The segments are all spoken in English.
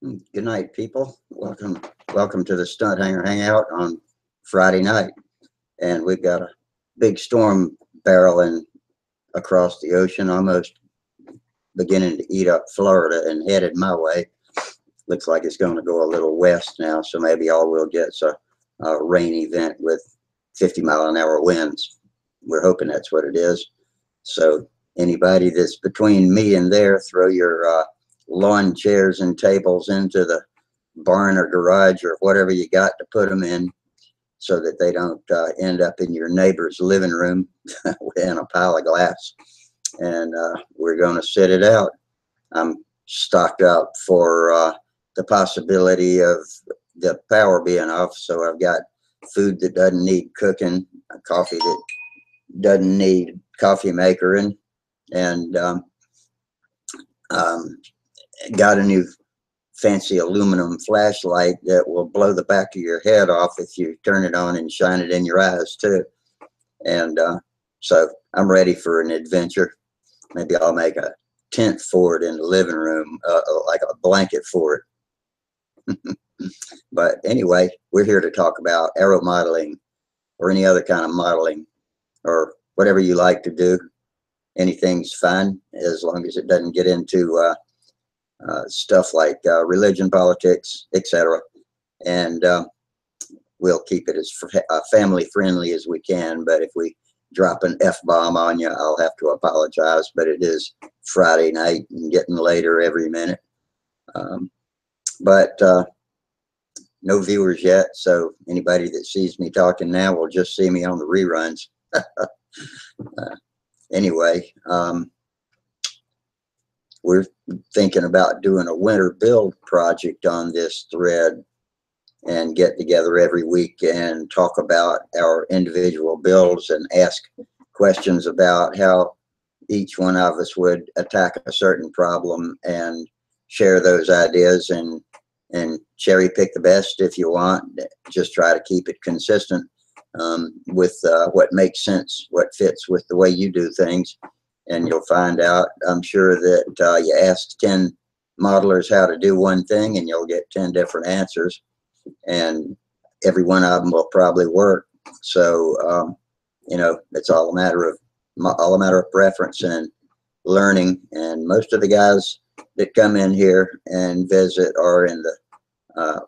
Good night, people. Welcome to the Stunthangar Hangout on Friday night, and we've got a big storm barreling across the ocean, almost beginning to eat up Florida and headed my way. Looks like it's going to go a little west now, so maybe all we'll get is a rain event with 50-mile-an-hour winds. We're hoping that's what it is. So anybody that's between me and there, throw your lawn chairs and tables into the barn or garage or whatever you got to put them in, so that they don't end up in your neighbor's living room in a pile of glass. And we're going to sit it out. I'm stocked up for the possibility of the power being off, so I've got food that doesn't need cooking, coffee that doesn't need coffee maker, and got a new fancy aluminum flashlight that will blow the back of your head off if you turn it on and shine it in your eyes too. And so I'm ready for an adventure. Maybe I'll make a tent for it in the living room, like a blanket for it. But anyway, we're here to talk about aero modeling or any other kind of modeling or whatever you like to do. Anything's fine as long as it doesn't get into stuff like religion, politics, etc. And we'll keep it as family friendly as we can. But if we drop an F-bomb on you, I'll have to apologize. But it is Friday night and getting later every minute. But no viewers yet, so anybody that sees me talking now will just see me on the reruns. Anyway, we're thinking about doing a winter build project on this thread and get together every week and talk about our individual builds and ask questions about how each one of us would attack a certain problem and share those ideas and cherry pick the best if you want. Just try to keep it consistent with what makes sense, what fits with the way you do things. And you'll find out, I'm sure, that you ask 10 modelers how to do one thing and you'll get 10 different answers, and every one of them will probably work. So you know, it's all a matter of preference and learning. And most of the guys that come in here and visit are in the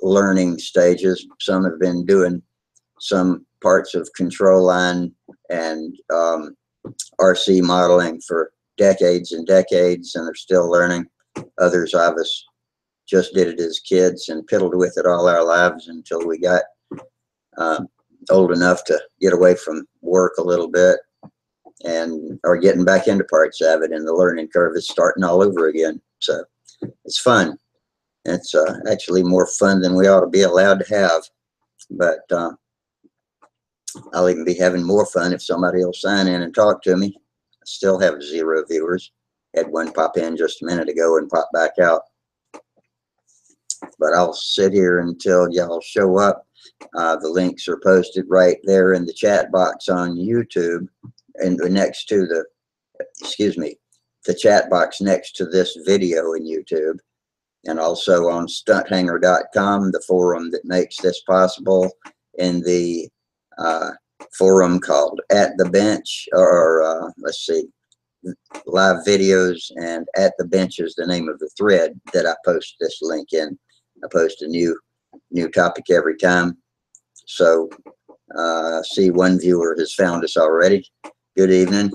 learning stages. Some have been doing some parts of control line and RC modeling for decades and decades, and they're still learning. Others of us just did it as kids and piddled with it all our lives until we got old enough to get away from work a little bit and are getting back into parts of it, and the learning curve is starting all over again. So it's fun. It's actually more fun than we ought to be allowed to have. But I'll even be having more fun if somebody will sign in and talk to me. I still have 0 viewers. Had one pop in just a minute ago and pop back out. But I'll sit here until y'all show up. The links are posted right there in the chat box on YouTube, and next to the, the chat box next to this video in YouTube, and also on stunthangar.com, the forum that makes this possible, in the forum called At the Bench, or let's see, live videos, and At the Bench is the name of the thread that I post this link in. I post a new topic every time. So see, one viewer has found us already. Good evening.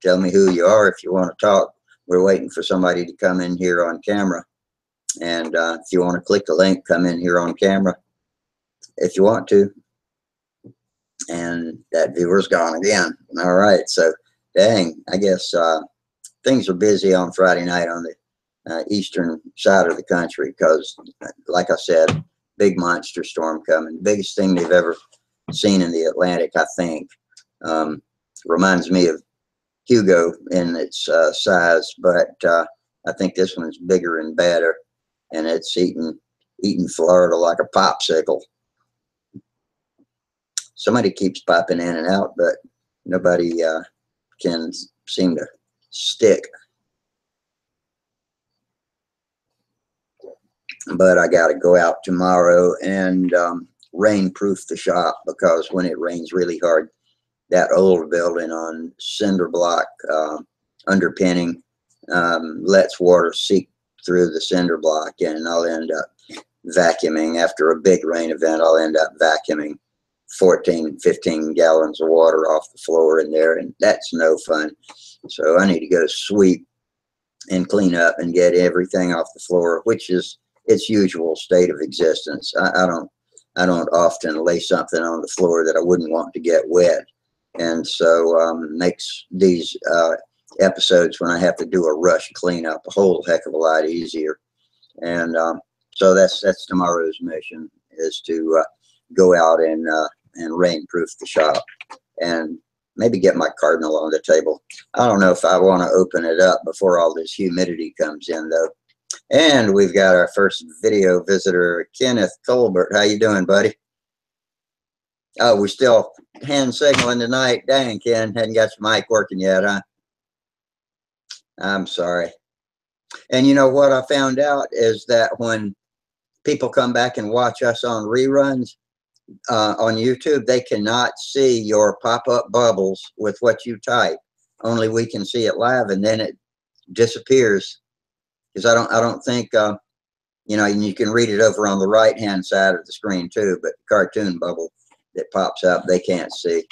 Tell me who you are if you want to talk. We're waiting for somebody to come in here on camera. And if you want to click the link, come in here on camera if you want to. And that viewer's gone again. All right. So, dang, I guess things are busy on Friday night on the eastern side of the country because, like I said, big monster storm coming. Biggest thing they've ever seen in the Atlantic, I think. Reminds me of Hugo in its size, but I think this one's bigger and better, and it's eating Florida like a popsicle. Somebody keeps popping in and out, but nobody can seem to stick. but I got to go out tomorrow and rainproof the shop, because when it rains really hard, that old building on cinder block underpinning lets water seep through the cinder block, and I'll end up vacuuming. After a big rain event, I'll end up vacuuming 14, 15 gallons of water off the floor in there, and that's no fun. So I need to go sweep and clean up and get everything off the floor, which is its usual state of existence. I don't often lay something on the floor that I wouldn't want to get wet. And so makes these episodes when I have to do a rush cleanup a whole heck of a lot easier. And so that's tomorrow's mission, is to go out and rainproof the shop, and maybe get my cardinal on the table. I don't know if I want to open it up before all this humidity comes in, though. And we've got our first video visitor, Kenneth Colbert. How you doing, buddy? Oh, we're still hand signaling tonight. Dang, Ken, hadn't got your mic working yet, huh? I'm sorry. And you know what I found out is that when people come back and watch us on reruns on YouTube, they cannot see your pop-up bubbles with what you type. Only we can see it live, and then it disappears. Because I don't think you know, and you can read it over on the right hand side of the screen too, but the cartoon bubble that pops up, they can't see.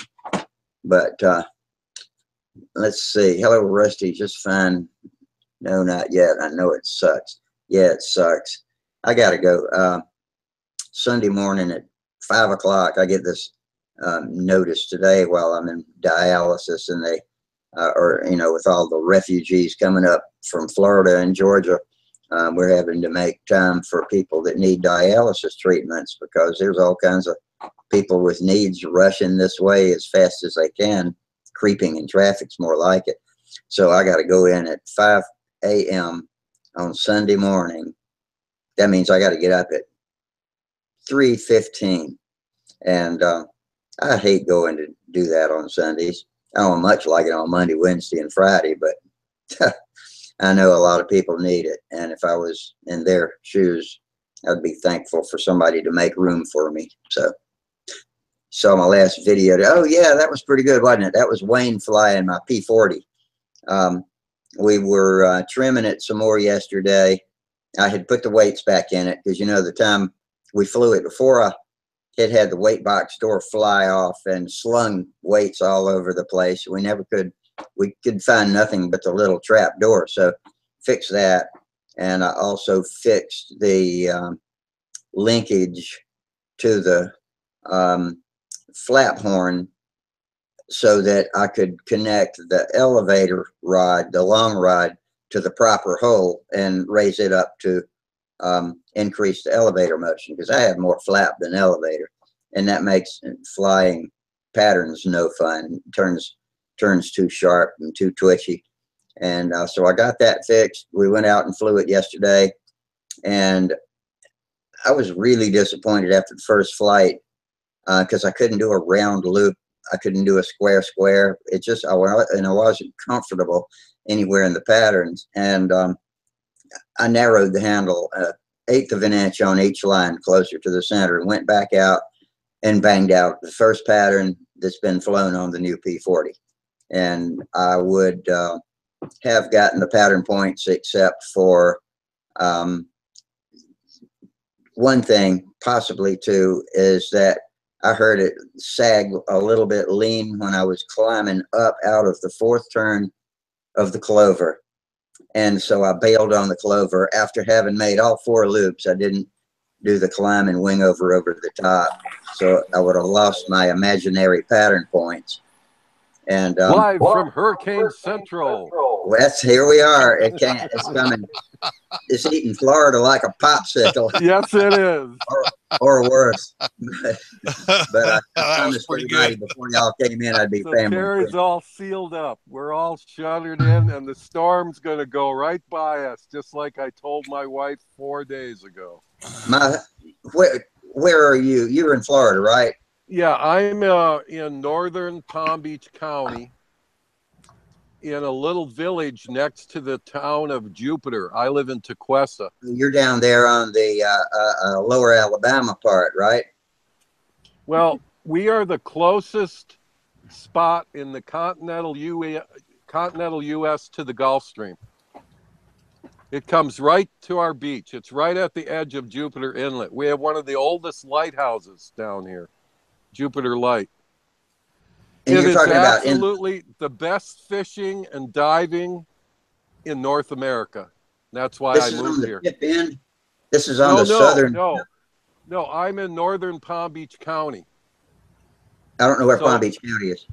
But let's see. Hello, Rusty. Just fine. No, not yet. I know it sucks. Yeah, it sucks. I gotta go. Sunday morning at 5 o'clock, I get this notice today while I'm in dialysis, and they or you know, with all the refugees coming up from Florida and Georgia, we're having to make time for people that need dialysis treatments, because there's all kinds of people with needs rushing this way as fast as they can. Creeping in traffic's more like it. So I got to go in at 5 a.m. on Sunday morning. That means I got to get up at 3:15, and I hate going to do that on Sundays. I don't much like it on Monday, Wednesday, and Friday, but I know a lot of people need it, and if I was in their shoes, I'd be thankful for somebody to make room for me. So, saw my last video. Oh yeah, that was pretty good, wasn't it? That was Wayne flying my P40. We were trimming it some more yesterday. I had put the weights back in it, because you know, the time we flew it before, I had the weight box door fly off and slung weights all over the place. We could find nothing but the little trap door. So fixed that. And I also fixed the linkage to the flap horn, so that I could connect the elevator rod, the long rod, to the proper hole and raise it up to increase the elevator motion, because I have more flap than elevator, and that makes flying patterns no fun. Turns too sharp and too twitchy. And so I got that fixed. We went out and flew it yesterday, and I was really disappointed after the first flight, because I couldn't do a round loop. I couldn't do a square. It just, I wasn't comfortable anywhere in the patterns. And I narrowed the handle 1/8 of an inch on each line closer to the center, and went back out and banged out the first pattern that's been flown on the new P40. And I would have gotten the pattern points, except for one thing, possibly two, is that I heard it sag a little bit lean when I was climbing up out of the 4th turn of the clover. And so I bailed on the clover after having made all 4 loops. I didn't do the climb and wing over the top. So I would have lost my imaginary pattern points. And live from Hurricane Central. Well, here we are. It's coming. It's eating Florida like a popsicle. Yes, it is. Or worse. But I promised everybody before y'all came in, I'd be So family. Terry's all sealed up. We're all shuttered in, and the storm's going to go right by us, just like I told my wife 4 days ago. Where are you? You're in Florida, right? Yeah, I'm in northern Palm Beach County. in a little village next to the town of Jupiter. I live in Tequesta. You're down there on the lower Alabama part, right? Well, we are the closest spot in the continental U.S. to the Gulf Stream. It comes right to our beach. It's right at the edge of Jupiter Inlet. We have one of the oldest lighthouses down here, Jupiter Light. And It you're is talking about absolutely the best fishing and diving in North America. That's why this I is on moved the here. tip end. This is on the southern. No, I'm in northern Palm Beach County. I don't know where So, Palm Beach County is.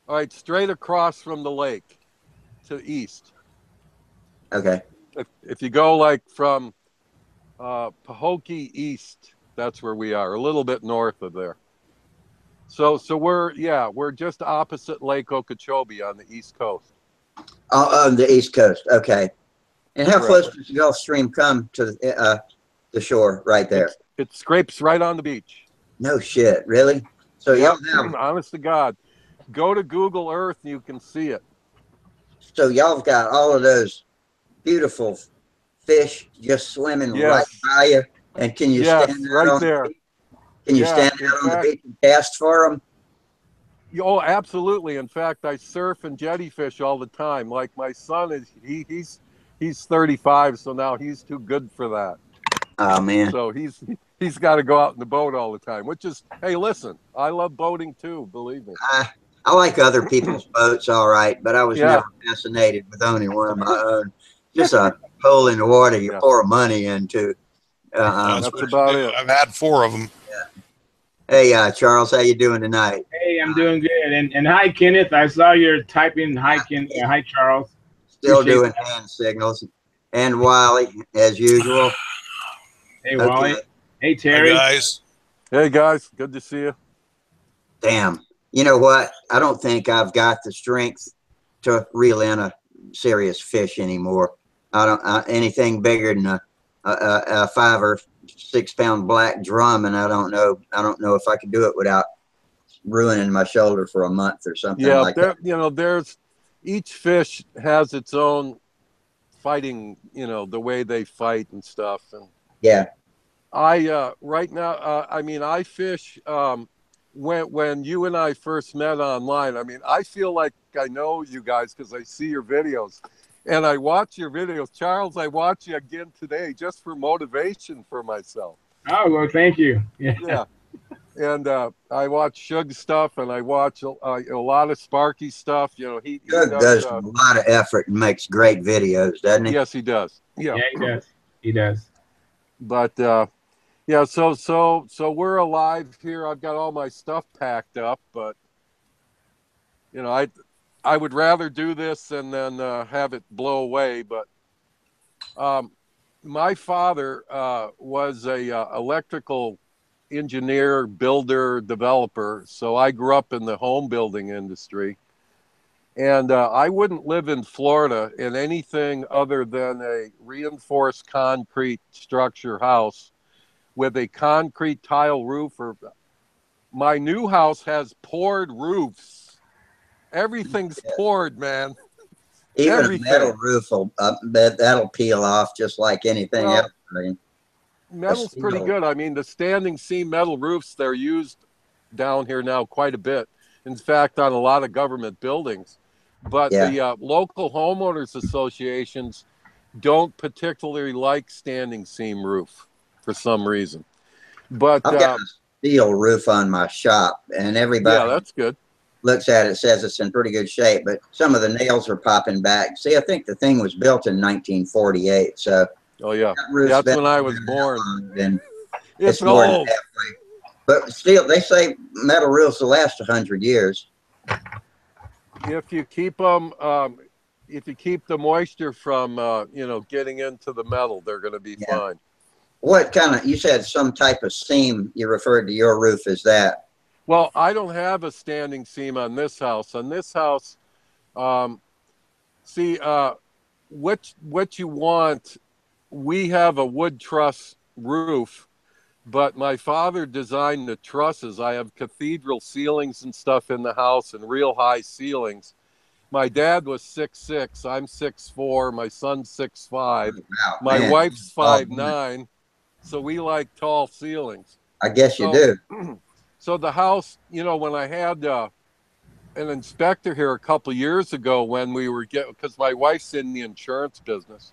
all right, straight across from the lake to the east. Okay. If you go like from Pahokee east, that's where we are, a little bit north of there. So we're just opposite Lake Okeechobee on the east coast. On the East Coast. Okay. And how Correct. close does the Gulf Stream come to the shore right there? It scrapes right on the beach. No shit, really? So Yep. y'all have, Honest to God, go to Google Earth and you can see it. so y'all have got all of those beautiful fish just swimming right Yes. by you. And can you Yes, stand out right on there. the beach? Can you stand In out on the fact, beach and cast for them? oh, absolutely. In fact, I surf and jetty fish all the time. Like my son is, he's 35, so now he's too good for that. Oh man, So he's got to go out in the boat all the time. Which is, hey, listen, I love boating too. Believe me. I like other people's boats, all right, but I was Yeah. never fascinated with owning one of my own. Just a hole in the water you Yeah. pour money into. That's about it. I've had 4 of them. Hey, Charles, how you doing tonight? Hey, I'm doing good. And hi, Kenneth. I saw your typing. Hi, Ken. Hi, Charles. Still Appreciate doing hand signals. And Wally, as usual. Hey, Wally. Okay. Hey, Hi, Terry. guys. Hey guys, good to see you. Damn. You know what? I don't think I've got the strength to reel in a serious fish anymore. I don't anything bigger than a 5 or 6 pound black drum, and I don't know if I could do it without ruining my shoulder for a month or something Yeah, like that. there's each fish has its own fighting, the way they fight and stuff. And Yeah. I right now, I mean, I fish. When you and I first met online, I mean, I feel like I know you guys because I see your videos, and I watch your videos. Charles, I watch you again today just for motivation for myself. Oh, well, thank you. Yeah. Yeah. And I watch Shug stuff, and I watch a lot of Sparky stuff. He Doug does. does a lot of effort and makes great videos, doesn't he? Yes, he does. Yeah, Yeah, he does. He does. but yeah. So we're alive here. I've got all my stuff packed up, but I would rather do this and then have it blow away. But my father was a electrical engineer, builder, developer. So I grew up in the home building industry. And I wouldn't live in Florida in anything other than a reinforced concrete structure house with a concrete tile roof. Or my new house has poured roofs. Everything's poured, man. Even Everything. a metal roof that'll peel off just like anything else. Metal's pretty good. I mean, the standing seam metal roofs, they're used down here now quite a bit. In fact, on a lot of government buildings. But the local homeowners associations don't particularly like standing seam roof for some reason. But I've got a steel roof on my shop, and everybody that's good. looks at it, says it's in pretty good shape, but some of the nails are popping back. See, I think the thing was built in 1948, so oh yeah, that's when I was born. And it's more than old. halfway. But still, they say metal roofs will last 100 years. If you keep them, if you keep the moisture from, getting into the metal, they're going to be fine. What kind of, you said some type of seam you referred to your roof as that? Well, I don't have a standing seam on this house. On this house, see, what you want, we have a wood truss roof, but my father designed the trusses. I have cathedral ceilings and stuff in the house and real high ceilings. My dad was 6'6". I'm 6'4". My son's 6'5". Wow, My man. wife's Oh, 5'9". So we like tall ceilings. I guess you So, do. so the house, when I had an inspector here a couple of years ago, when we were because my wife's in the insurance business,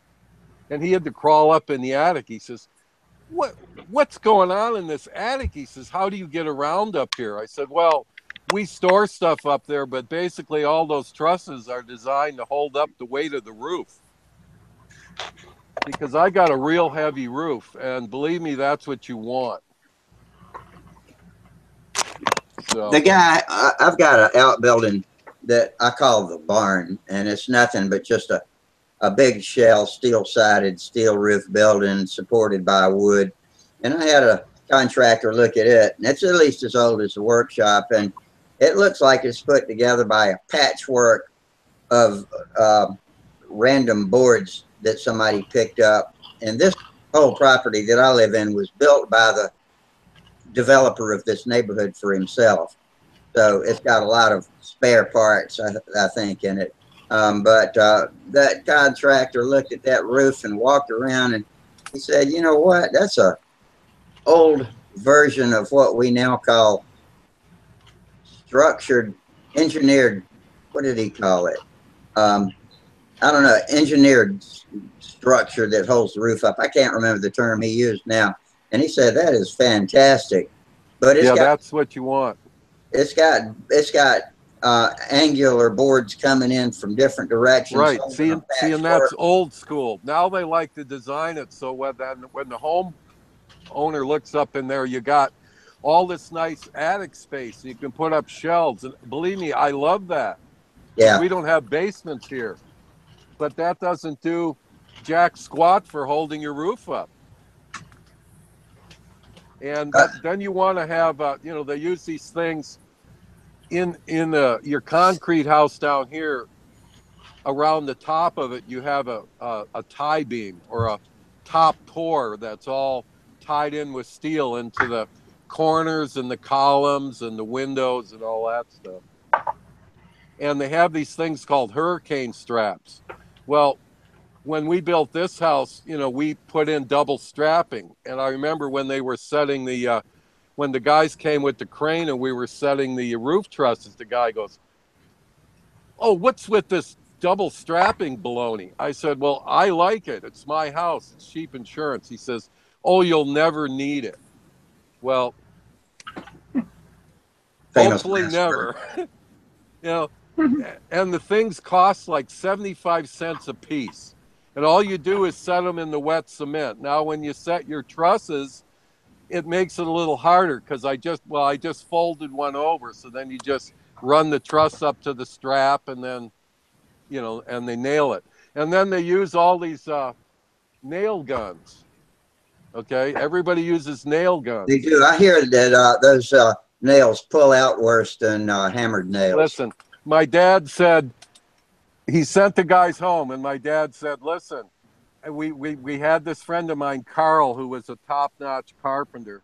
and he had to crawl up in the attic. He says, what's going on in this attic? He says, how do you get around up here? I said, well, we store stuff up there, but basically all those trusses are designed to hold up the weight of the roof, because I got a real heavy roof, and believe me, that's what you want. So The guy, I've got an outbuilding that I call the barn, and it's nothing but just a big shell, steel-sided, steel roof building supported by wood. And I had a contractor look at it, and it's at least as old as the workshop, and it looks like it's put together by a patchwork of random boards that somebody picked up. And this whole property that I live in was built by the developer of this neighborhood for himself. So it's got a lot of spare parts, I think, in it. But that contractor looked at that roof and walked around, and he said, you know what, that's a old version of what we now call structured, engineered, what did he call it? I don't know, engineered structure that holds the roof up. I can't remember the term he used now. And he said, that is fantastic. But it's that's what you want. It's got angular boards coming in from different directions. Right. See, and that's old school. Now they like to design it so when the home owner looks up in there, you got all this nice attic space. You can put up shelves, and believe me, I love that. Yeah. We don't have basements here, but that doesn't do jack squat for holding your roof up. And then you want to have, they use these things in your concrete house down here. Around the top of it, you have a tie beam or a top pour that's all tied in with steel into the corners and the columns and the windows and all that stuff. And they have these things called hurricane straps. Well, when we built this house, we put in double strapping. And I remember when they were setting when the guys came with the crane and we were setting the roof trusses, the guy goes, oh, what's with this double strapping baloney? I said, well, I like it. It's my house. It's cheap insurance. He says, oh, you'll never need it. Well, hopefully never. And the things cost like 75 cents a piece. And all you do is set them in the wet cement. Now, when you set your trusses, it makes it a little harder because I just folded one over. So then you just run the truss up to the strap and then, and they nail it. And then they use all these nail guns. Okay, everybody uses nail guns. They do. I hear that those nails pull out worse than hammered nails. Listen, my dad said, he sent the guys home, and my dad said, listen, we had this friend of mine, Carl, who was a top-notch carpenter.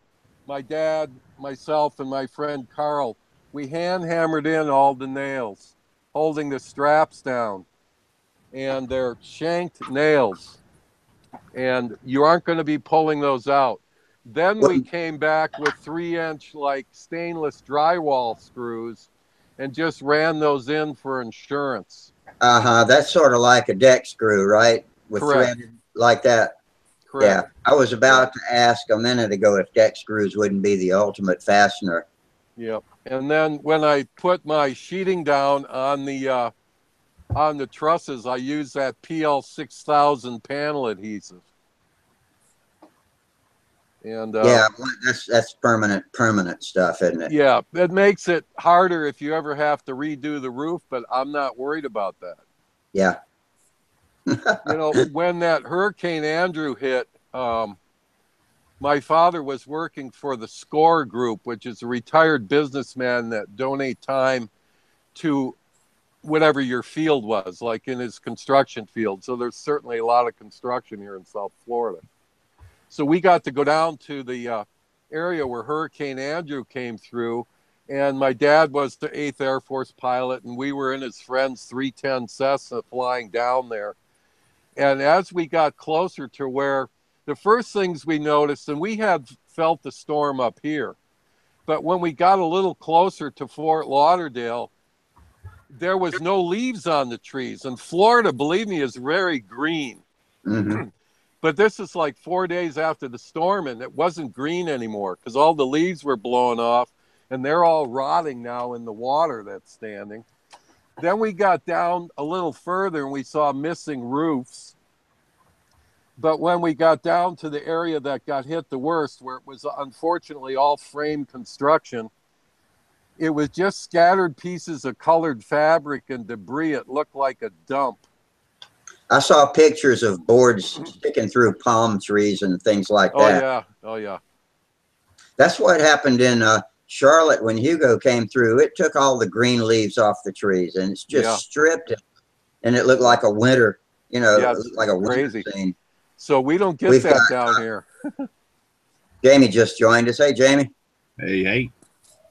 My dad, myself, and my friend Carl, we hand-hammered in all the nails, holding the straps down. And they're shanked nails. And you aren't going to be pulling those out. Then we came back with 3-inch stainless drywall screws and just ran those in for insurance. That's sort of like a deck screw, right? With threaded like that. Correct. Yeah. I was about to ask a minute ago if deck screws wouldn't be the ultimate fastener. Yep. And then when I put my sheeting down on the trusses, I use that PL 6000 panel adhesive. And yeah, that's permanent stuff, isn't it? Yeah, it makes it harder if you ever have to redo the roof, but I'm not worried about that. Yeah. When that Hurricane Andrew hit, my father was working for the SCORE Group, which is a retired businessman that donate time to whatever your field was, like in his construction field. So there's certainly a lot of construction here in South Florida. So we got to go down to the area where Hurricane Andrew came through, And my dad was the 8th Air Force pilot, and we were in his friend's 310 Cessna flying down there. And as we got closer to where the first things we noticed, and we had felt the storm up here, but when we got a little closer to Fort Lauderdale, there was no leaves on the trees. And Florida, believe me, is very green. Mm-hmm. But this is like 4 days after the storm, and it wasn't green anymore because all the leaves were blowing off, and they're all rotting now in the water that's standing. Then we got down a little further, and we saw missing roofs. But when we got down to the area that got hit the worst, where it was unfortunately all frame construction, it was just scattered pieces of colored fabric and debris. It looked like a dump. I saw pictures of boards sticking through palm trees and things like Oh, that. yeah. Oh, yeah. That's what happened in Charlotte when Hugo came through. It took all the green leaves off the trees, and it's just stripped it, and it looked like a winter, you know, Yeah, it looked like a winter crazy scene. So we don't get that down here. Jamie just joined us. Hey, Jamie. Hey, hey.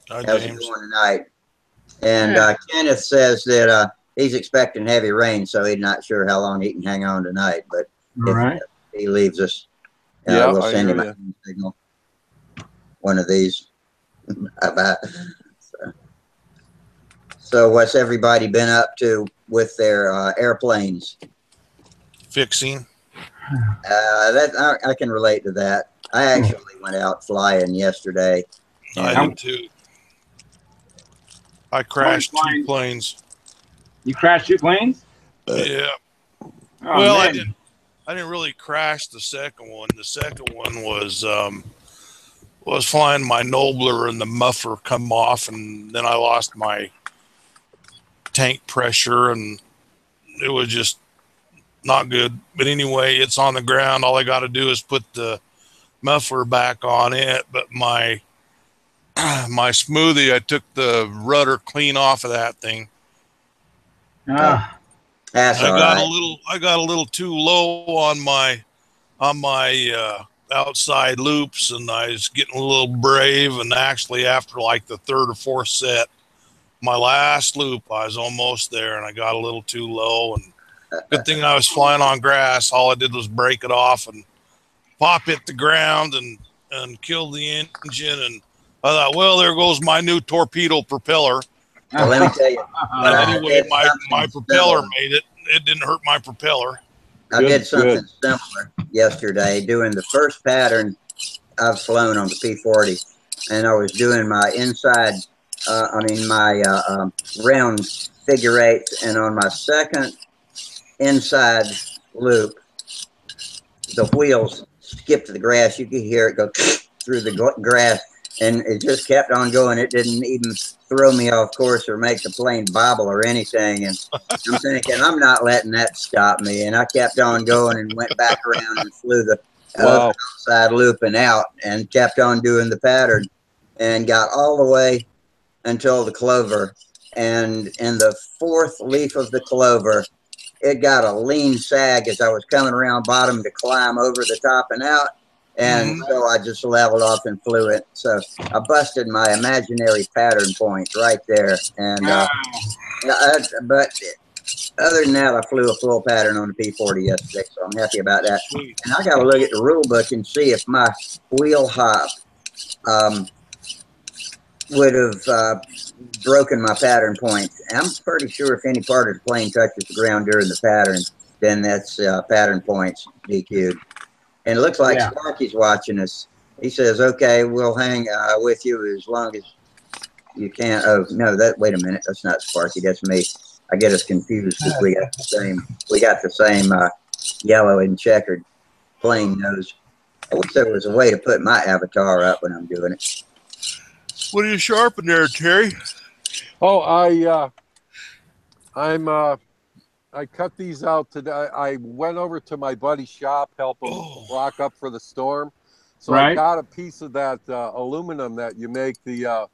Hi, How's it James. going tonight? And Kenneth says that he's expecting heavy rain, so he's not sure how long he can hang on tonight. But if he leaves us, we'll send him a signal. One of these. So what's everybody been up to with their airplanes? Fixing. I can relate to that. I actually went out flying yesterday. I did too. I crashed 2 planes. You crashed 2 planes? Yeah. Oh, well, man. I didn't really crash the second one. The second one was flying my Nobler, and the muffler come off, and then I lost my tank pressure, and it was just not good. But anyway, it's on the ground. All I got to do is put the muffler back on it. But my smoothie, I took the rudder clean off of that thing. That's all right. I got a little too low on my outside loops, and I was getting a little brave. And actually, after like the 3rd or 4th set, my last loop, I was almost there, and I got a little too low. And good thing I was flying on grass. All I did was break it off and pop hit the ground and kill the engine. And I thought, well, there goes my new torpedo propeller. Well, let me tell you. Anyway, my propeller made it. It didn't hurt my propeller. I did something similar yesterday, doing the first pattern I've flown on the P-40, and I was doing my inside, my round figure eights, and on my second inside loop, the wheels skipped the grass. You could hear it go through the grass, and it just kept on going. It didn't even throw me off course or make the plane bobble or anything. And I'm thinking, I'm not letting that stop me. And I kept on going and went back around and flew the outside loop and out and kept on doing the pattern and got all the way until the clover. And in the 4th leaf of the clover, it got a lean sag as I was coming around bottom to climb over the top and out. And so I just leveled off and flew it. So I busted my imaginary pattern point right there. And but other than that, I flew a full pattern on the P-40 yesterday, so I'm happy about that. And I got to look at the rule book and see if my wheel hop would have broken my pattern point. I'm pretty sure if any part of the plane touches the ground during the pattern, then that's pattern points DQ'd. And it looks like Sparky's watching us. He says, okay, we'll hang with you as long as you can. Oh, no, wait a minute. That's not Sparky. That's me. I get us confused because we got the same yellow and checkered plane nose. I wish there was a way to put my avatar up when I'm doing it. What are you sharpening there, Terry? Oh, I cut these out today. I went over to my buddy's shop, help him rock up for the storm. So I got a piece of that aluminum that you make the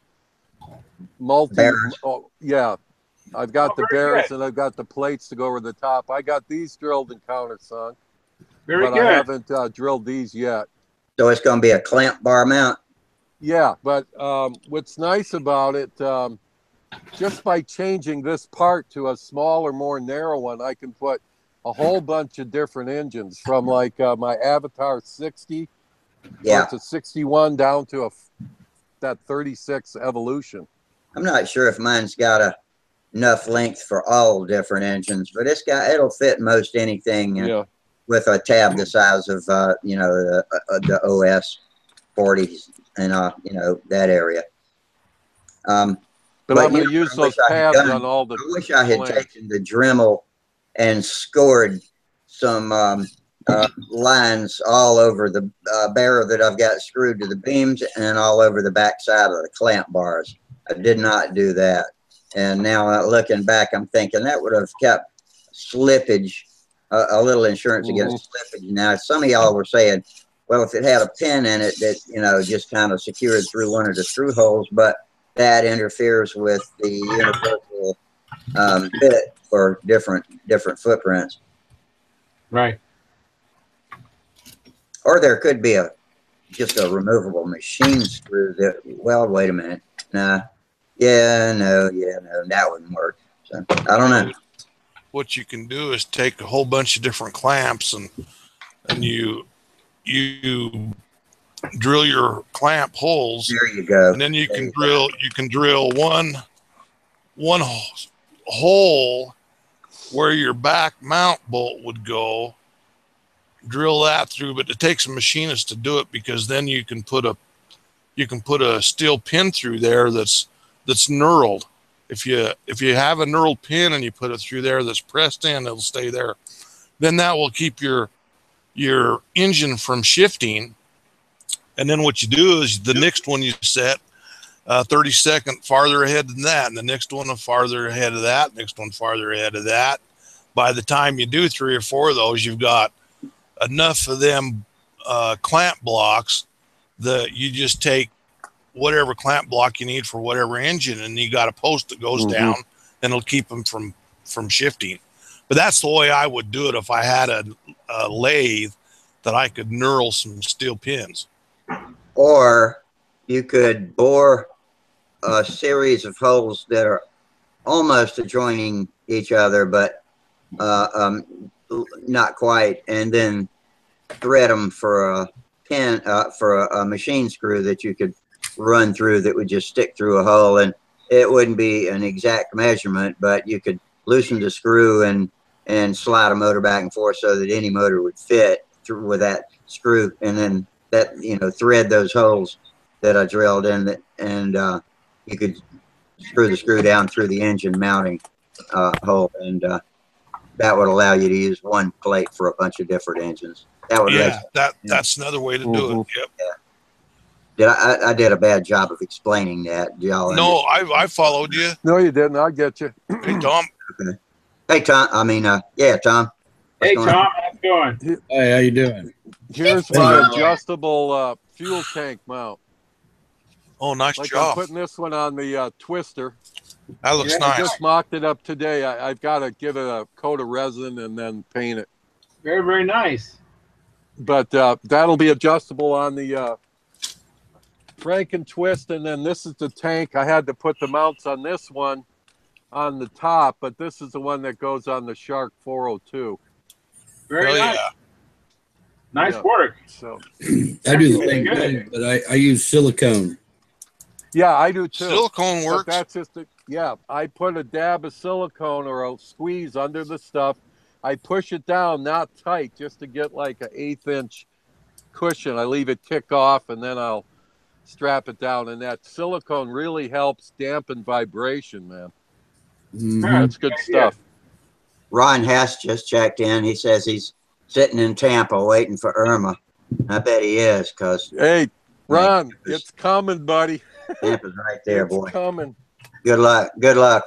I've got the bears and I've got the plates to go over the top. I got these drilled in countersunk, but I haven't drilled these yet. So it's going to be a clamp bar mount? Yeah, but what's nice about it, just by changing this part to a smaller, more narrow one, I can put a whole bunch of different engines from like my Avatar 60, Yeah. to 61 down to that 36 Evolution. I'm not sure if mine's got enough length for all different engines, but it'll fit most anything with a tab the size of, the OS 40s and, that area. But I'm going to use those pads on all the. I wish I had taken the Dremel and scored some lines all over the barrel that I've got screwed to the beams and all over the back side of the clamp bars. I did not do that. And now looking back, I'm thinking that would have kept slippage, a little insurance against slippage. Now, some of y'all were saying, well, if it had a pin in it that, just kind of secured through one of the screw holes, but that interferes with the universal bit for different footprints. Right. Or there could be just a removable machine screw that, well, wait a minute. Nah. No, that wouldn't work. So I don't know. What you can do is take a whole bunch of different clamps and you drill your clamp holes. There you go. And then you can drill one hole where your back mount bolt would go. Drill that through, but it takes a machinist to do it, because then you can put a steel pin through there that's knurled. If you have a knurled pin and you put it through there that's pressed in, it'll stay there. Then that will keep your engine from shifting. And then what you do is the next one you set 30-second farther ahead than that, and the next one farther ahead of that, next one farther ahead of that. By the time you do 3 or 4 of those, you've got enough of them clamp blocks that you just take whatever clamp block you need for whatever engine, and you got a post that goes down, and it'll keep them from shifting. But that's the way I would do it if I had a lathe that I could knurl some steel pins. Or you could bore a series of holes that are almost adjoining each other, but not quite, and then thread them for a pin, for a machine screw that you could run through that would just stick through a hole, and it wouldn't be an exact measurement, but you could loosen the screw and slide a motor back and forth so that any motor would fit through with that screw, and then that, thread those holes that I drilled in, and you could screw the screw down through the engine mounting hole, and that would allow you to use one plate for a bunch of different engines. That would that's another way to do it. Yep. Yeah. I did a bad job of explaining that. No, I followed you. No, you didn't. I'll get you. Hey, Tom. Okay. Hey, Tom. Tom. Hey, Tom. How's it going? Hey, how you doing? Here's my adjustable fuel tank mount. Oh, nice I'm job. putting this one on the twister. That looks nice. I just mocked it up today. I've got to give it a coat of resin and then paint it. Very, very nice. But that'll be adjustable on the crank and twist. And then this is the tank. I had to put the mounts on this one on the top, but this is the one that goes on the Shark 402. Very nice. Yeah. Nice work. So I do the same thing, but I use silicone. Yeah, I do too. Silicone works. But that's just I put a dab of silicone or a squeeze under the stuff. I push it down, not tight, just to get like an 1/8 inch cushion. I leave it kick off, and then I'll strap it down. And that silicone really helps dampen vibration, man. That's good stuff. Ron Hess just checked in. He says he's sitting in Tampa waiting for Irma. I bet he is, because hey, Ron, it's coming, buddy. Tampa's right there, boy. It's coming. Good luck,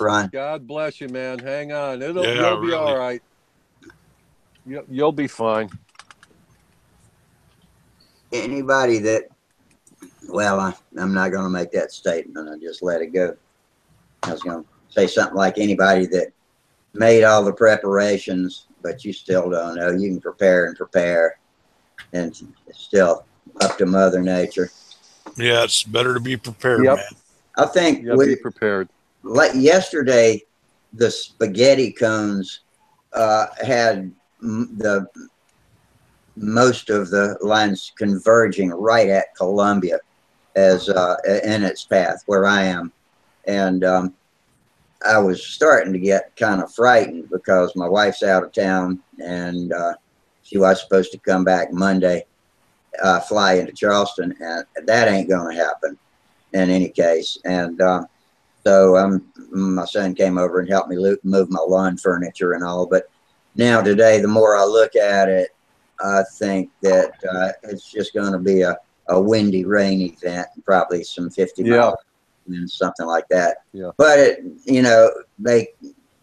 Ron. God bless you, man. Hang on. You'll be really. all right. You'll be fine. Anybody that, well, I'm not going to make that statement. I just let it go. I was going to say something like anybody that made all the preparations, but you still don't know. You can prepare, and it's still up to Mother Nature. Yeah, it's better to be prepared, Yep. man. I think Yeah, be prepared. like yesterday, the spaghetti cones had the most of the lines converging right at Columbia as in its path where I am, and I was starting to get kind of frightened because my wife's out of town and she was supposed to come back Monday, fly into Charleston, and that ain't going to happen in any case. And so my son came over and helped me move my lawn furniture and all. But now today, the more I look at it, I think that it's just going to be a windy rain event, probably some 50 miles and something like that. Yeah. But they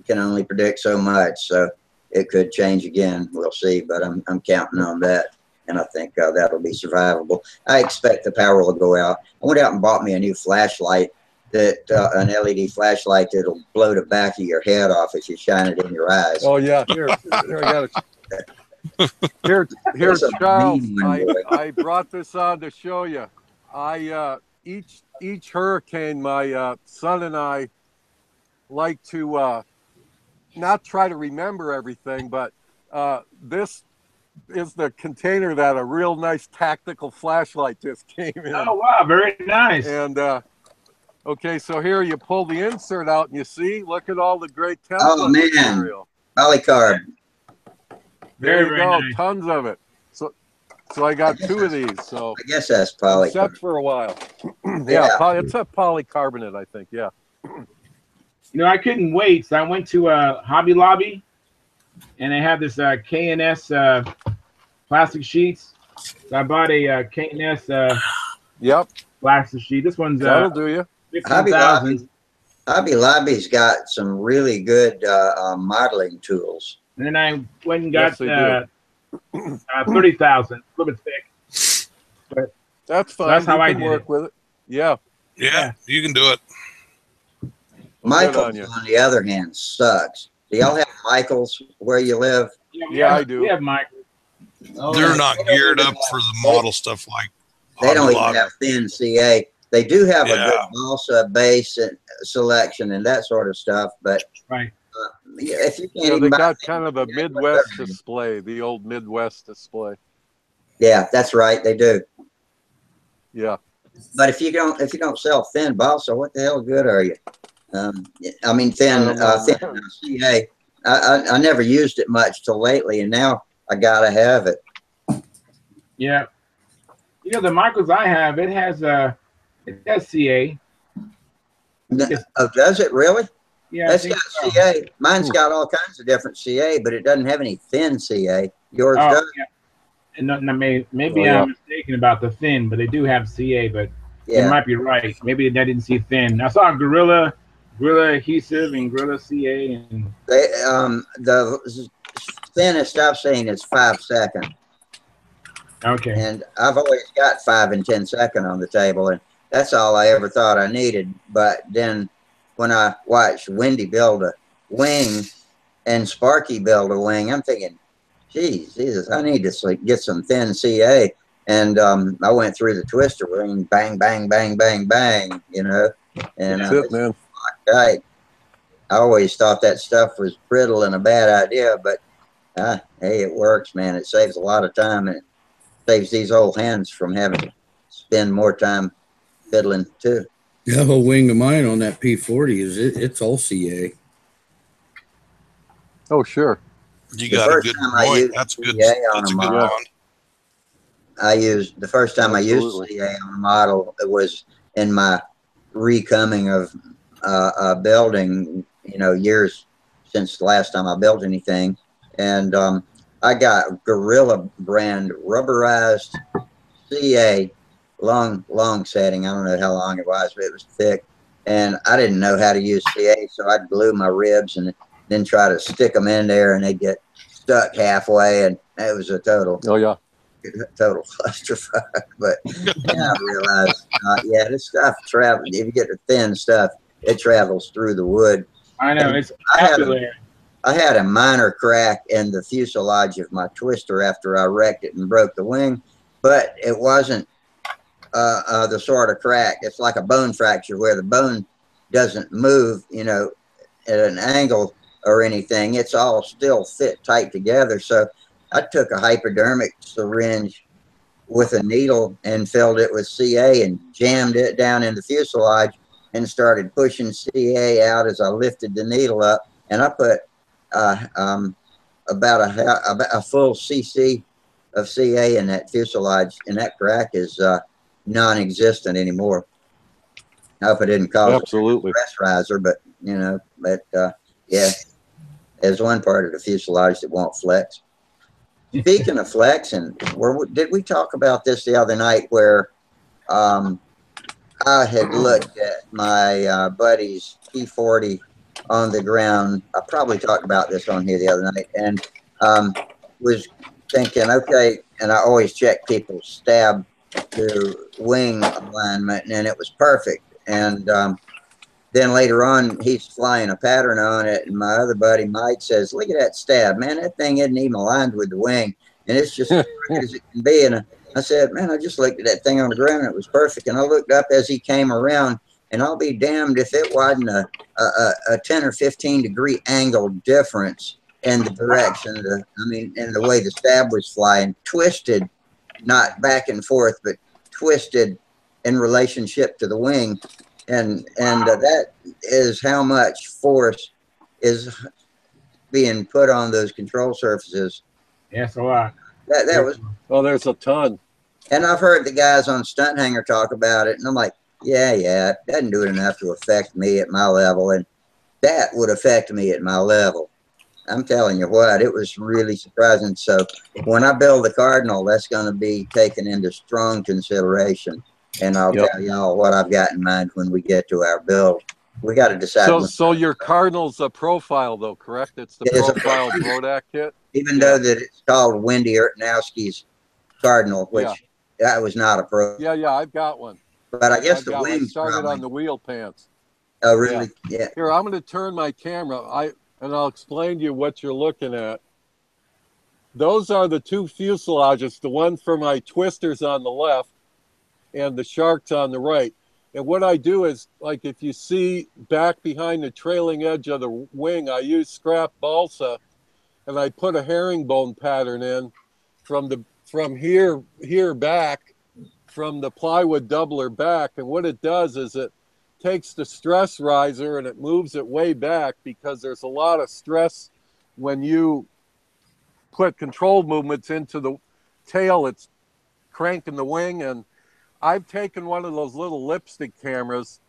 can only predict so much, so it could change again. We'll see. But I'm counting on that, and I think that'll be survivable. I expect the power will go out. I went out and bought me a new flashlight, that an LED flashlight that'll blow the back of your head off if you shine it in your eyes. Oh yeah, here I got it. Here, Charles. I brought this on to show you. Each hurricane, my son and I like to not try to remember everything, but this is the container that a real nice tactical flashlight just came in. Oh wow, very nice. And okay, so here you pull the insert out and you see, look at all the great template Oh man, material. polycarb. There you Very go, nice. tons of it. So I got 2 of these. So I guess that's I'm set polycarb. for a while. Yeah. It's a polycarbonate, I think. Yeah. I couldn't wait, so I went to Hobby Lobby, and they have this K&S plastic sheets. So I bought a K&S Yep. plastic sheet. This one's That'll do you. $15,000. Hobby Lobby's got some really good modeling tools. And then I went and Yes, got they do. 30,000, a little bit thick. But That's fine. that's how you I can did work it. with it. Yeah. Yeah, you can do it. Michael's, you. on the other hand, sucks. Do y'all have Michael's where you live? Yeah, I do. We have Michael. They're not geared up for the model stuff like They don't Hobby even Lobby. have thin CA. They do have a Yeah. good balsa base selection and that sort of stuff, but Right. if you can't Yeah, even they buy got thin kind of a CA, Midwest whatever. display, the old Midwest display. Yeah, that's right. They do. Yeah. But if you don't sell thin balsa, what the hell good are you? I mean, I thin don't know. thin CA. I never used it much till lately, and now I gotta have it. Yeah. The Michaels I have, it has CA. Oh, does it really? Yeah. I That's think got so. CA. Mine's got all kinds of different CA, but it doesn't have any thin CA. Yours Oh, does? yeah. And maybe Oh, yeah. I'm mistaken about the thin, but they do have CA, but you Yeah. might be right. Maybe I didn't see thin. I saw Gorilla adhesive and Gorilla CA and They the thinnest I've seen is 5 second, okay. and I've always got 5 and 10 second on the table, and that's all I ever thought I needed. But then when I watched Wendy build a wing and Sparky build a wing, I'm thinking, geez, Jesus, I need to get some thin CA. And I went through the twister ring, bang, bang, bang, bang, bang, and That's it, man. I always thought that stuff was brittle and a bad idea, but hey, it works, man. It saves a lot of time, and it saves these old hands from having to spend more time fiddling too. The whole wing of mine on that P40 it's all CA. Oh, sure. You The got a first good time I point. used That's good. CA on That's a a good model, bond. the first time I used Absolutely. CA on a model, it was in my recoming of building, years since the last time I built anything. And I got Gorilla brand rubberized CA, long setting. I don't know how long it was, but it was thick. And I didn't know how to use CA, so I'd glue my ribs and then try to stick them in there, and they'd get stuck halfway, and it was a total Oh, yeah. clusterfuck. But then I realized, this stuff travels. If you get the thin stuff, it travels through the wood. I know And it's I had popular. I had a minor crack in the fuselage of my twister after I wrecked it and broke the wing, but it wasn't the sort of crack. It's like a bone fracture where the bone doesn't move, you know, at an angle or anything. It's all still fit tight together. So I took a hypodermic syringe with a needle and filled it with CA and jammed it down in the fuselage and started pushing CA out as I lifted the needle up. And I put about a full cc of CA in that fuselage, and that crack is non-existent anymore. I hope it didn't cause Absolutely a stress riser, but you know, yeah, there's one part of the fuselage that won't flex. Speaking of flexing, did we talk about this the other night where I had looked at my buddy's T40 on the ground. I probably talked about this on here the other night, and was thinking, okay, and I always check people's stab to wing alignment, and it was perfect. And then later on, he's flying a pattern on it, and my other buddy Mike says, "Look at that stab, man! That thing isn't even aligned with the wing, and it's just as crooked as it can be." And I said, "Man, I just looked at that thing on the ground, and it was perfect." And I looked up as he came around, and I'll be damned if it wasn't a 10 or 15 degree angle difference in the direction. In the way the stab was flying, twisted, not back and forth, but twisted in relationship to the wing. And that is how much force is being put on those control surfaces. Yes, a lot. That was. Oh, there's a ton. And I've heard the guys on Stunthangar talk about it, and I'm like, yeah, it doesn't do it enough to affect me at my level, and that would affect me at my level. I'm telling you what, it was really surprising. So when I build the Cardinal, that's going to be taken into strong consideration. And I'll tell y'all what I've got in mind when we get to our build. We got to decide. So your Cardinal's a profile, though, correct? It's the profile Brodak kit? Even though that it's called Wendy Ertnowski's Cardinal, which that was not a pro. Yeah, I've got one. But I guess the wings started on the wheel pants. Oh, really? Yeah. Here, I'm going to turn my camera, and I'll explain to you what you're looking at. Those are the two fuselages, the one for my twisters on the left and the sharks on the right. And what I do is, like, if you see back behind the trailing edge of the wing, I use scrap balsa, and I put a herringbone pattern in from here back, from the plywood doubler back. And what it does is it takes the stress riser and it moves it way back, because there's a lot of stress when you put control movements into the tail. It's cranking the wing. And I've taken one of those little lipstick cameras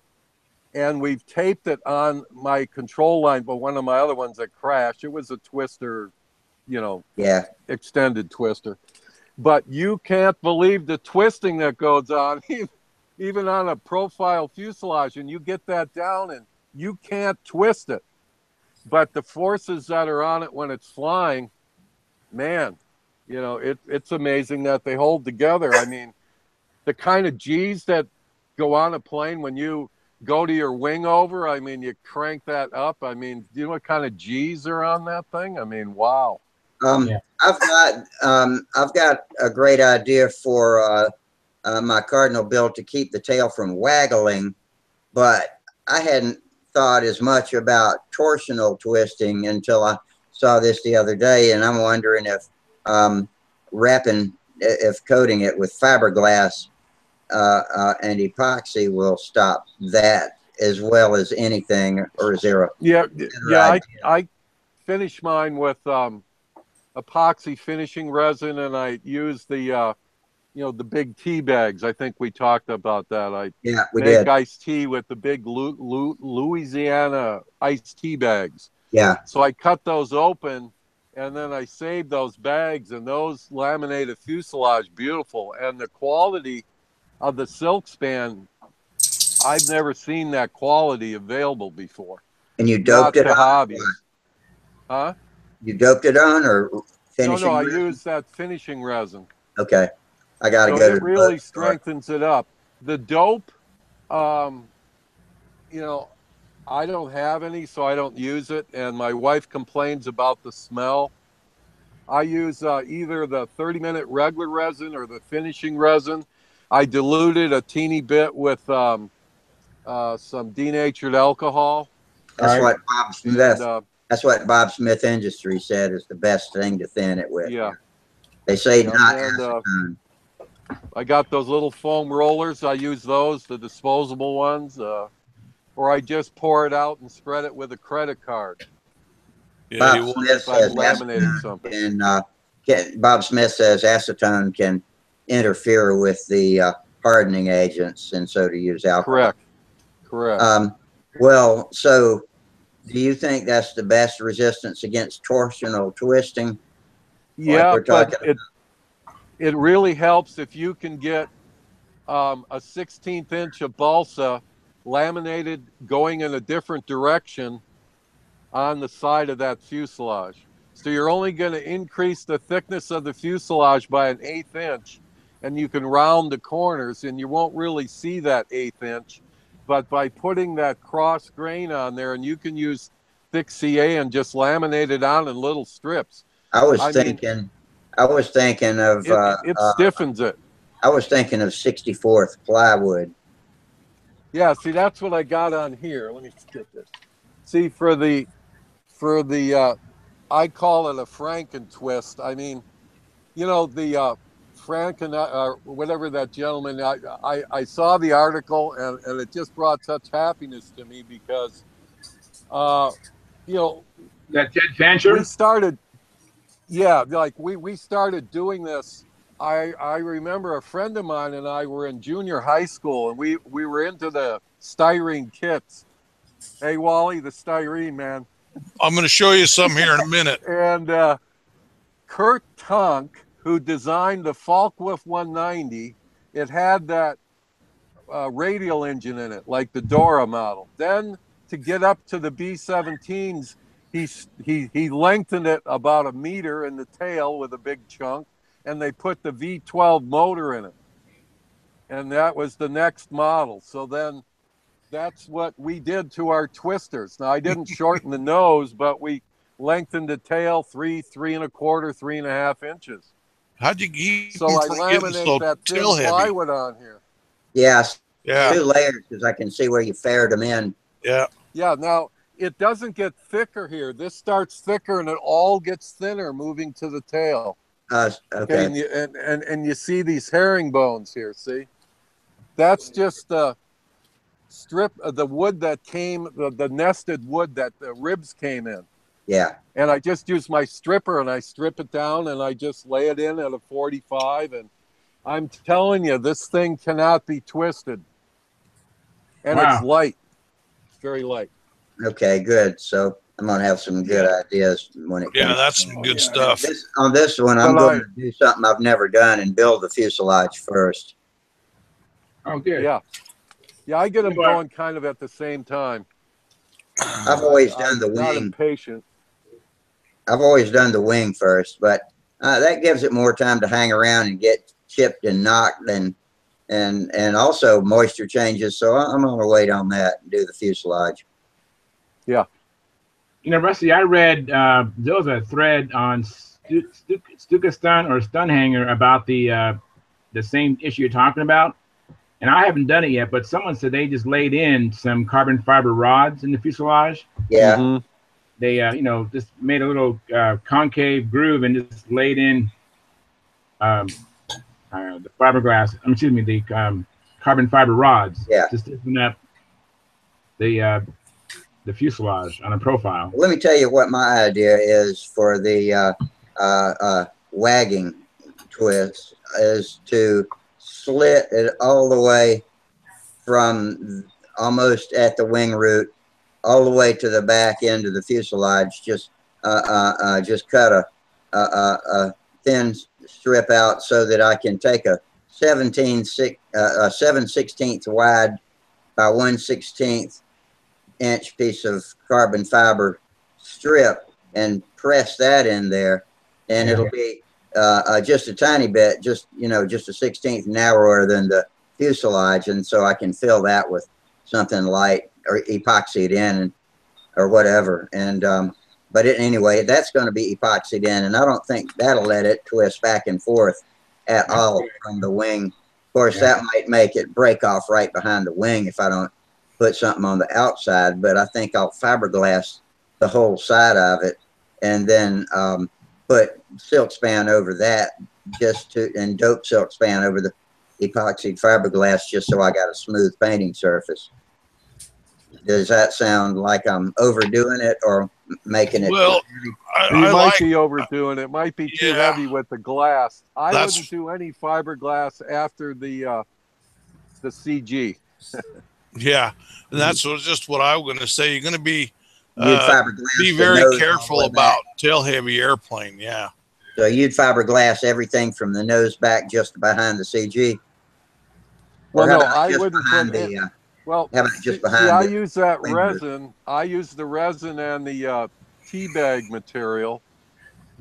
and we've taped it on my control line, but one of my other ones that crashed, it was a twister, extended twister. But you can't believe the twisting that goes on, even on a profile fuselage, and you get that down and you can't twist it. But the forces that are on it when it's flying, man, it's amazing that they hold together. I mean, the kind of G's that go on a plane when you go to your wing over, I mean, you crank that up. I mean, do you know what kind of G's are on that thing? I mean, wow. I've got a great idea for my Cardinal build to keep the tail from waggling, but I hadn't thought as much about torsional twisting until I saw this the other day, and I'm wondering if coating it with fiberglass and epoxy will stop that as well as anything, or is there a I finish mine with epoxy finishing resin, and I use the the big tea bags. I think we talked about that. We make did iced tea with the big Louisiana iced tea bags. Yeah. So I cut those open, and then I saved those bags, and those laminated fuselage beautiful. And the quality of the silk span, I've never seen that quality available before. And you doped it on? Hobbies. Huh? You doped it on, or finishing? No, I use that finishing resin. Okay. I got to go to it really strengthens it up. The dope, I don't have any, so I don't use it. And my wife complains about the smell. I use either the 30-minute regular resin or the finishing resin. I diluted a teeny bit with some denatured alcohol. That's All what Bob Smith. And, That's what Bob Smith Industries said is the best thing to thin it with. yeah. They say Yeah, not and, acetone. I got those little foam rollers. I use those, the disposable ones, or I just pour it out and spread it with a credit card. Yeah, Bob Smith If I'm says laminating acetone something. Bob Smith says acetone can interfere with the hardening agents, and so to use alcohol. Correct. Well, so do you think that's the best resistance against torsional twisting? Yeah, we're but talking it really helps if you can get a 1/16 inch of balsa laminated going in a different direction on the side of that fuselage. So you're only going to increase the thickness of the fuselage by an 1/8 inch, and you can round the corners, and you won't really see that 1/8 inch. But by putting that cross grain on there, and you can use thick CA and just laminate it on in little strips. I was I mean, thinking of it stiffens it. I was thinking of 64th plywood. Yeah, see, that's what I got on here. Let me get this. See, for the I call it a Franken twist. I mean, you know, the Franken whatever that gentleman. I saw the article, and it just brought such happiness to me because you know, That Ted Fancher? we started, yeah, like we started doing this. I remember a friend of mine and I were in junior high school, and we were into the styrene kits. Hey, Wally, the styrene, man. I'm going to show you some here in a minute. And Kurt Tunk, who designed the Falkwolf 190, it had that radial engine in it, like the Dora model. Then to get up to the B-17s, he lengthened it about 1 meter in the tail with a big chunk, and they put the V12 motor in it. And that was the next model. So then that's what we did to our twisters. Now, I didn't shorten the nose, but we lengthened the tail 3, 3 1/4, 3.5 inches. How'd you keep So I from getting laminate so that thin tail heavy? plywood on here. Yes, Yeah, 2 layers because I can see where you fared them in. yeah. Yeah, now it doesn't get thicker here. This starts thicker and it all gets thinner moving to the tail. Okay. And you see these herringbones here, see? That's just the strip of the wood that came, the nested wood that the ribs came in. Yeah. And I just use my stripper and I strip it down and I just lay it in at a 45. And I'm telling you, this thing cannot be twisted. And Wow. it's light. It's very light. Okay, good. So I'm gonna have some good ideas when it comes. Yeah, that's some good stuff. On this one, I'm But going to do something I've never done and build the fuselage first. Oh, good. Yeah. Yeah, I get them going kind of at the same time. I've always done the I'm not wing. impatient. I've always done the wing first, but that gives it more time to hang around and get chipped and knocked, and also moisture changes. So I'm going to wait on that and do the fuselage. Yeah. You know, Rusty, I read there was a thread on Stunthangar or Stunthangar about the same issue you're talking about, and I haven't done it yet. But someone said they just laid in some carbon fiber rods in the fuselage. Yeah. Mm-hmm. They you know, just made a little concave groove and just laid in the fiberglass. Excuse me, the carbon fiber rods. Yeah. Just to open up the fuselage on a profile. Let me tell you what my idea is for the wagging twist is to slit it all the way from almost at the wing root all the way to the back end of the fuselage. Just cut a thin strip out so that I can take a 7/16 wide by 1/16 inch piece of carbon fiber strip and press that in there, and it'll be just a tiny bit, just a 1/16 narrower than the fuselage, and so I can fill that with something light or epoxied in or whatever. And but anyway, that's going to be epoxied in, and I don't think that'll let it twist back and forth at all from the wing course, that might make it break off right behind the wing if I don't put something on the outside, but I think I'll fiberglass the whole side of it and then put silk span over that and dope silk span over the epoxy fiberglass just so I got a smooth painting surface. Does that sound like I'm overdoing it or making it? Well, You I might like, be overdoing it. Might be too Yeah. heavy with the glass. I That's- wouldn't do any fiberglass after the CG. yeah, and that's just what I was going to say. You're going to be You'd fiberglass be the very nose all the careful way about back. tail heavy airplane. Yeah. So you'd fiberglass everything from the nose back just behind the CG? Well, Or how no, about I just wouldn't behind put the, well, how about just see, behind I the use that fingers? resin. I use the resin and the tea bag material,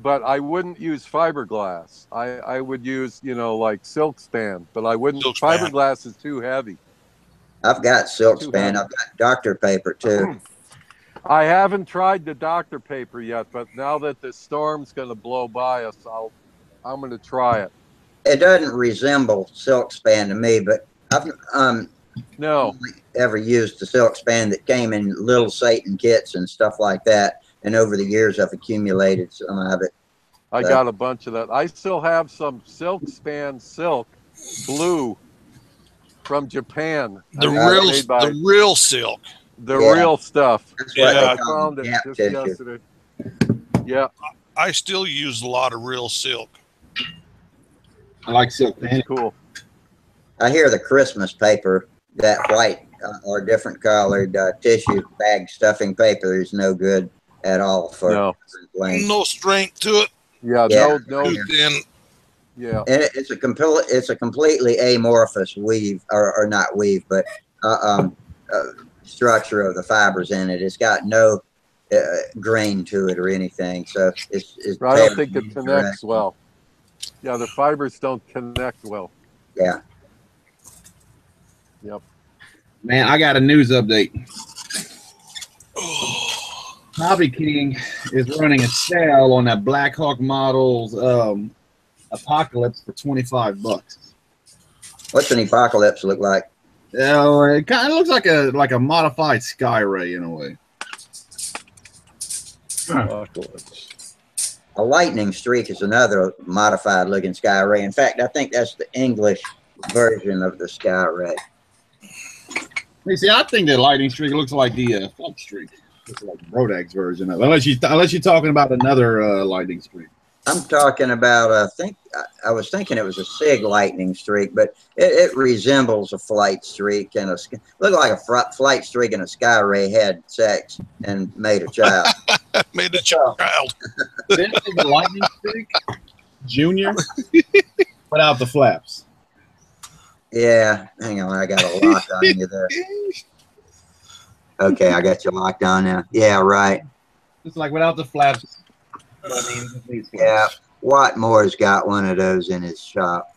but I wouldn't use fiberglass. I would use, like silk span, but I wouldn't. Silk span. Fiberglass is too heavy. I've got silk Too span. heavy. I've got Dr. paper too. I haven't tried the Dr. paper yet, but now that the storm's going to blow by us, I'm going to try it. It doesn't resemble silk span to me, but I've No, only ever used the silk span that came in little Satan kits and stuff like that. And over the years, I've accumulated some of it. I got a bunch of that. I still have some silk span silk blue from Japan. The I think it's real made by the real silk. the Yeah. real stuff. That's what Yeah, they I call found it gap just tissue. yesterday. Yeah, I still use a lot of real silk. I like silk it's panty. cool. I hear the Christmas paper, that white or different colored tissue bag stuffing paper is no good at all for No. length. No strength to it. Yeah, Yeah. no, Too thin. yeah. And it's a completely amorphous weave or not weave, but structure of the fibers in it. It's got no grain to it or anything. So it's I don't think it correct. connects well. Yeah, the fibers don't connect well. Yeah. Yep. Man, I got a news update. Hobby King is running a sale on that Black Hawk Models Apocalypse for $25. What's an apocalypse look like? It kind of looks like a modified Skyray in a way. A lightning streak is another modified looking sky ray. In fact, I think that's the English version of the sky ray. You see, I think the lightning streak looks like the Funk streak. It's like Brodag's version of it. Unless you're talking about another lightning streak. I'm talking about, I was thinking it was a SIG lightning streak, but it resembles a flight streak and looked like a flight streak and a sky ray had sex and made a child. Made a child. This is a lightning streak junior without the flaps. Yeah, hang on, I got a lock on you there. Okay, I got you locked on now. Yeah, right. It's like without the flaps. Yeah, Watmore's got one of those in his shop.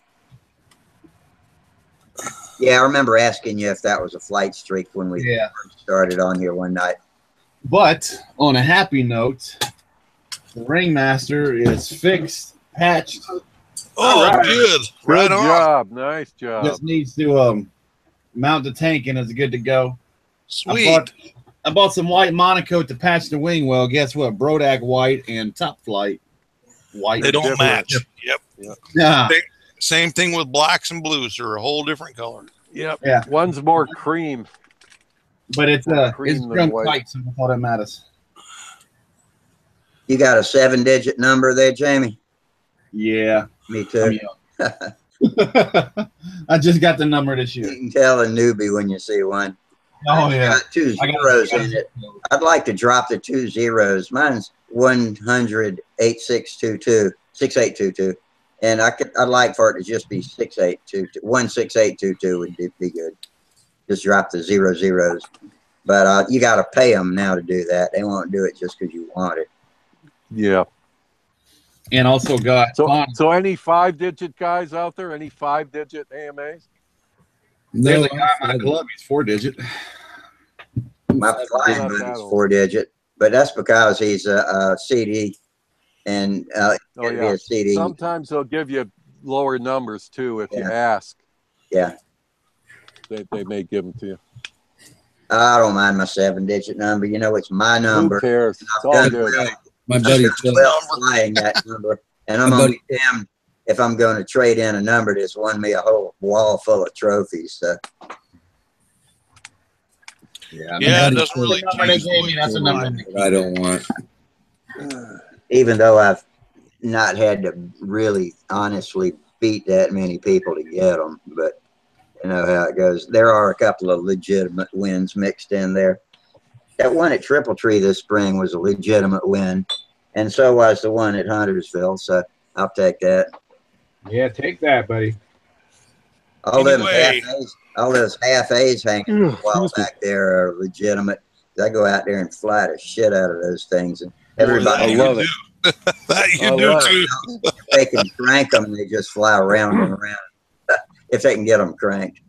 Yeah, I remember asking you if that was a flight streak when we first started on here one night. But on a happy note, the Ringmaster is fixed, patched. Oh, right. good. Good Right on. job. Nice job. Just needs to mount the tank and it's good to go. Sweet. I bought some white Monaco to patch the wing well. Guess what? Brodak white and Top Flight white. They don't Different. match. Yep. Yeah. Same thing with blacks and blues. They're a whole different color. Yep. Yeah. One's more cream. But it's Cream than drunk white. tight, so that's all that matters. You got a 7-digit number there, Jamie? Yeah. Me too. I just got the number this year. You can tell a newbie when you see one. Oh It's yeah. got 2 zeros in it. I'd like to drop the 2 zeros. Mine's 100-8622, 6822. And I'd like for it to just be 6822. 16822 would be good. Just drop the 0 zeros. But you got to pay them now to do that. They won't do it just because you want it. Yeah. And also got So any 5-digit guys out there? Any 5-digit AMAs? there's a guy in my club, he's 4-digit. My flying not buddy's that old. 4-digit, but that's because he's a CD, and Oh it'd be yeah. a CD. Sometimes they'll give you lower numbers too if you Yeah. ask. Yeah. They may give them to you. I don't mind my 7-digit number. You know, it's my number. Who cares? It's I've all done good. well. My buddy I've done well flying that number, and I'm My gonna buddy- be damned if I'm going to trade in a number that's won me a whole wall full of trophies. So. Yeah, Yeah, it doesn't really the number they change gave me, that's the number the I don't want. Even though I've not had to really honestly beat that many people to get them, but you know how it goes. There are a couple of legitimate wins mixed in there. That one at Triple Tree this spring was a legitimate win, and so was the one at Huntersville. So I'll take that. Yeah, take that, buddy. All them Anyway. half-A's, all those half-A's hanging a while back there are legitimate. I go out there and fly the shit out of those things, and everybody. I love it. That you I do love too. If they can crank them, they just fly around and around. If they can get them cranked.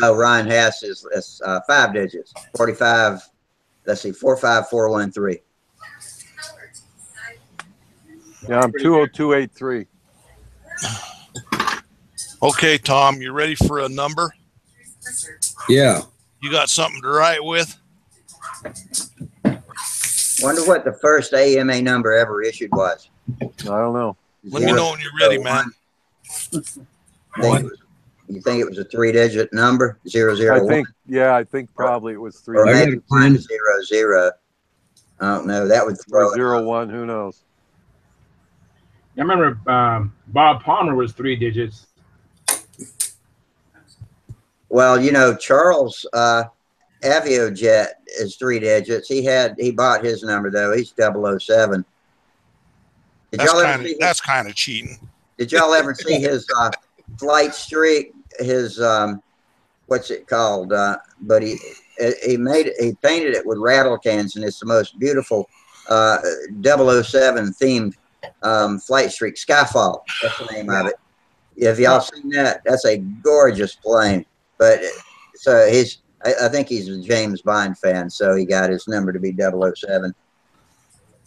Ryan Hass is 5 digits. 45. Let's see, 45413. Yeah, I'm 20283. Okay, Tom, you ready for a number? Yeah. You got something to write with? Wonder what the first AMA number ever issued was. I don't know. Let me know when you're ready, man. You think it was a 3-digit number? 001? I think probably it was Or 3 maybe 100. I don't know. That would throw it off. 01. Who knows? I remember Bob Palmer was 3 digits. Well, you know, Charles Aviojet is 3 digits. He bought his number though. He's 007. That's kind of cheating. Did y'all ever see his flight streak? His what's it called? But he painted it with rattle cans, and it's the most beautiful 007 themed flight streak. Skyfall. That's the name of it. Have y'all seen that? That's a gorgeous plane. But so I think he's a James Bond fan, so he got his number to be 007.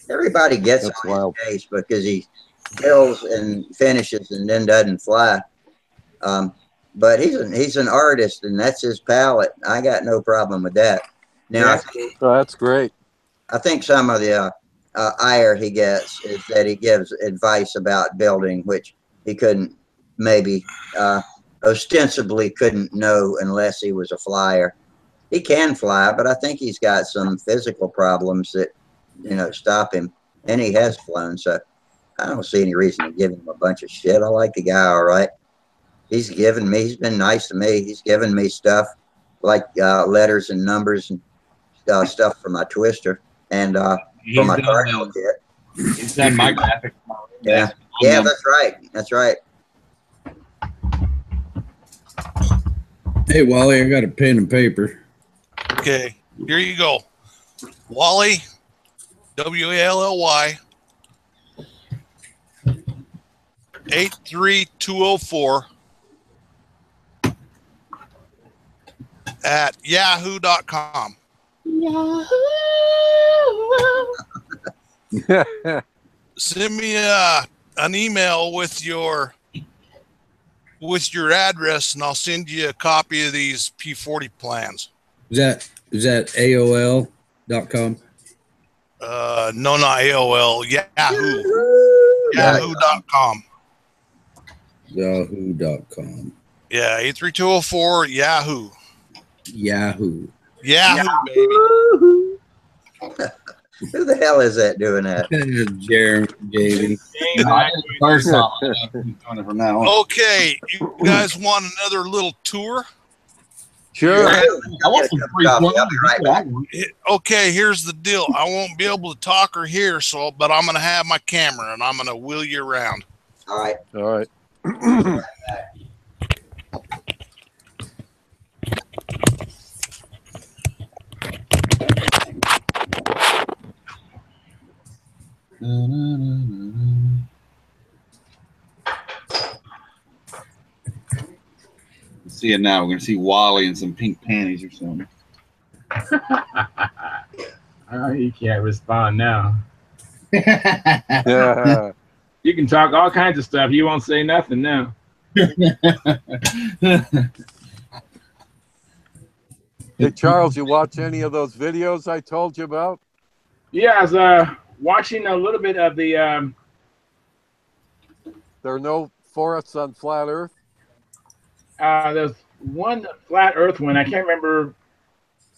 Everybody gets on his case because he builds and finishes and then doesn't fly. But he's an artist, and that's his palette. I got no problem with that. Now, That's great. I think some of the ire he gets is that he gives advice about building, which he couldn't maybe ostensibly couldn't know unless he was a flyer. He can fly, but I think he's got some physical problems that, you know, stop him. And he has flown, so I don't see any reason to give him a bunch of shit. I like the guy, all right. He's been nice to me. He's given me stuff like letters and numbers and stuff for my twister and for my cargo kit. He's done my graphic. Yeah, that's right. That's right. Hey, Wally, I got a pen and paper. Okay, here you go. Wally, WALLY, 83204 at yahoo.com. Send me an email with your address, and I'll send you a copy of these P40 plans. Is that AOL.com? No, not AOL. Yahoo. Yahoo.com. Yahoo.com. Yeah, 83204 Yahoo. Yahoo. Yahoo, baby. Who the hell is that doing that? Jeremy, Davey. First time. I'm doing it from now on. Okay, you guys want another little tour? Sure. I want some free I'll be right back. Okay, here's the deal. I won't be able to talk or hear, but I'm going to have my camera, and I'm going to wheel you around. All right. All right. See it now. We're gonna see Wally in some pink panties or something. You can't respond now. Yeah. You can talk all kinds of stuff. You won't say nothing now. Hey, Charles, you watch any of those videos I told you about? Yeah, I was watching a little bit of the. There are no forests on flat Earth? There's one flat Earth one. I can't remember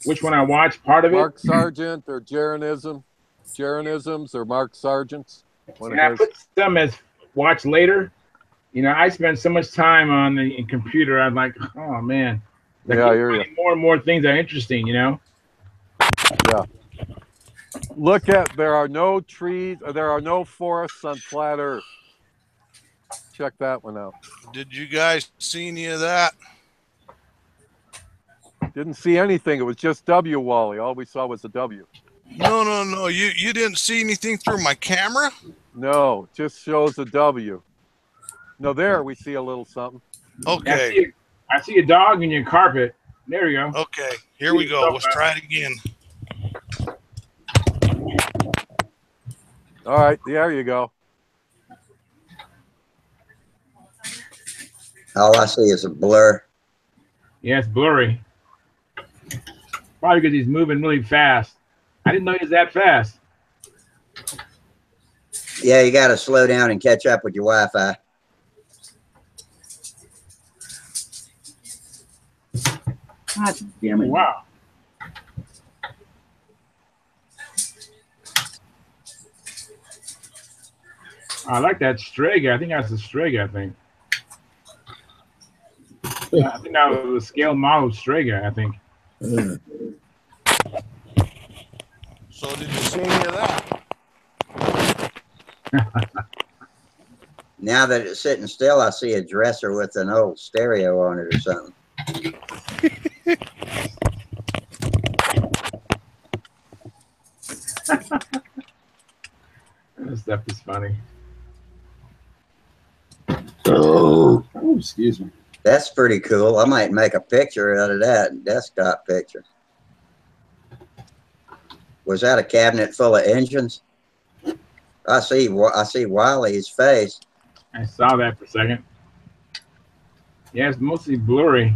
which one I watched. Part of it. Mark Sargent or Jaronisms or Mark Sargent's? And I put some as watch later. You know, I spend so much time on the computer. I'm like, oh man. Yeah, I hear you. More and more things are interesting. You know. Yeah. Look at, there are no trees, there are no forests on flat Earth. Check that one out. Did you guys see any of that? Didn't see anything. It was just W, Wally. All we saw was a W. No. You didn't see anything through my camera? No, just shows a W. No, there we see a little something. Okay. I see a dog in your carpet. There we go. Okay, here we go. Let's try it again. All right, there you go. All I see is a blur. Yeah, it's blurry. Probably because he's moving really fast. I didn't know he was that fast. Yeah, you got to slow down and catch up with your Wi-Fi. God damn it. Wow. I like that Strega. I think that's a Strega, I think. I think that was a scale model Strega, I think. So did you see any of that? Now that it's sitting still, I see a dresser with an old stereo on it or something. This stuff is funny. Oh, excuse me. That's pretty cool. I might make a picture out of that, desktop picture. Was that a cabinet full of engines? I see Wiley's face. I saw that for a second. Yeah, it's mostly blurry.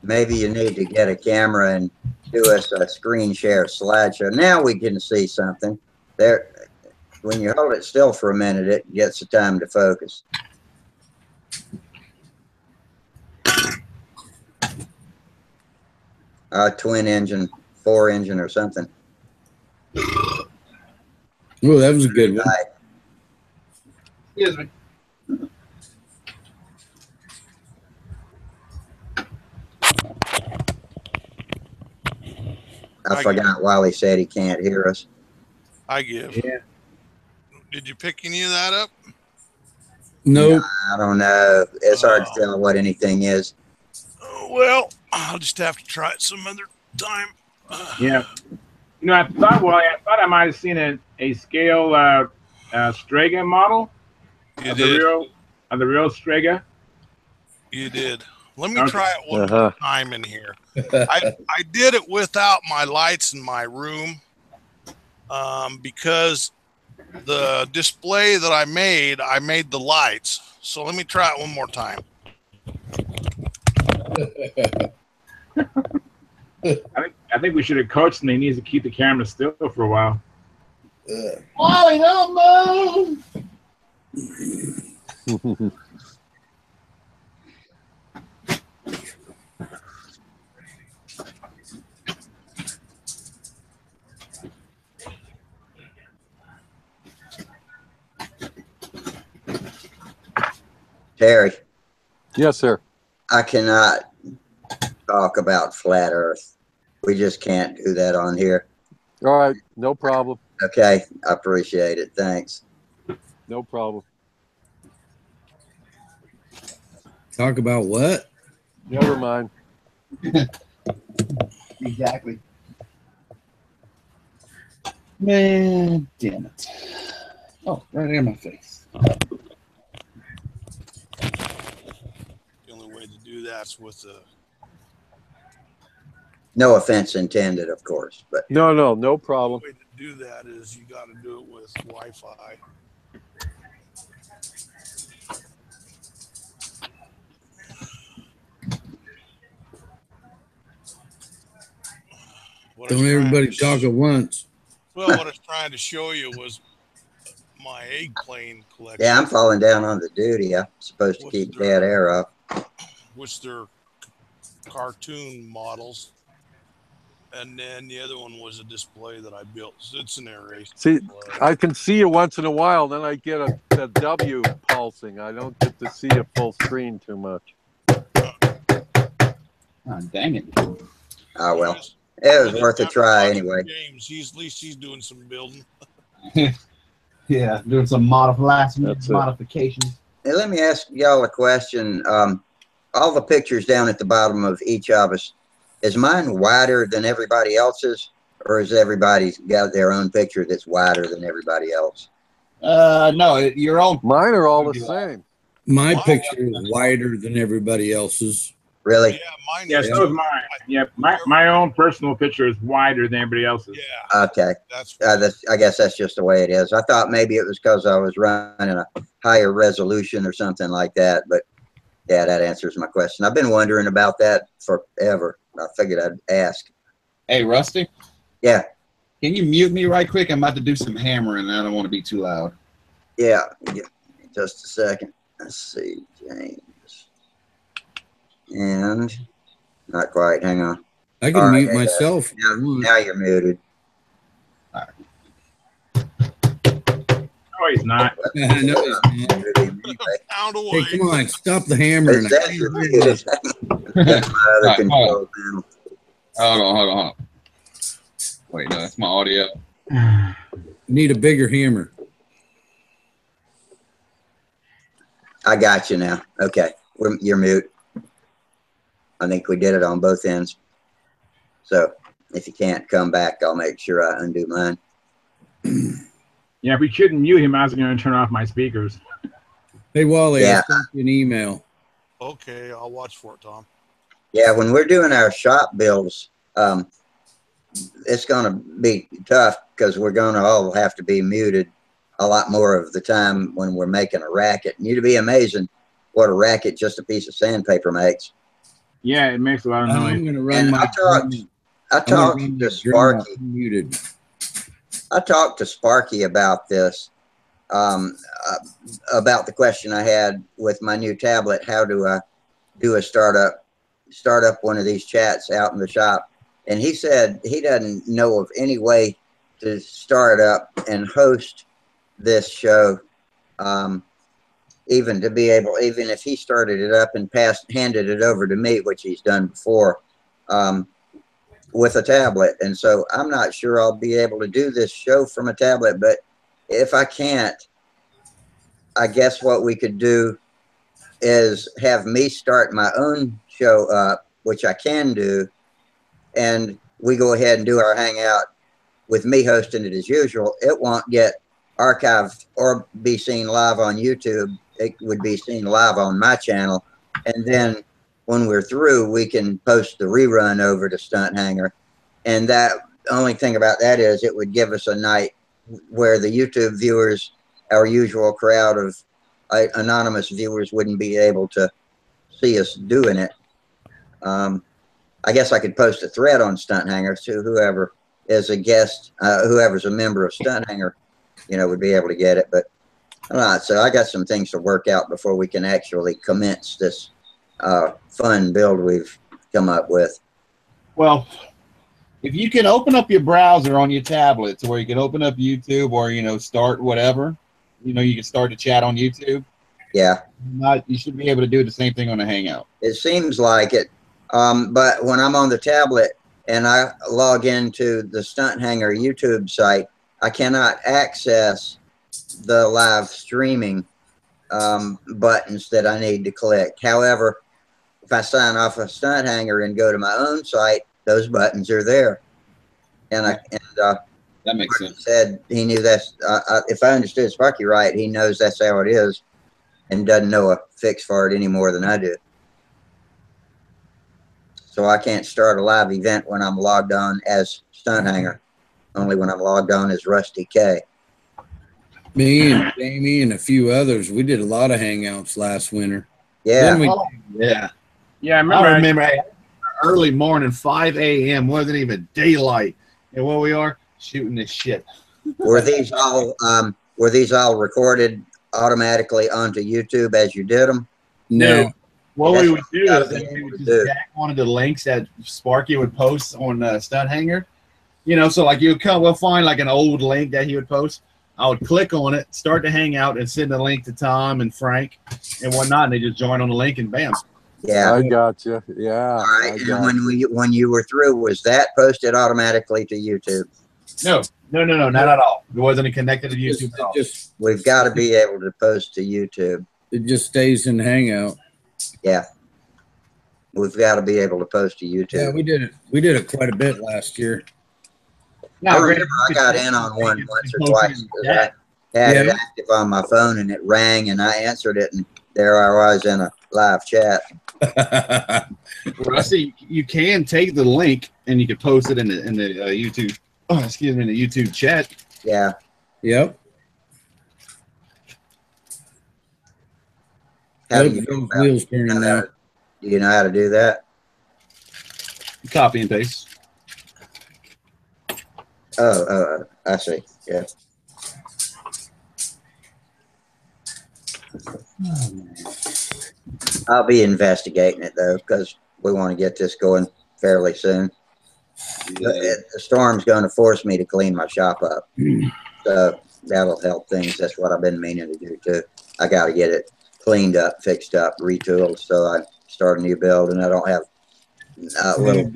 Maybe you need to get a camera and do us a screen share slideshow. Now we can see something. There, when you hold it still for a minute, it gets the time to focus. Twin engine, 4 engine or something. Oh, that was a good one. Excuse me. I forgot Wiley said he can't hear us. I give. Yeah. Did you pick any of that up? Nope. I don't know. It's hard to tell what anything is. Oh, well, I'll just have to try it some other time. Yeah. You know, I thought I might have seen a scale Strega model. You of did. The real Strega. You did. Let me try it one Uh-huh. more time in here. I did it without my lights in my room because the display that I made the lights. So let me try it one more time. I think we should have coached him. He needs to keep the camera still for a while. Wally, don't move. Terry, Yes, sir. I cannot talk about flat Earth. We just can't do that on here. All right, no problem. Okay, I appreciate it. Thanks. No problem. Talk about what? Never mind. Exactly. Man, damn it. Oh, right in my face. The only way to do that's with a No offense intended, of course, but No problem. The way to do that is you got to do it with Wi-Fi. Don't everybody talk at once. Well, what I was trying to show you was my egg plane collection. yeah, I'm falling down on the duty. I'm supposed to keep bad air off. Which they're cartoon models. And then the other one was a display that I built. So it's an erase. See, display. I can see you once in a while, then I get a W pulsing. I don't get to see a full screen too much. Oh, dang it. Oh, well. It was worth a try anyway. James, at least he's doing some building. Yeah, doing some modifications. Hey, let me ask y'all a question. All the pictures down at the bottom of each of us, is mine wider than everybody else's, or is everybody's got their own picture that's wider than everybody else? No, your own. Mine are all the same. My picture is wider than everybody else's. Really? Yeah, mine Yeah, is. so is mine. Yeah, my own personal picture is wider than everybody else's. Yeah, Okay. that's I guess that's just the way it is. I thought maybe it was because I was running a higher resolution or something like that, but yeah, that answers my question. I've been wondering about that forever. I figured I'd ask. Hey, Rusty. Yeah. Can you mute me right quick? I'm about to do some hammering, and I don't want to be too loud. Yeah. Just a second. Let's see, James. And not quite. Hang on. I can All right, mute myself. if I want. Now you're muted. No, he's not. No, he's not. pound away. Hey, come on, stop the hammering. It says you're muted. That's my other Right, control panel. Hold on. Wait, no, that's my audio. Need a bigger hammer. I got you now. Okay. You're mute. I think we did it on both ends. So if you can't come back, I'll make sure I undo mine. Yeah, if we shouldn't mute him, I was going to turn off my speakers. Hey, Wally, Yeah. I sent you an email. Okay, I'll watch for it, Tom. Yeah, when we're doing our shop builds, it's going to be tough because we're going to all have to be muted a lot more of the time when we're making a racket. And you'd be amazing what a racket just a piece of sandpaper makes. Yeah, it makes a lot of noise. I'm going to run And my. I talked to Sparky. Muted. I talked to Sparky about this, about the question I had with my new tablet. How do I do a start up one of these chats out in the shop? And he said he doesn't know of any way to start up and host this show, even to be able, even if he started it up and handed it over to me, which he's done before, with a tablet. And so I'm not sure I'll be able to do this show from a tablet, but if I can't, I guess what we could do is have me start my own show up, which I can do, and we go ahead and do our Hangout with me hosting it as usual. It won't get archived or be seen live on YouTube. It would be seen live on my channel. And then when we're through, we can post the rerun over to Stunthangar. And that, the only thing about that is it would give us a night where the YouTube viewers, our usual crowd of anonymous viewers, wouldn't be able to see us doing it. I guess I could post a thread on Stunthangar to whoever is a guest, whoever's a member of Stunthangar, you know, would be able to get it. But all right, so I got some things to work out before we can actually commence this fun build we've come up with. Well, if you can open up your browser on your tablet to where you can open up YouTube or, you know, start whatever, you know, you can start a chat on YouTube. Yeah. You should be able to do the same thing on a Hangout. It seems like it. But when I'm on the tablet and I log into the Stunthangar YouTube site, I cannot access the live streaming buttons that I need to click. However, if I sign off of Stunthangar and go to my own site, those buttons are there. And That makes sense. said he knew that's, if I understood Sparky right, he knows that's how it is and doesn't know a fix for it any more than I do. So I can't start a live event when I'm logged on as Stunthangar. Only when I'm logged on as Rusty K. Me and Jamie and a few others, we did a lot of hangouts last winter. Yeah. Then we, Oh, yeah. Yeah, I remember early morning, 5 a.m. wasn't even daylight. And where we are shooting this shit. Were these all recorded automatically onto YouTube as you did them? no, What That's we would do gotta is be we able would to just do. jack one of the links that Sparky would post on Stunthangar. You know, so like we'll find like an old link that he would post. I would click on it, start to hang out, and send the link to Tom and Frank and whatnot, and they just join on the link and bam. Yeah. I got you. Yeah. All right. And when you were through, was that posted automatically to YouTube? No, not at all. It wasn't connected to YouTube at all. We've got to be able to post to YouTube. it just stays in Hangout. Yeah. We've got to be able to post to YouTube. Yeah, we did it. We did it quite a bit last year. I remember I got in on one once or twice because I had it active on my phone and it rang and I answered it and there I was in a live chat. Rusty, you can take the link and you can post it in the YouTube. Oh, excuse me, in the YouTube chat. Yeah. Yep. How do Those you go about wheels turning now. Do you know how to do that? Copy and paste. Oh, I see. Yeah. I'll be investigating it though, because we want to get this going fairly soon. The storm's going to force me to clean my shop up, so that'll help things. That's what I've been meaning to do too. I got to get it cleaned up, fixed up, retooled, so I start a new build, and I don't have little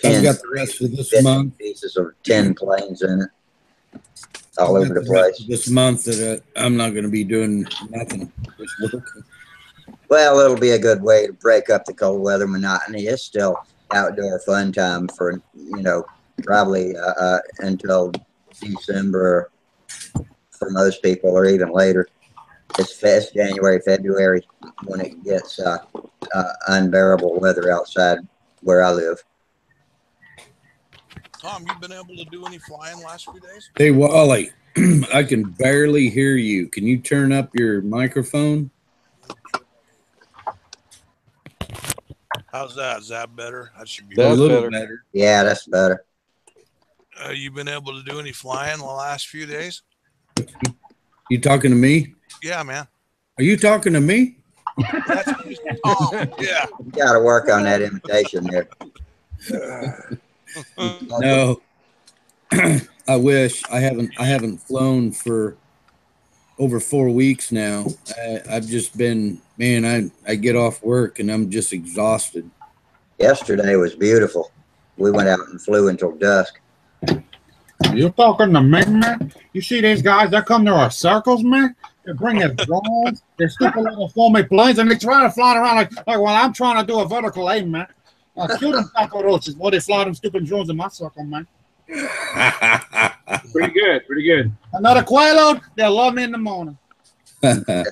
I've got the rest of this month. pieces of tin planes in it, all over the place. This month that I'm not going to be doing nothing. Just working. Well, it'll be a good way to break up the cold weather monotony. It's still outdoor fun time for, probably until December for most people, or even later. It's January, February when it gets unbearable weather outside where I live. Tom, you been able to do any flying last few days? Hey, Wally, I can barely hear you. Can you turn up your microphone? How's that? Is that better? That should be That's a little better. better. Yeah, that's better. You been able to do any flying the last few days? You talking to me? Yeah, man. Are you talking to me? That's Tom. Yeah. You got to work on that imitation there. No. I wish. I haven't flown for over 4 weeks now. I've just been, man, I get off work and I'm just exhausted. Yesterday was beautiful. We went out and flew until dusk. You talking to me, man? You see these guys that come to our circles, man? They bring their drones, their stupid little foamy planes, and they try to fly around like while I'm trying to do a vertical aim, man. Kill them cockroaches while they fly them stupid drones in my circle, man. Pretty good, pretty good. Another Quaalude, they'll love me in the morning. Yeah,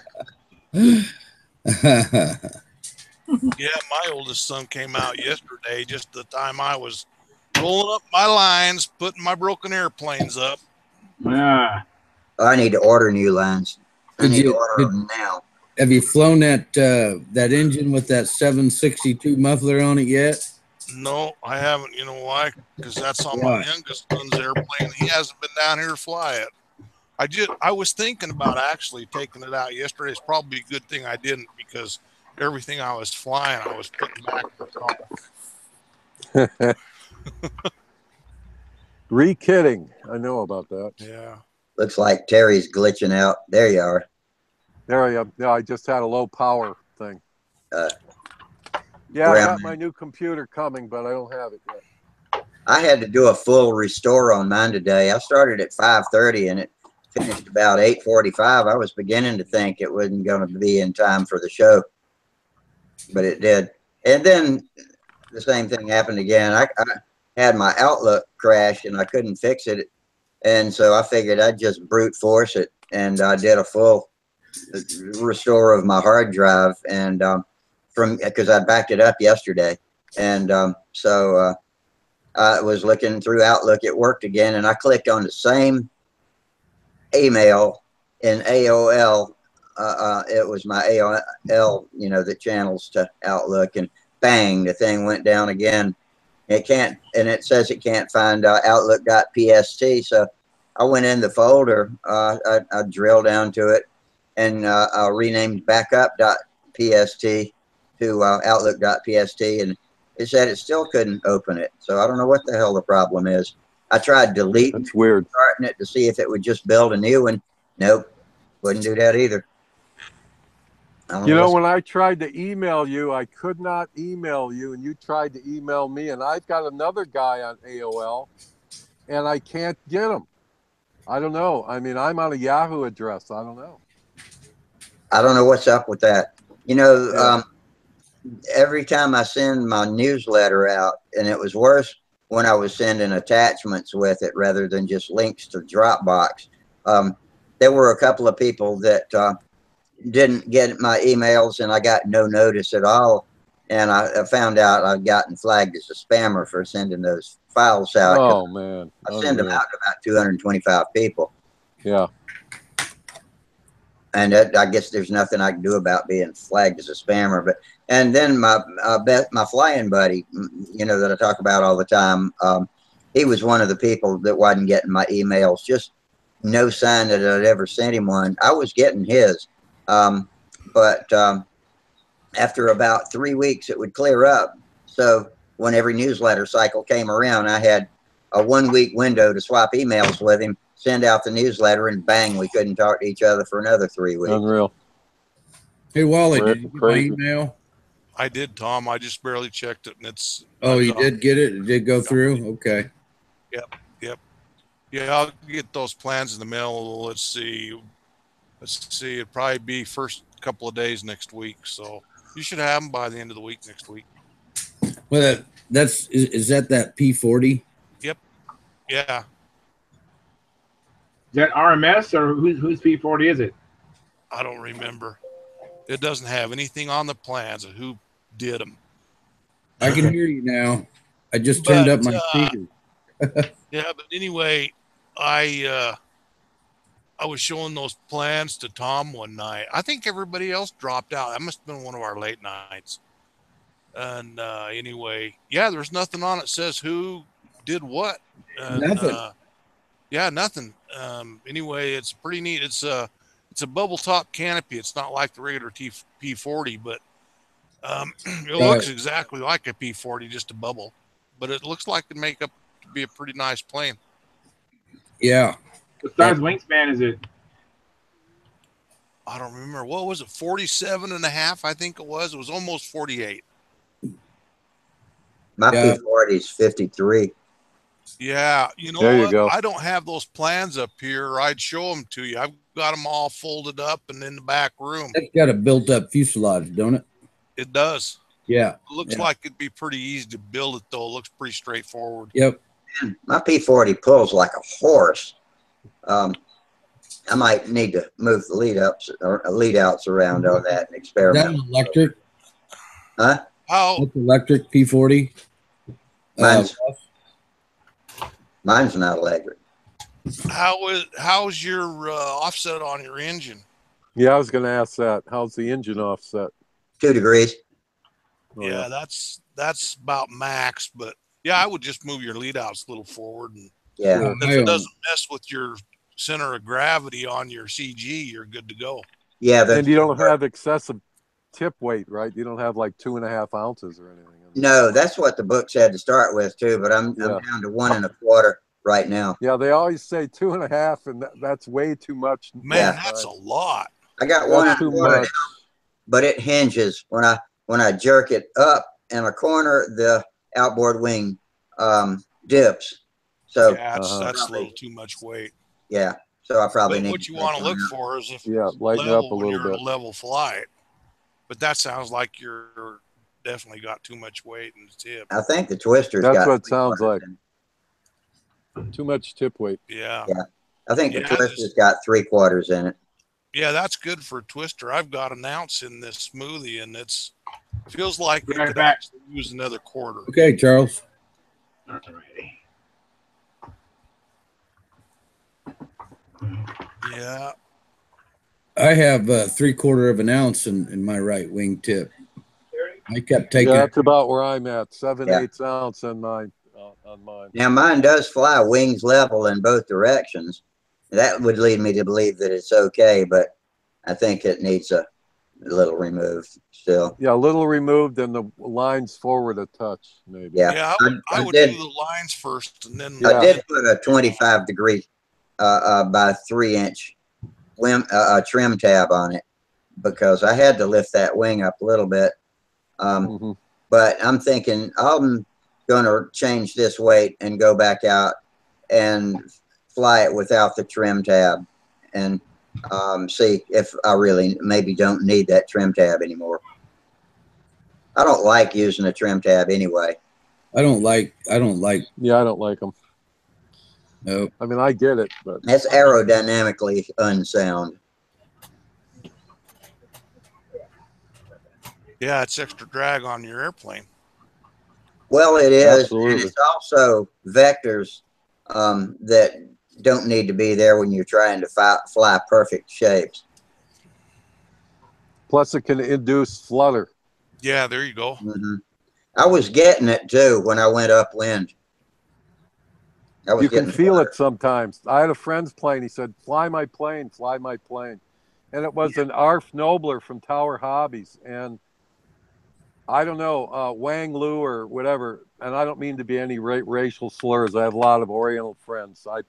my oldest son came out yesterday, just the time I was rolling up my lines, putting my broken airplanes up. Ah, I need to order new lines. I need to order them now. Have you flown that engine with that 762 muffler on it yet? No, I haven't. You know why? Because that's on Why? my youngest son's airplane. He hasn't been down here to fly it. I was thinking about actually taking it out yesterday. It's probably a good thing I didn't, because everything I was flying, I was putting back in the car. Re-kidding. I know about that. Yeah. Looks like Terry's glitching out. There you are. There I am. Yeah, I just had a low power thing. Uh, Yeah, I Graham. got my new computer coming, but I don't have it yet. I had to do a full restore on mine today. I started at 5:30 and it finished about 8:45. I was beginning to think it wasn't going to be in time for the show, but it did. And then the same thing happened again. I had my Outlook crash and I couldn't fix it. And so I figured I'd just brute force it. And I did a full restore of my hard drive, and because I backed it up yesterday, And so I was looking through Outlook. It worked again, and I clicked on the same email in AOL. It was my AOL, you know, that channels to Outlook, and bang, the thing went down again. It can't, and it says it can't find Outlook.pst. So I went in the folder, I drilled down to it, and I renamed backup.pst to Outlook.pst, and it said it still couldn't open it. So I don't know what the hell the problem is. I tried deleting, That's weird. starting it to see if it would just build a new one. Nope, wouldn't do that either. You know, when I tried to email you, I could not email you, and you tried to email me, and I've got another guy on AOL, and I can't get him. I don't know. I mean, I'm on a Yahoo address. I don't know. I don't know what's up with that. You know, Yeah. every time I send my newsletter out, and it was worse when I was sending attachments with it rather than just links to Dropbox. There were a couple of people that didn't get my emails, and I got no notice at all. And I found out I'd gotten flagged as a spammer for sending those files out. Oh, man. I send them out to about 225 people. Yeah. And I guess there's nothing I can do about being flagged as a spammer. But and then my flying buddy, you know, that I talk about all the time, he was one of the people that wasn't getting my emails. Just no sign that I'd ever sent him one. I was getting his, but after about 3 weeks, it would clear up. So when every newsletter cycle came around, I had a 1 week window to swap emails with him, send out the newsletter, and bang, we couldn't talk to each other for another 3 weeks. Unreal. Hey, Wally, did you get my Crazy. email? I did, Tom. I just barely checked it, and it's. Oh, you did get it? It did go through? Okay. Yep. Yeah, I'll get those plans in the mail. Let's see. It'd probably be first couple of days next week. So you should have them by the end of the week next week. Well, is that P40? Yep. Yeah. Is that RMS or whose P40 is it? I don't remember. It doesn't have anything on the plans of who did them. I can hear you now. I just turned up my speaker. Yeah, but anyway, I was showing those plans to Tom one night. I think everybody else dropped out. That must have been one of our late nights. And anyway, yeah, there's nothing on it says who did what. And, Nothing. Yeah, nothing. Anyway, it's pretty neat. It's a bubble top canopy. It's not like the regular P40, but it looks exactly like a P40, just a bubble. But it looks like it make up to be a pretty nice plane. Yeah. What size wingspan is it? I don't remember. What was it? 47 and a half, I think it was. It was almost 48. My P40 is 53. Yeah, you know There you what? go. I don't have those plans up here. I'd show them to you. I've got them all folded up and in the back room. That's got a built-up fuselage, don't it? It does. Yeah. It looks like it'd be pretty easy to build it, though. It looks pretty straightforward. Yep. My P40 pulls like a horse. I might need to move the lead outs around on that and Is experiment. that an electric? Huh? How? That's electric P40? Mine's not electric. How's your offset on your engine? Yeah, I was going to ask that. How's the engine offset? 2 degrees. Oh, Yeah, that's about max. But yeah, I would just move your lead outs a little forward, and Yeah. Sure. if it doesn't mess with your center of gravity on your CG, you're good to go. Yeah. And you don't have excessive tip weight, right? You don't have like 2.5 ounces or anything. No, that's what the book said to start with too, but I'm down to 1 1/4 right now. Yeah, they always say 2.5, and that's way too much. Man, that's a lot. I got That's 1 too 1/4 now, much. but it hinges when I jerk it up in a corner. The outboard wing dips. So Yeah, that's a little too much weight. yeah, so I probably But need. what you want to look for is if lighten up a little bit. Level flight. But that sounds like you're definitely got too much weight in the tip. I think the twister's That's got what it sounds 3/4 like. in it. Too much tip weight. Yeah. I think the twister's got 3/4 in it. Yeah, that's good for a twister. I've got an ounce in this smoothie, and it's Feels like Be it right could back. actually use another quarter. Okay, Charles. All righty. Yeah. I have 3/4 of an ounce in my right wing tip. I kept taking. Yeah, that's about where I'm at. 7/8 Yeah. ounce on mine. On mine. Now mine does fly wings level in both directions. That would lead me to believe that it's okay, but I think it needs a little removed still. Yeah, a little removed and the lines forward a touch, maybe. Yeah, Yeah, I would did. do the lines first, and then Yeah. I did put a 25 degree by 3 inch trim tab on it because I had to lift that wing up a little bit. Mm-hmm. But I'm thinking I'm going to change this weight and go back out and fly it without the trim tab and see if I really maybe don't need that trim tab anymore. I don't like using a trim tab anyway. I don't like. Yeah, I don't like them. No. I mean, I get it, but That's aerodynamically unsound. yeah, it's extra drag on your airplane. Well, it is, Absolutely. and it's also vectors that don't need to be there when you're trying to fly perfect shapes. plus it can induce flutter. Yeah, there you go. I was getting it too when I went upwind. I was You can getting feel flutter. it sometimes. I had a friend's plane. He said, "Fly my plane, fly my plane," and it was an Arf Nobler from Tower Hobbies, and I don't know, Wang Lu or whatever. And I don't mean to be any racial slurs. I have a lot of Oriental friends. I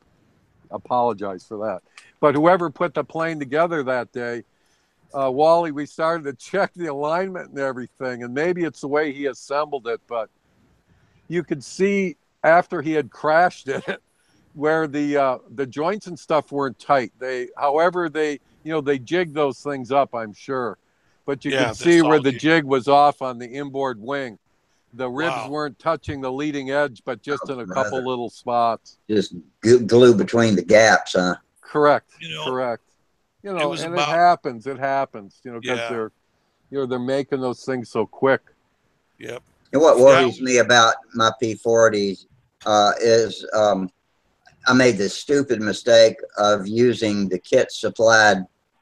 apologize for that. But whoever put the plane together that day, Wally, we started to check the alignment and everything. And maybe it's the way he assembled it, but you could see after he had crashed it where the joints and stuff weren't tight. However, they jigged those things up, I'm sure. But you could see where the jig was off on the inboard wing. The ribs weren't touching the leading edge, but just in a couple little spots. Just glue between the gaps, huh? Correct. You know, Correct. You know, it and about, it happens. It happens. You know, because they're making those things so quick. Yep. And what worries me about my P40s is I made the stupid mistake of using the kit supplied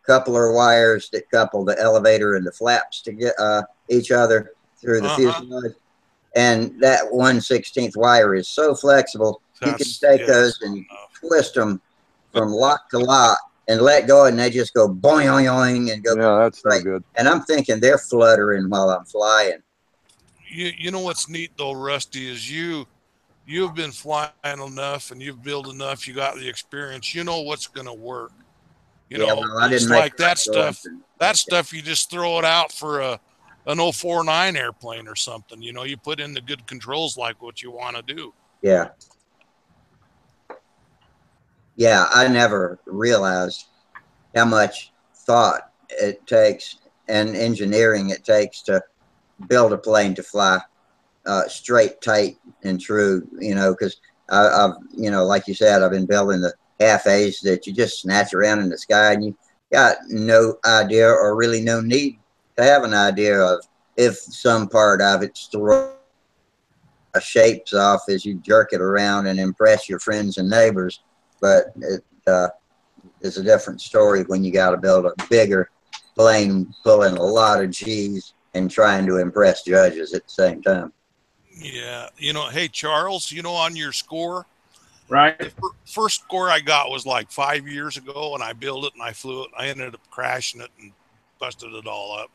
coupler wires that couple the elevator and the flaps to get each other through the fuselage. And that 1/16 wire is so flexible, you can take those and twist them from lock to lock and let go, and they just go boing, boing, boing, and go. Yeah, that's no good. And I'm thinking they're fluttering while I'm flying. You know what's neat though, Rusty, is you've been flying enough and you've built enough. You got the experience. You know what's going to work. You know, well, I didn't it's make like that stuff. That stuff you just throw it out for an 049 airplane or something. You know, you put in the good controls like what you want to do. Yeah. Yeah, I never realized how much thought it takes and engineering it takes to build a plane to fly straight, tight, and true. You know, because I've, you know, like you said, I've been building the half A's that you just snatch around in the sky, and you got no idea or really no need to have an idea of if some part of it's throwing shapes off as you jerk it around and impress your friends and neighbors. But it is a different story when you got to build a bigger plane, pulling a lot of G's and trying to impress judges at the same time. Yeah. You know, hey, Charles, you know, on your score, right? The first score I got was like 5 years ago, and I built it and I flew it. And I ended up crashing it and busted it all up.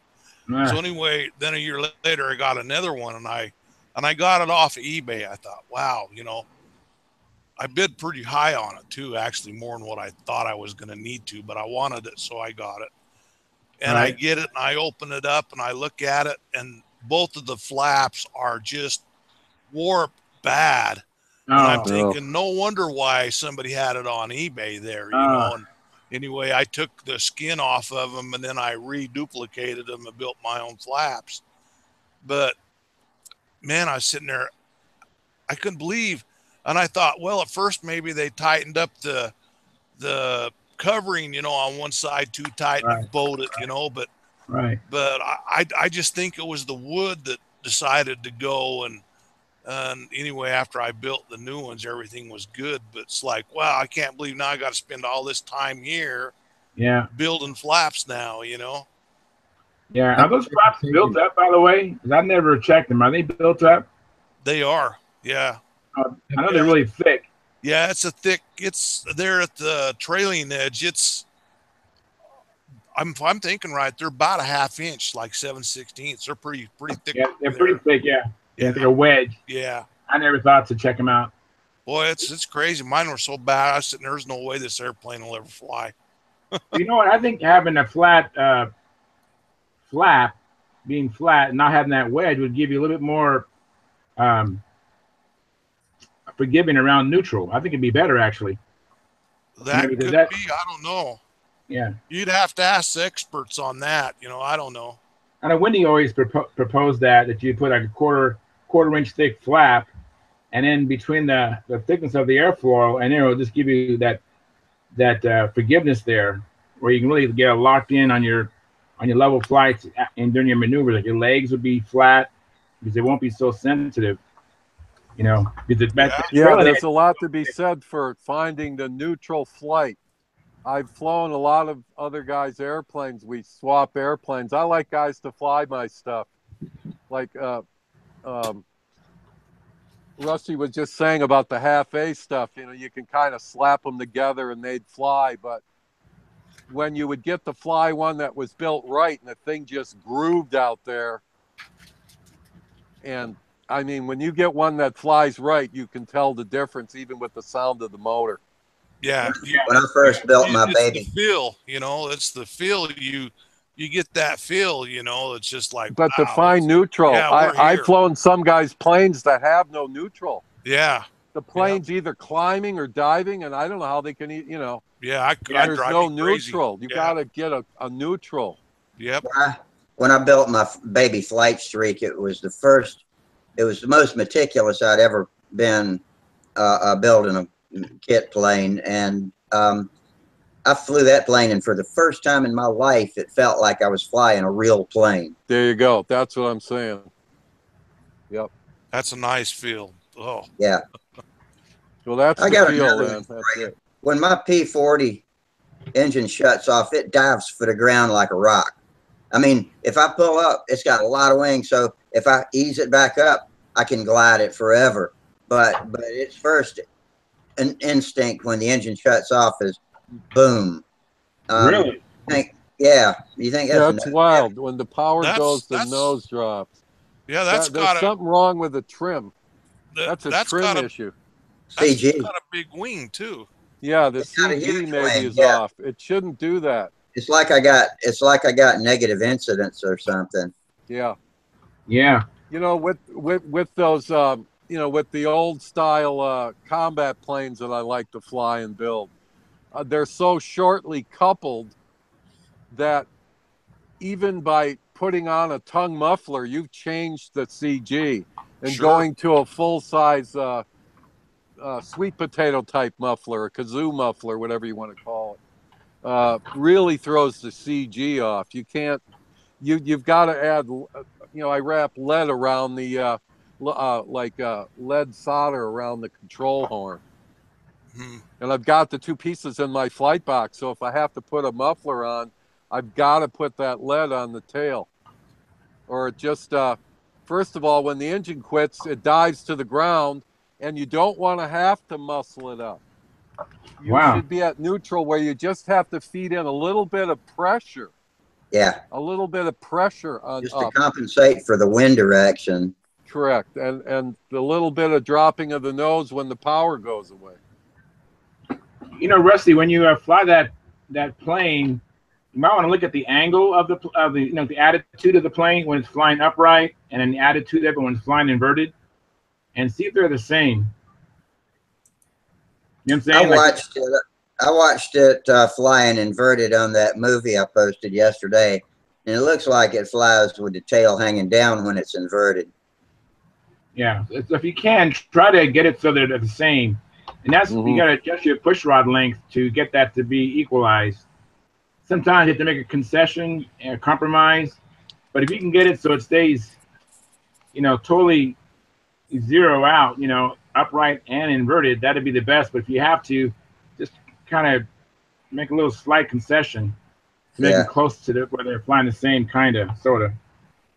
So anyway, then a year later, I got another one, and I got it off of eBay. I thought, wow, you know, I bid pretty high on it too, actually more than what I thought I was going to need to, but I wanted it, so I got it. And I get it, and I open it up, and I look at it, and both of the flaps are just warped bad. And I'm thinking, no wonder why somebody had it on eBay there, you know. And anyway, I took the skin off of them, and then I reduplicated them and built my own flaps. But, man, I was sitting there, I couldn't believe. And I thought, well, at first maybe they tightened up the covering, you know, on one side too tight and bowed it, you know. But Right. But I just think it was the wood that decided to go. And anyway, after I built the new ones, everything was good. But it's like, wow, I can't believe now I got to spend all this time here Yeah. building flaps now, you know? Yeah. Are those flaps built up, by the way? 'Cause I've never checked them. Are they built up? They are. Yeah. I know they're really thick. Yeah, it's a thick. It's there at the trailing edge. I'm thinking right. They're about a ½ inch, like 7/16. They're pretty thick. Yeah, they're pretty thick. Yeah. Yeah. It's like a wedge. Yeah. I never thought to check them out. Boy, it's crazy. Mine were so bad. I was sitting there's no way this airplane will ever fly. You know what? I think having a flat flap, being flat, and not having that wedge would give you a little bit more forgiving around neutral. I think it'd be better actually. That could be. I don't know. Yeah. You'd have to ask the experts on that. You know, I don't know. I know Wendy always proposed that you put like a quarter inch thick flap, and then between the thickness of the airfoil, and it'll just give you that forgiveness there, where you can really get locked in on your level flights and during your maneuvers. Like your legs would be flat because they won't be so sensitive. You know, because there's a lot to be said for finding the neutral flight. I've flown a lot of other guys' airplanes. We swap airplanes. I like guys to fly my stuff. Like Rusty was just saying about the half-A stuff. You know, you can kind of slap them together and they'd fly. But when you would get the fly one that was built right and the thing just grooved out there, and I mean, when you get one that flies right, you can tell the difference even with the sound of the motor. Yeah. When I first built my baby, the feel, you know, it's the feel you get that feel, you know, it's just like. But wow, to find neutral, yeah, I've flown some guys' planes that have no neutral. Yeah. The plane's either climbing or diving, and I don't know how they can, you know. Yeah, there's no neutral. You got to get a neutral. Yep. When I built my baby Flight Streak, it was the most meticulous I'd ever been building a kit plane, and I flew that plane, and for the first time in my life, it felt like I was flying a real plane. There you go. That's what I'm saying. Yep. That's a nice feel. Oh. Yeah. Well, that's the feel, man. That's it. When my P-40 engine shuts off, it dives for the ground like a rock. I mean, if I pull up, it's got a lot of wings, so if I ease it back up, I can glide it forever. But its first an instinct when the engine shuts off is boom. Really? You think that's wild. When the power goes, the nose drops. Yeah, there's something wrong with the trim. That's a trim issue. CG. It's got a big wing too. Yeah, the CG maybe is off. It shouldn't do that. It's like I got negative incidents or something. Yeah. Yeah. You know, with those you know, with the old style combat planes that I like to fly and build, they're so shortly coupled that even by putting on a tongue muffler, you've changed the CG, and going to a full size sweet potato type muffler, a kazoo muffler, whatever you want to call it, really throws the CG off. You can't. You've got to add. You know, I wrap lead around the lead solder around the control horn. And I've got the two pieces in my flight box, so if I have to put a muffler on, I've got to put that lead on the tail, or it just first of all, when the engine quits, it dives to the ground, and you don't want to have to muscle it up. You should be at neutral, where you just have to feed in a little bit of pressure. Yeah. A little bit of pressure on just to compensate for the wind direction. Correct, and the little bit of dropping of the nose when the power goes away. You know, Rusty, when you fly that plane, you might want to look at the angle of the you know, the attitude of the plane when it's flying upright, and then the attitude of it when it's flying inverted, and see if they're the same. You know what I'm saying? I watched it flying inverted on that movie I posted yesterday, and it looks like it flies with the tail hanging down when it's inverted. Yeah, so if you can, try to get it so they're the same. And that's you got to adjust your push rod length to get that to be equalized. sometimes you have to make a concession and a compromise. But if you can get it so it stays, totally zero out, upright and inverted, that'd be the best. But if you have to, just kind of make a little slight concession to make them close to where they're flying the same kind of, sort of.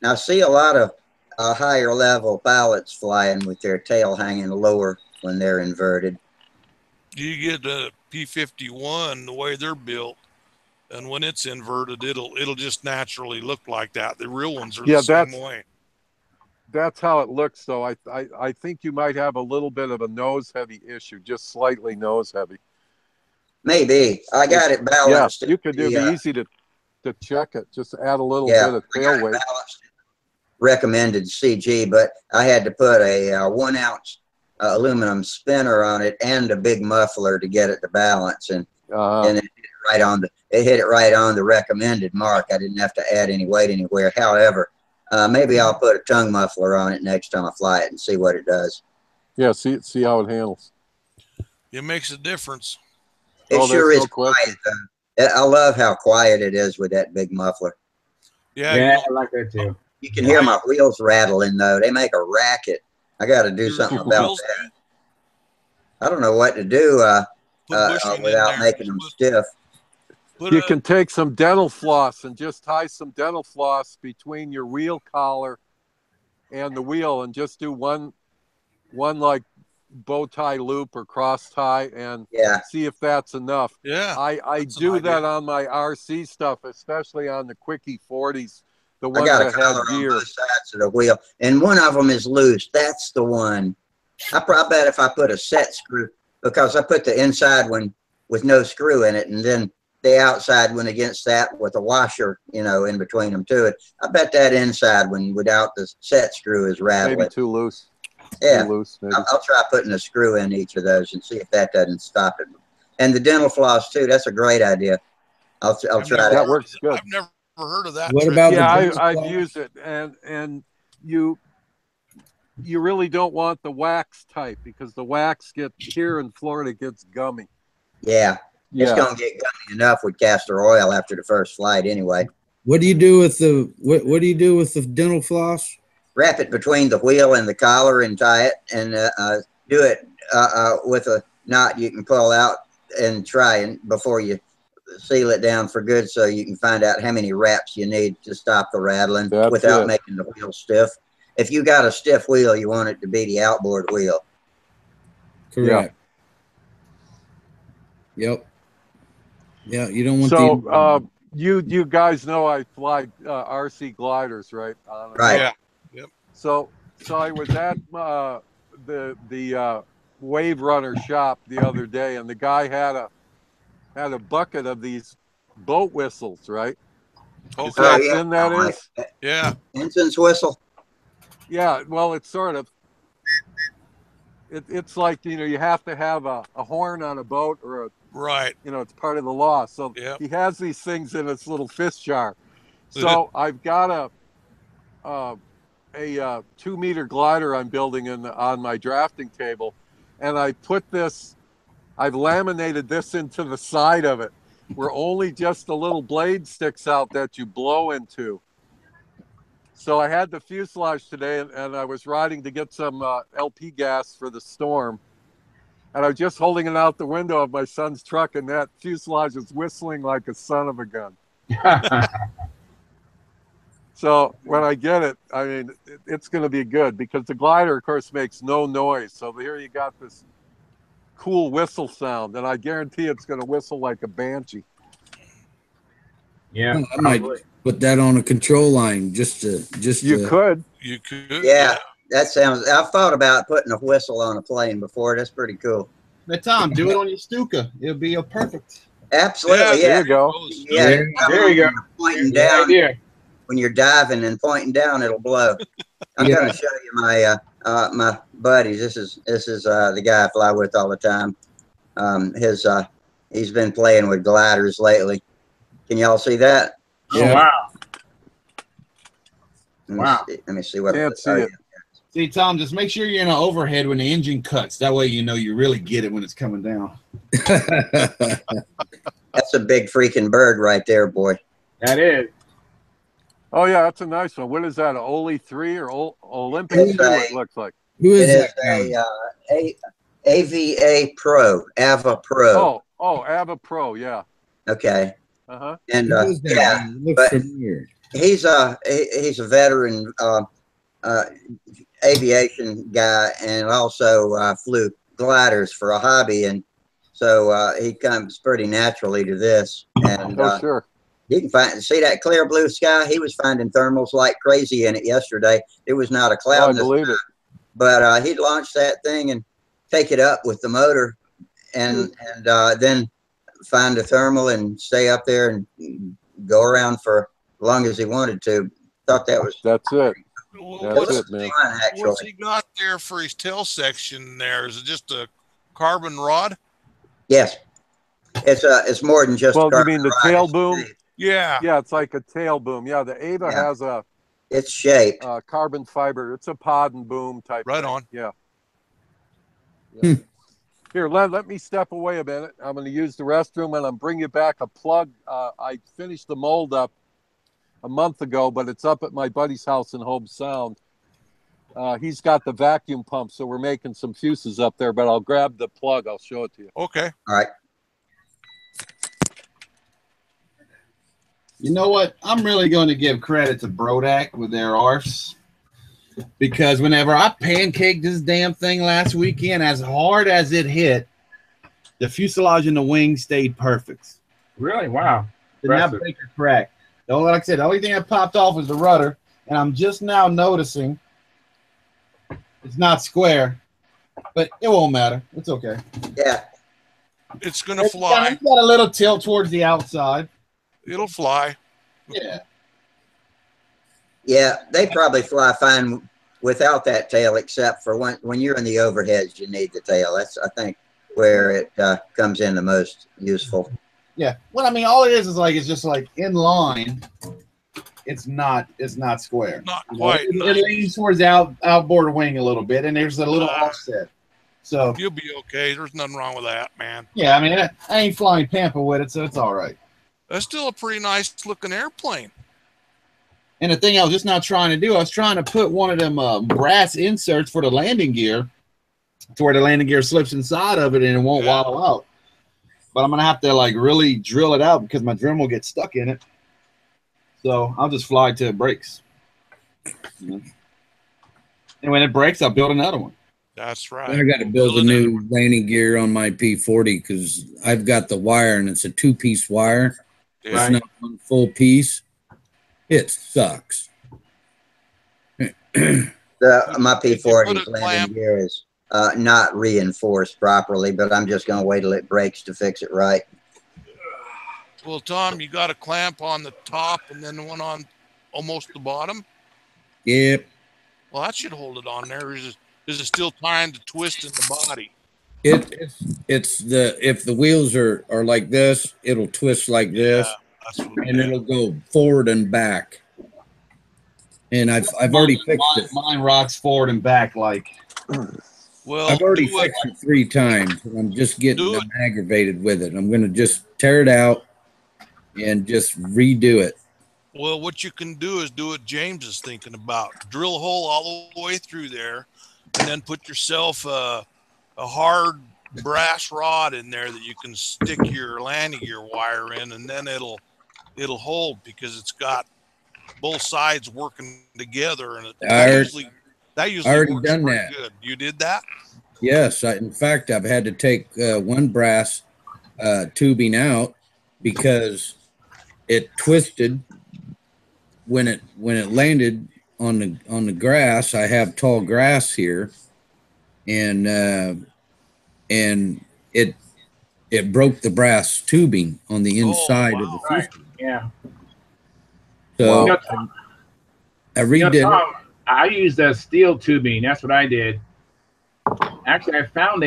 Now, I see a lot of higher level pilots flying with their tail hanging lower when they're inverted. You get a P-51 the way they're built, and when it's inverted, it'll just naturally look like that. The real ones are the same way. That's how it looks, though. I think you might have a little bit of a nose heavy issue, just slightly nose heavy. Maybe. I got it balanced. Yeah, you could do. It'd be easy to check it. Just add a little bit of tail weight. Recommended CG, but I had to put a 1 ounce aluminum spinner on it and a big muffler to get it to balance, and it hit it right on the recommended mark. I didn't have to add any weight anywhere. However, maybe I'll put a tongue muffler on it next time I fly it and see what it does. Yeah, see how it handles. It makes a difference. It sure is quiet. I love how quiet it is with that big muffler. Yeah, I like that too. You can hear my wheels rattling though. They make a racket. I got to do something about that. I don't know what to do without making them stiff. You can take some dental floss and just tie some dental floss between your wheel collar and the wheel, and just do one like bow tie loop or cross tie, and see if that's enough. Yeah, I do that on my RC stuff, especially on the Quickie 40s. The ones I got a that collar have gear on both sides of the wheel, and one of them is loose. That's the one. I bet if I put a set screw, because I put the inside one with no screw in it, and then the outside one against that with a washer, in between them too. I bet that inside one without the set screw is rattling. Maybe too loose. Yeah, too loose, maybe. I'll try putting a screw in each of those and see if that doesn't stop it. And the dental floss too. That's a great idea. I'll try that. Works good. I've never heard of that. What about I've used it, and you really don't want the wax type, because the wax here in Florida gets gummy. Yeah. It's gonna get gummy enough with castor oil after the first flight anyway. What do you do with the what do you do with the dental floss? Wrap it between the wheel and the collar and tie it, and do it with a knot you can pull out and try before you seal it down for good, so you can find out how many wraps you need to stop the rattling without making the wheel stiff. If you got a stiff wheel, you want it to be the outboard wheel. Correct. Yep. Yeah, you don't want so you guys know I fly RC gliders, right? Right. Yeah. Yep. So I was at the Wave Runner shop the other day, and the guy had a bucket of these boat whistles, right? Okay. Is that thin that is? Yeah. Ensign's whistle. Yeah. Well, it's sort of. It's like, you have to have a horn on a boat, or right. It's part of the law. So he has these things in his little fist jar. So I've got a 2-meter glider I'm building on my drafting table, and I've laminated this into the side of it, where only just a little blade sticks out that you blow into. So I had the fuselage today, and I was riding to get some LP gas for the storm. And I was just holding it out the window of my son's truck, and that fuselage is whistling like a son of a gun. So when I get it, I mean, it's going to be good, because the glider, of course, makes no noise. So here you got this cool whistle sound, and I guarantee it's going to whistle like a banshee. Yeah, I might put that on a control line You could. Yeah, that sounds. I've thought about putting a whistle on a plane before. That's pretty cool. Now, Tom, do it on your Stuka. It'll be perfect. Absolutely, There you go. Yeah, there you go. Pointing down. When you're diving and pointing down, it'll blow. I'm going to show you my my buddies. This is the guy I fly with all the time. He's been playing with gliders lately. Can y'all see that? Yeah. Oh, wow. Let me see what. Can't see it. See, Tom, just make sure you're in an overhead when the engine cuts. That way you know you really get it when it's coming down. That's a big freaking bird right there, boy. That is. Oh yeah, that's a nice one. What is that? An Oli 3 or Olympic It's 2? a- It looks like. Who It is is that guy? AVA Pro, Ava Pro. Oh, Ava Pro, yeah. Okay, Uh-huh. and Who is that yeah, guy? He looks but familiar. he's a veteran aviation guy, and also flew gliders for a hobby, and so he comes pretty naturally to this. And Oh, sure. you can see that clear blue sky. He was finding thermals like crazy in it yesterday. It was not a Oh, cloud I in the believe sky, it. but he'd launch that thing and take it up with the motor, and then find a thermal and stay up there and go around for as long as he wanted to. Thought that was That's it. Well, That's it, man. fun, actually. what's he got there for his tail section there? Is it just a carbon rod? Yes, it's more than just. Well, you carbon mean the rod, tail it's boom? shape. Yeah. Yeah, it's like a tail boom. Yeah, the Ava Yeah. has a It's shaped. carbon fiber. It's a pod and boom type Right thing. on. Yeah. Hmm. Here, let me step away a minute. I'm going to use the restroom, and I'll bring you back a plug. I finished the mold up a month ago, but it's up at my buddy's house in Hobe Sound. He's got the vacuum pump, so we're making some fuses up there, but I'll grab the plug. I'll show it to you. Okay. All right. You know what? I'm really going to give credit to Brodak with their arse, because whenever I pancaked this damn thing last weekend, as hard as it hit, the fuselage and the wing stayed perfect. Really? Wow. Did not Impressive. break or crack. Like I said, the only thing that popped off was the rudder, and I'm just now noticing it's not square, but it won't matter. It's okay. Yeah. It's going to fly. It's got a little tilt towards the outside. It'll fly. Yeah. Yeah. They probably fly fine without that tail, except for when you're in the overheads, you need the tail. That's, I think, where it comes in the most useful. Yeah. Well, I mean, all it is like it's just like in line. It's not square. Not You know, quite. it leans towards the outboard wing a little bit, and there's a little offset. So You'll be okay. There's nothing wrong with that, man. yeah, I mean, I ain't flying Pampa with it, so it's all right. That's still a pretty nice looking airplane. And the thing I was just not trying to do, I was trying to put one of them brass inserts for the landing gear, to where the landing gear slips inside of it and it won't waddle out. But I'm gonna have to like really drill it out because my Dremel gets stuck in it. So I'll just fly till it breaks. And when it breaks, I'll build another one. That's right. I got to build a new landing gear on my P40 because I've got the wire and it's a 2-piece wire. Yeah. It's not one full piece. It sucks. My Did you put P40's a landing clamp? gear is not reinforced properly, but I'm just going to wait till it breaks to fix it right. Well, Tom, you got a clamp on the top and then one on almost the bottom. Yep. Well, that should hold it on there. Is it still time to twist in the body? It's the if the wheels are like this, it'll twist like this, That's what and it'll go forward and back. And I've already fixed it. Mine rocks forward and back like. Well, I've already do it. fixed it 3 times. And I'm just getting Do it. aggravated with it. I'm gonna just tear it out and just redo it. Well, what you can do is do what James is thinking about. Drill a hole all the way through there, and then put yourself a hard brass rod in there that you can stick your landing gear wire in, and then it'll hold because it's got both sides working together, and that usually already works done pretty that. good. You did that? Yes, in fact, I've had to take one brass tubing out because it twisted when it landed on the grass. I have tall grass here, and it broke the brass tubing on the inside of the Right. fuselage. Yeah. So Tom, I redid it. Tom, I used a steel tubing. That's what I did. Actually, I found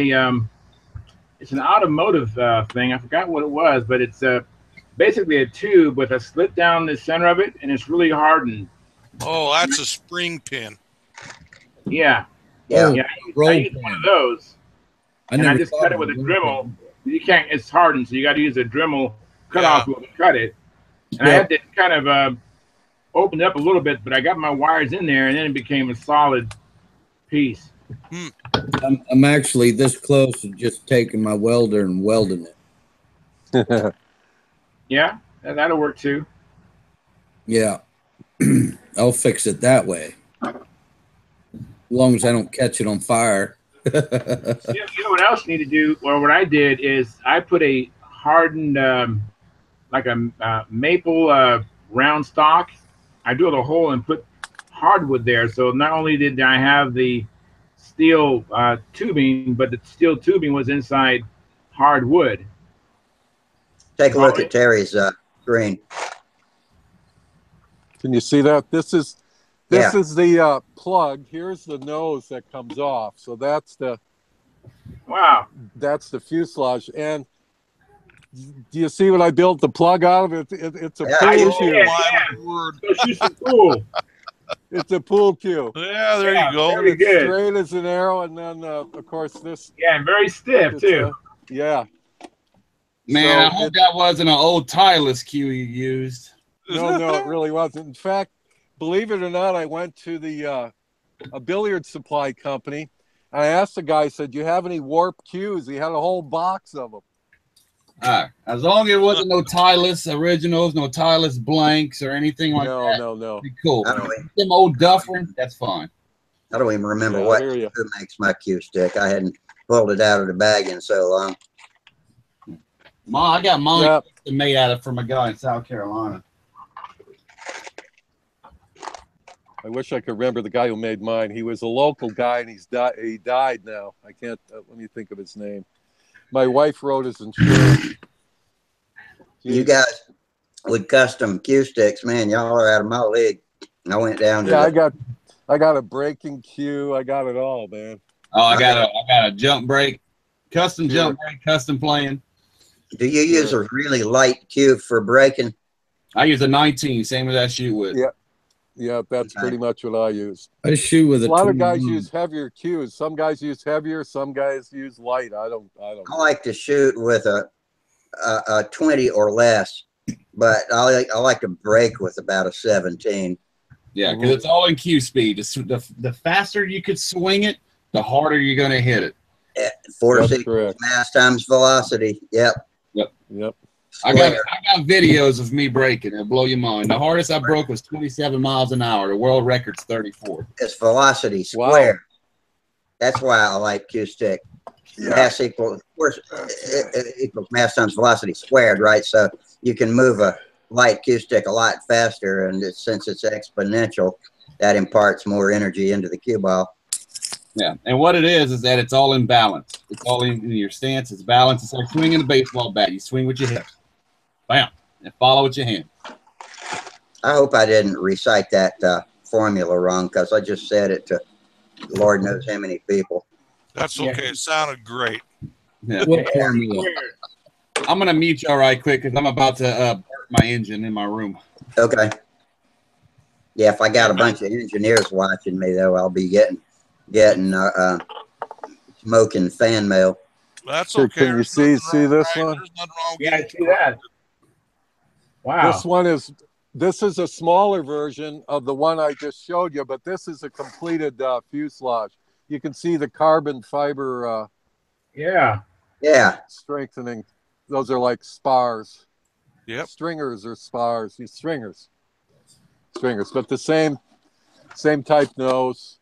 it's an automotive thing. I forgot what it was, but it's basically a tube with a slit down the center of it, and it's really hardened. Oh, that's a spring pin. Yeah. Yeah. Yeah. roll I used one of those. I And I never just thought cut it of with a roll Dremel. pin. You can't, it's hardened, so you got to use a Dremel cut Yeah. off when we cut it. And I had to kind of open it up a little bit, but I got my wires in there, and then it became a solid piece. I'm actually this close to just taking my welder and welding it. Yeah, that'll work too. Yeah. I'll fix it that way. As long as I don't catch it on fire. You know what else you need to do, or what I did is I put a hardened, like a maple round stock. I drilled a hole and put hardwood there. So not only did I have the steel tubing, but the steel tubing was inside hardwood. Take a look at Terry's screen. Can you see that? This is the plug. Here's the nose that comes off. So that's the fuselage. And do you see what I built the plug out of? It's a pool cue. Cool. It's a pool cue. Yeah, there you go. Very good. Straight as an arrow, and then of course this. Yeah, and very stiff too. Yeah. Man, I hope that wasn't an old Tylus cue you used. No, it really wasn't. In fact, believe it or not, I went to the a billiard supply company. And I asked the guy, I said, "Do you have any warp cues?" He had a whole box of them. All right. As long as it wasn't no Tylus originals, no Tylus blanks or anything like that. No. Be cool. I don't, Them old Dufferin, that's fine. I don't even remember Yeah, what I hear ya. who makes my cue stick. I hadn't pulled it out of the bag in so long. I got mine Yep. made out of from a guy in South Carolina. I wish I could remember the guy who made mine. He was a local guy, and he died now. I can't. Let me think of his name. My wife wrote his insurance. You guys with custom cue sticks, man, y'all are out of my league. I went down to I got a braking cue. I got it all, man. Oh, I got a jump brake, custom jump brake, custom playing. Do you use a really light cue for braking? I use a 19, same as I shoot with. Yeah, that's pretty much what I use. I shoot with A lot of guys use heavier cues. Some guys use heavier. Some guys use light. I don't. I like to shoot with a 20 or less, but I like to brake with about a 17. Yeah, because it's all in cue speed. The faster you could swing it, the harder you're going to hit it. Force equals mass times velocity. Yep. I got videos of me braking. It'll blow your mind. The hardest I broke was 27 miles an hour. The world record's 34. It's velocity squared. That's why I like cue stick. Mass equals, of course, it equals mass times velocity squared, right? So you can move a light cue stick a lot faster, and since it's exponential, that imparts more energy into the cue ball. Yeah, and what it is that it's all in balance. It's all in your stance. It's balance. It's like swinging a baseball bat. You swing with your hips. Bam. And follow with your hand. I hope I didn't recite that formula wrong, because I just said it to Lord knows how many people. That's okay. It sounded great. Yeah. What formula? I'm going to mute you all right quick because I'm about to burn my engine in my room. Okay. Yeah, if I got a bunch of engineers watching me, though, I'll be getting smoking fan mail. That's Here, okay. can you There's see nothing wrong, this right? one? There's nothing wrong with Yeah, I getting see that. Wow. This is a smaller version of the one I just showed you, but this is a completed fuselage. You can see the carbon fiber Yeah. strengthening. Those are like spars. Yep. Stringers or spars. These stringers, but the same type nose.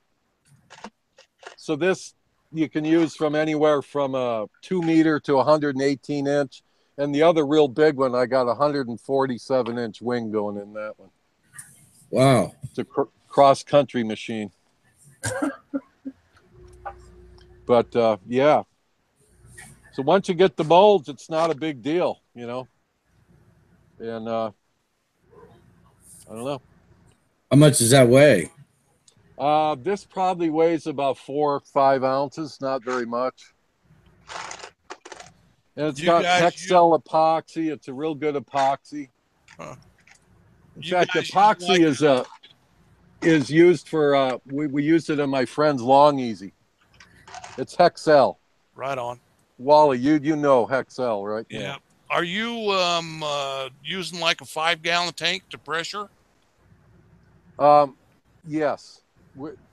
So this you can use from anywhere from a 2 meter to 118 inch. And the other real big one, I got a 147-inch wing going in that one. Wow. It's a cross-country machine. But, yeah. So once you get the molds, it's not a big deal, you know. And I don't know. How much does that weigh? This probably weighs about 4 or 5 ounces, not very much. And it's got Hexcel epoxy. It's a real good epoxy. In fact, epoxy is used for we used it in my friend's Long Easy. It's Hexcel. Right on. Wally, you know Hexcel, right? Yeah. Are you using like a 5-gallon tank to pressure? Yes.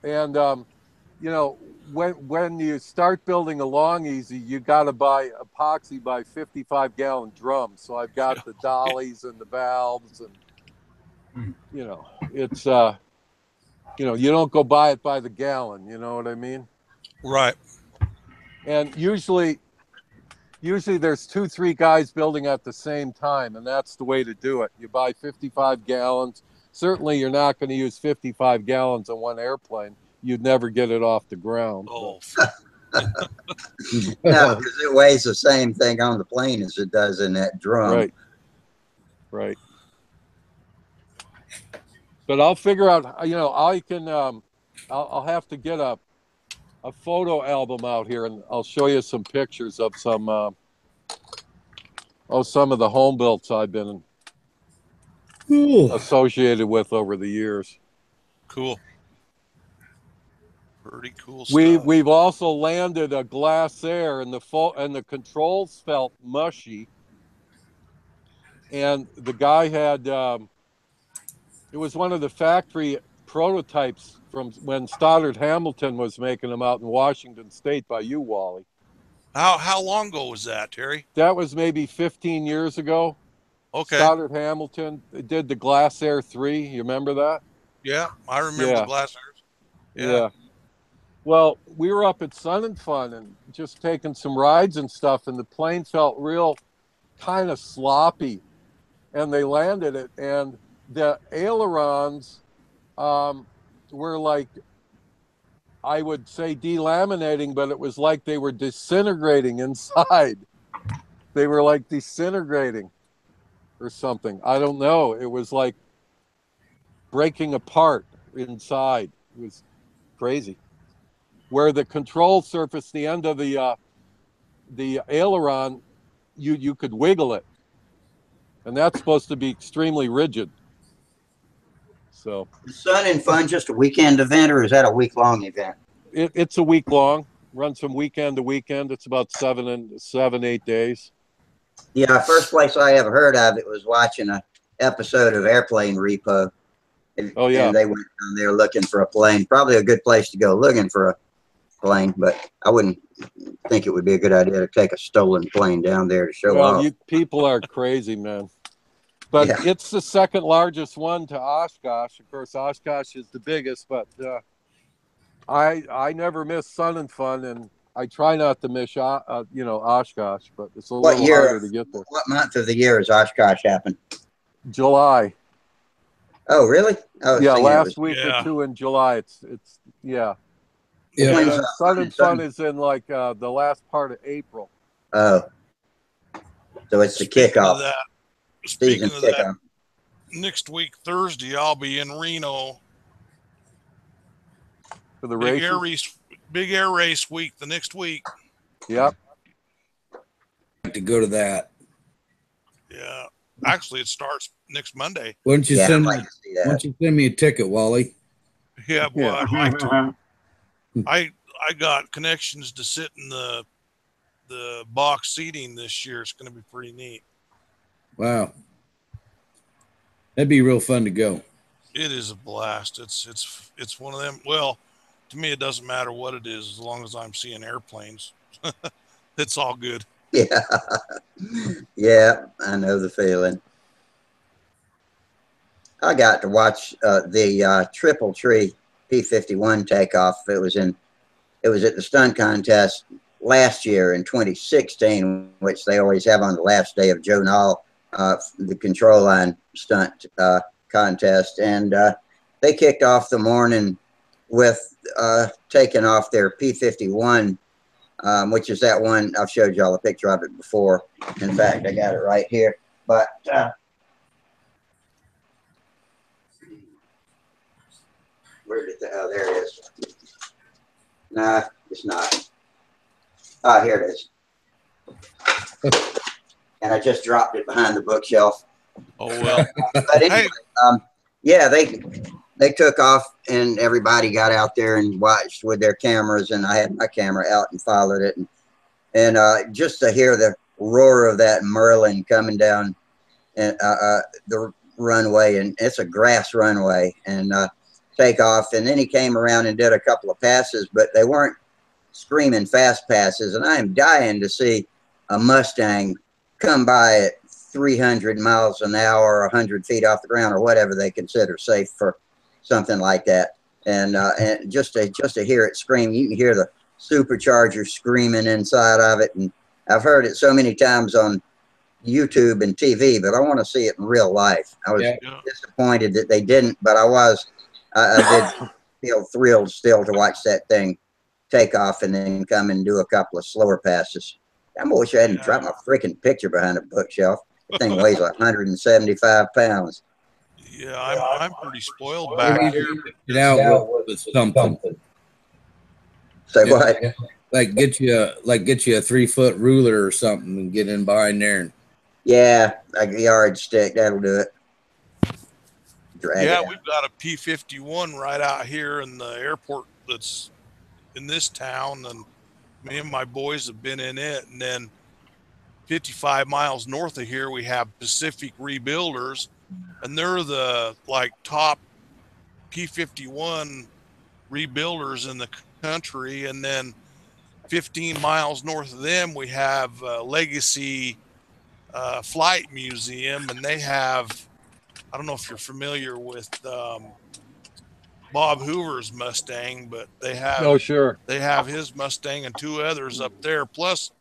And, you know, when you start building a long easy, you got to buy epoxy by 55-gallon drums. So I've got the dollies and the valves, and you know, it's you know, you don't go buy it by the gallon. You know what I mean? Right. And usually there's 2-3 guys building at the same time, and that's the way to do it. You buy 55 gallons. Certainly, you're not going to use 55 gallons on one airplane. You'd never get it off the ground. Oh, No, because it weighs the same thing on the plane as it does in that drum. Right. Right. But I'll figure out, you know, I can, I'll have to get a photo album out here, and I'll show you some pictures of some of the home builds I've been associated with over the years. cool. Pretty cool stuff. We've also landed a Glasair, and the controls felt mushy, and the guy had it was one of the factory prototypes from when Stoddard Hamilton was making them out in Washington State by you, Wally. How long ago was that, Terry? That was maybe 15 years ago. Okay. Stoddard Hamilton did the Glasair 3. You remember that? Yeah, I remember Yeah. the Glasairs. Yeah. Well, we were up at Sun and Fun and just taking some rides and stuff, and the plane felt real kind of sloppy, and they landed it, and the ailerons were like, I would say delaminating, but it was like they were disintegrating inside. They were like disintegrating or something. I don't know. It was like breaking apart inside. It was crazy. Where the control surface, the end of the aileron, you could wiggle it, and that's supposed to be extremely rigid. So Sun and Fun just a weekend event, or is that a week-long event? it's a week long. Runs from weekend to weekend. It's about 7-8 days. Yeah, first place I ever heard of it was watching a episode of Airplane Repo. Oh yeah, and they went down there looking for a plane. Probably a good place to go looking for a plane, but I wouldn't think it would be a good idea to take a stolen plane down there to show off. People are crazy, man. But Yeah. it's the second largest one to Oshkosh. Of course, Oshkosh is the biggest, but I never miss Sun and Fun, and I try not to miss Oshkosh, but it's a little harder to get there. What month of the year is Oshkosh happen? July. Oh, really? Oh, Yeah, so last week or two in July. It's yeah. Yeah. And then Sun and Fun is in like the last part of April. Oh, so it's the kickoff. Speaking Season of that, kickoff. next week, Thursday, I'll be in Reno. For the Big air race week the next week. Yep. To go to that. Yeah. Actually, it starts next Monday. Why don't you Yeah, send I'd me? like to see Why that. don't you send me a ticket, Wally? Yeah, boy, Yeah. I'd like to. I got connections to sit in the box seating this year. It's going to be pretty neat. Wow, that'd be real fun to go. It is a blast. It's one of them. Well, to me, it doesn't matter what it is as long as I'm seeing airplanes. It's all good. Yeah, yeah, I know the feeling. I got to watch the Triple Tree P-51 takeoff. It was at the stunt contest last year in 2016, which they always have on the last day of Joe Nall, the control line stunt contest, and they kicked off the morning with taking off their P-51, which is that one. I've showed y'all a picture of it before. In fact, I got it right here. But where did oh, there it is. Nah, it's not. Oh, here it is. And I just dropped it behind the bookshelf. Oh, well. But anyway, yeah, they took off, and everybody got out there and watched with their cameras, and I had my camera out and followed it, and just to hear the roar of that Merlin coming down and the runway, and it's a grass runway, and take off. And then he came around and did a couple of passes, but they weren't screaming fast passes. And I am dying to see a Mustang come by at 300 miles an hour, 100 feet off the ground, or whatever they consider safe for something like that. And just to hear it scream, you can hear the supercharger screaming inside of it. And I've heard it so many times on YouTube and TV, but I want to see it in real life. I was disappointed that they didn't, but I did feel thrilled still to watch that thing take off and then come and do a couple of slower passes. I wish I hadn't dropped my freaking picture behind a bookshelf. The thing weighs 175 pounds. Yeah, I'm pretty spoiled back here. Get out with something. Say what? Like get you a 3-foot ruler or something and get in behind there. And yeah, like a yardstick, that'll do it. Drag it out. We've got a P-51 right out here in the airport that's in this town, and me and my boys have been in it. And then 55 miles north of here, we have Pacific Rebuilders, and they're the top P-51 rebuilders in the country. And then 15 miles north of them, we have Legacy Flight Museum, and they have, I don't know if you're familiar with Bob Hoover's Mustang, but they have they have his Mustang and 2 others up there, plus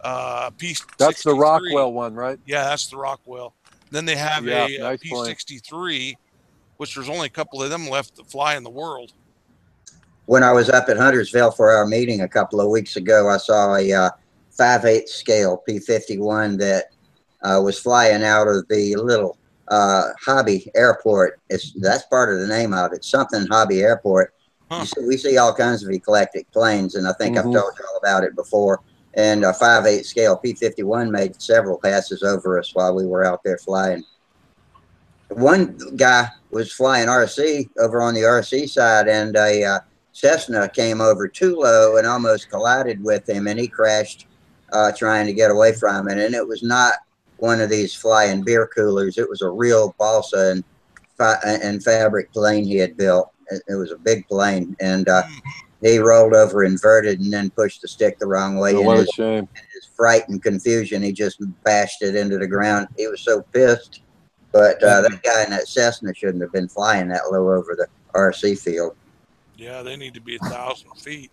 P-63. That's the Rockwell one, right? Yeah, that's the Rockwell. Then they have nice P-63, which there's only a couple of them left to fly in the world. When I was up at Huntersville for our meeting a couple of weeks ago, I saw a 5/8 scale P-51 that was flying out of the little Hobby Airport. That's part of the name of it, something Hobby Airport. We see all kinds of eclectic planes, and I think I've told you all about it before. And a 5/8 scale P-51 made several passes over us while we were out there flying. One guy was flying RC over on the RC side, and a Cessna came over too low and almost collided with him, and he crashed trying to get away from it. And it was not one of these flying beer coolers. It was a real balsa and fabric plane he had built. It was a big plane, and he rolled over inverted and then pushed the stick the wrong way. What a shame. In his fright and confusion, he just bashed it into the ground. He was so pissed. But that guy in that Cessna shouldn't have been flying that low over the RC field. Yeah, they need to be 1,000 feet.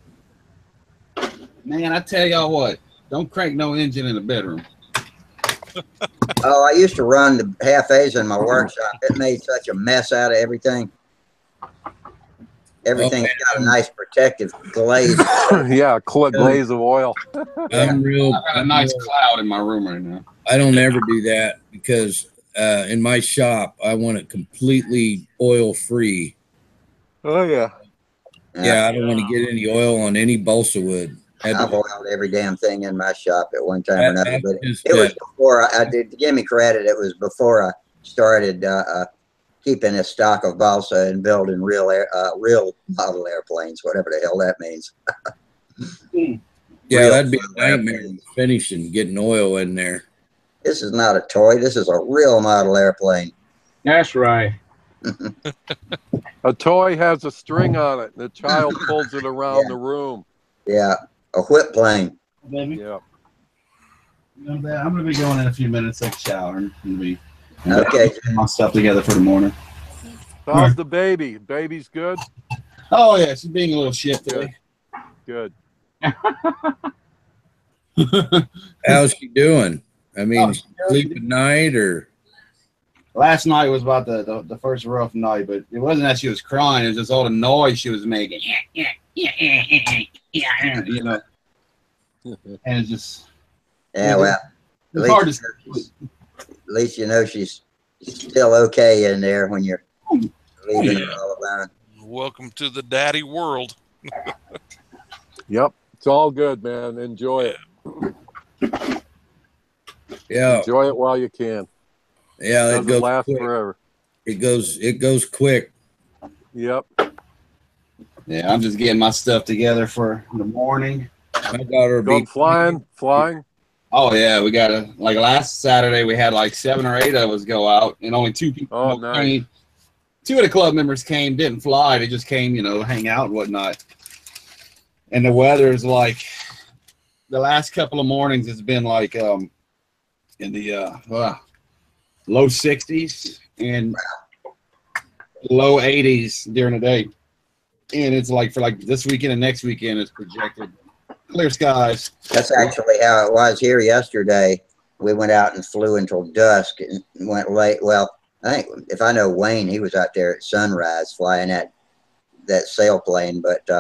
Man, I tell y'all what, don't crank no engine in the bedroom. Oh, I used to run the half-A's in my workshop. It made such a mess out of everything. Everything's got a nice protective glaze. Yeah, glaze of oil. I'm real. I got a nice cloud in my room right now. I don't ever do that because in my shop, I want it completely oil free. Oh, yeah. Yeah, I don't want to get any oil on any balsa wood. I've oiled every damn thing in my shop at one time or another. But it was before I did. Give me credit. It was before I started keeping a stock of balsa and building real model airplanes, whatever the hell that means. Yeah, that'd be a nightmare finishing, getting oil in there. This is not a toy. This is a real model airplane. That's right. A toy has a string on it, and the child pulls it around the room. Yeah, a whip plane. Baby. Yeah. I'm going to be going in a few minutes, take a shower, and be Okay. getting my stuff together for the morning. How's the baby? Baby's good? Oh, yeah, she's being a little shit today. Good. How's she doing? I mean, sleep at night or? Last night was about the first rough night, but it wasn't that she was crying. It was just all the noise she was making. You know, and it's just Well, it's hard to at least you know she's still okay in there when you're leaving her all alone. Welcome to the daddy world. Yep. It's all good, man. Enjoy it. Yeah. Enjoy it while you can. Yeah, it goes last quick. forever. It goes quick. Yep. Yeah, I'm just getting my stuff together for the morning. My daughter Going flying. Oh yeah, we got a like last Saturday we had like 7 or 8 of us go out, and only 2 people Oh, nice. came. 2 of the club members came, didn't fly. They just came, you know, hang out and whatnot. And the weather is like the last couple of mornings. It's been like in the low 60s and low 80s during the day. And it's like for like this weekend and next weekend, it's projected clear skies. That's actually how it was here yesterday. We went out and flew until dusk and went late. Well, I think if I know Wayne, he was out there at sunrise flying that sailplane, but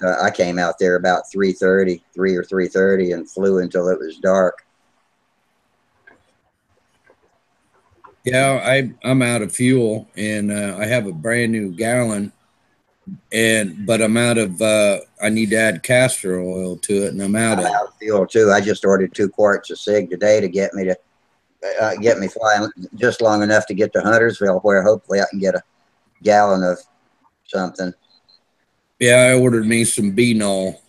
I came out there about 3:30, 3 or 3:30, and flew until it was dark. Yeah, I'm out of fuel, and I have a brand new gallon, but I'm out of. I need to add castor oil to it, and I'm out of fuel too. I just ordered 2 quarts of cig today to get me flying just long enough to get to Huntersville, where hopefully I can get a gallon of something. Yeah, I ordered me some B-Nol.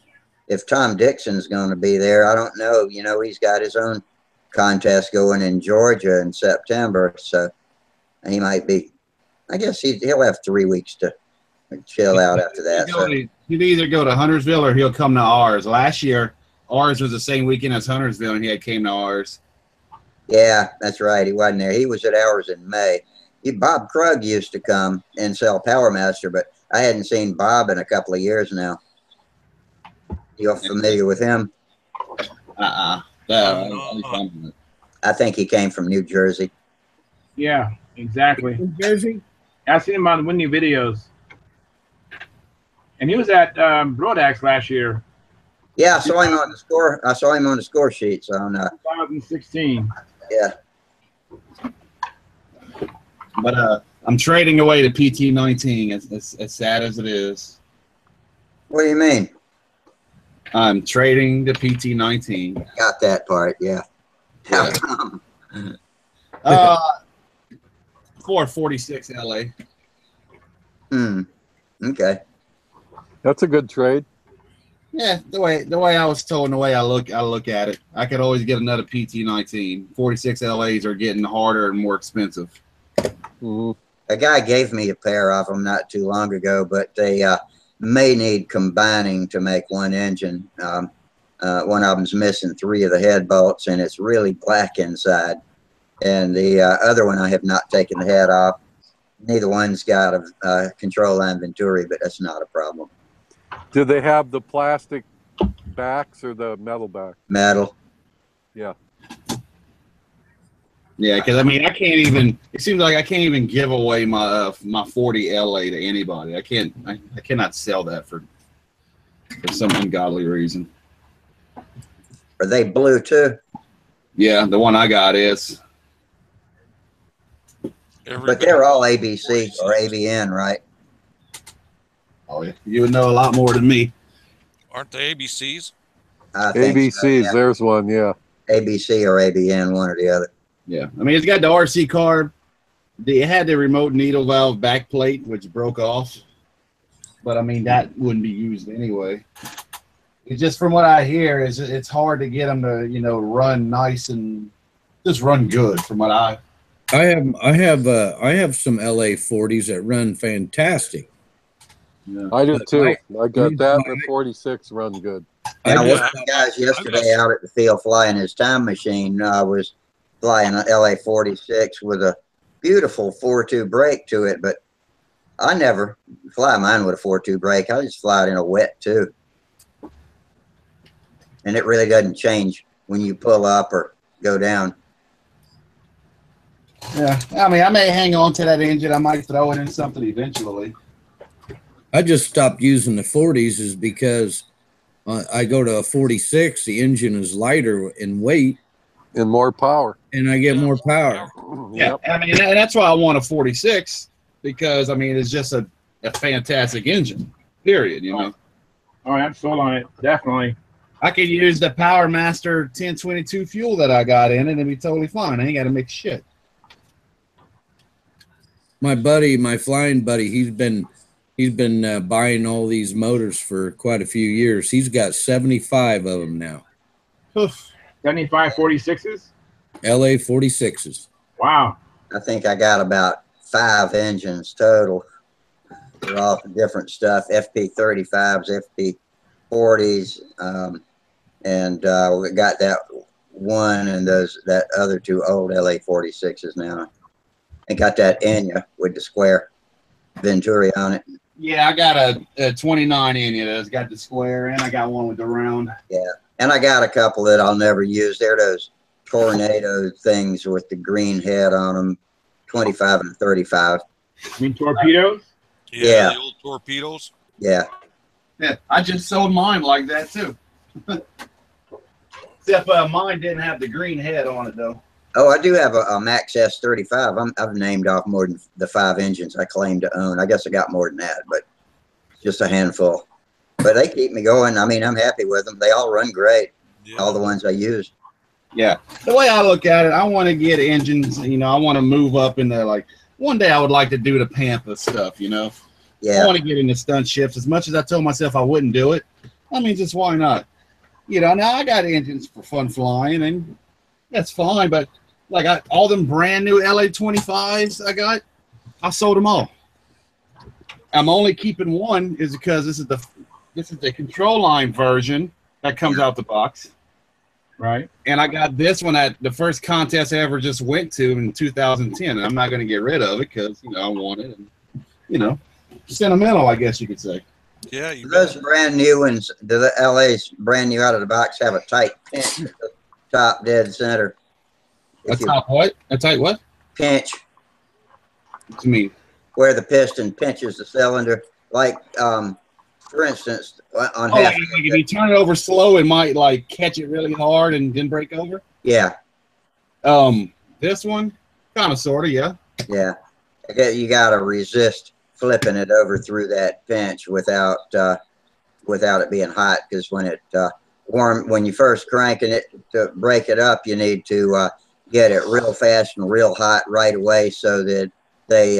If Tom Dixon's going to be there, I don't know. You know, he's got his own contest going in Georgia in September, so he might be. I guess he'll have 3 weeks to chill out after that. He'd either go to Huntersville or he'll come to ours. Last year, ours was the same weekend as Huntersville, and he came to ours. Yeah, that's right. He wasn't there. He was at ours in May. Bob Krug used to come and sell Power Master, but I hadn't seen Bob in a couple of years now. You're familiar with him? I think he came from New Jersey. Yeah, exactly. New Jersey? I seen him on Windy videos. And he was at Brodax last year. Yeah, I saw him on the score. I saw him on the score sheets on 2016. Yeah. But I'm trading away the PT-19 as sad as it is. What do you mean? I'm trading the PT-19. Got that part, yeah. How come? For 46 LA. Okay. That's a good trade. Yeah, the way I was told and the way I look at it, I could always get another PT-19. 46 LAs are getting harder and more expensive. Mm-hmm. A guy gave me a pair of them not too long ago, but they may need combining to make one engine. One of them's missing 3 of the head bolts, and it's really black inside. And the other one, I have not taken the head off. Neither one's got a control line Venturi, but that's not a problem. Do they have the plastic backs or the metal back? Metal. Yeah. Yeah, because I mean, I can't even. It seems like I can't even give away my 40 LA to anybody. I can't. I cannot sell that for some ungodly reason. Are they blue too? Yeah, the one I got is. But they're all ABC or ABN, right? Oh yeah, you would know a lot more than me. Aren't they ABCs? I think ABCs, so, yeah. there's one, yeah. ABC or ABN, one or the other. Yeah, I mean, it's got the RC card. It had the remote needle valve back plate, which broke off. But I mean, that wouldn't be used anyway. It's just from what I hear, it's hard to get them to run nice and just run good. From what I have some LA 40s that run fantastic. Yeah. I do too. I got that and the 46 run good. And one of the guys yesterday out at the field flying his time machine was flying an LA 46 with a beautiful 4.2 brake to it, but I never fly mine with a 4.2 brake. I just fly it in a wet too. And it really doesn't change when you pull up or go down. Yeah, I mean, I may hang on to that engine. I might throw it in something eventually. I just stopped using the 40s is because I go to a 46, the engine is lighter in weight. And more power. And I get more power. Yeah, yep. I mean, that's why I want a 46 because, I mean, it's just a fantastic engine, period, Oh, I'm sold on it, definitely. I could use the Power Master 1022 fuel that I got in it and it'd be totally fine. I ain't got to mix shit. My buddy, my flying buddy, he's been buying all these motors for quite a few years. He's got 75 of them now. Oof. 75 46s? LA 46s. Wow. I think I got about 5 engines total. They're all different stuff, FP35s, FP40s, and we got that one and that other 2 old LA 46s now. And got that Enya with the square Venturi on it. Yeah, I got a 29 Enya that's got the square, and I got one with the round. Yeah, and I got a couple that I'll never use. They're those tornado things with the green head on them, 25 and 35. I mean torpedoes? Yeah. The old torpedoes. Yeah. Yeah, I just sold mine like that too. Except mine didn't have the green head on it though. Oh, I do have a Max S35. I've named off more than the 5 engines I claim to own. I guess I got more than that, but just a handful. But they keep me going. I mean, I'm happy with them. They all run great. Yeah. All the ones I use. Yeah, the way I look at it, I want to get engines. You know, I want to move up in there. Like one day, I would like to do the Panther stuff. You know, Yeah. I want to get into stunt ships. As much as I told myself I wouldn't do it, I mean, just why not? You know, now I got engines for fun flying, and that's fine. But like all them brand new LA 25s I sold them all. I'm only keeping one is because this is the control line version that comes out the box. Right. And I got this one at the first contest I ever just went to in 2010. And I'm not going to get rid of it because, you know, I want it. And, you know, sentimental, I guess you could say. Yeah, you Those brand new ones, the LA's brand new out of the box, have a tight pinch at the top dead center. A top what? A tight what? Pinch To me. where the piston pinches the cylinder. Like, for instance, on Oh, half. like if you turn it over slow, it might like catch it really hard and then break over. Yeah, This one, kind of, sort of, yeah. yeah. You got to resist flipping it over through that pinch without it being hot, because when it when you first cranking it to break it up, you need to get it real fast and real hot right away so that they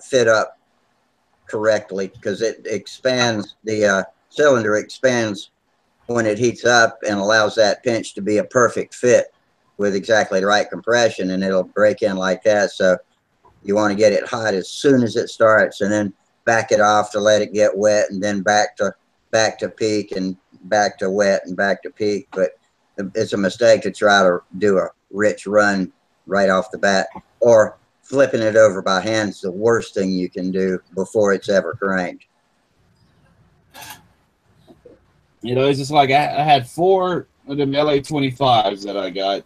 fit up correctly, because it expands, the cylinder expands when it heats up and allows that pinch to be a perfect fit with exactly the right compression, and it'll break in like that. So you want to get it hot as soon as it starts, and then back it off to let it get wet, and then back to peak, and back to wet, and back to peak. But it's a mistake to try to do a rich run right off the bat, or flipping it over by hand is the worst thing you can do before it's ever cranked. You know, it's just like I had 4 of them LA 25s that I got.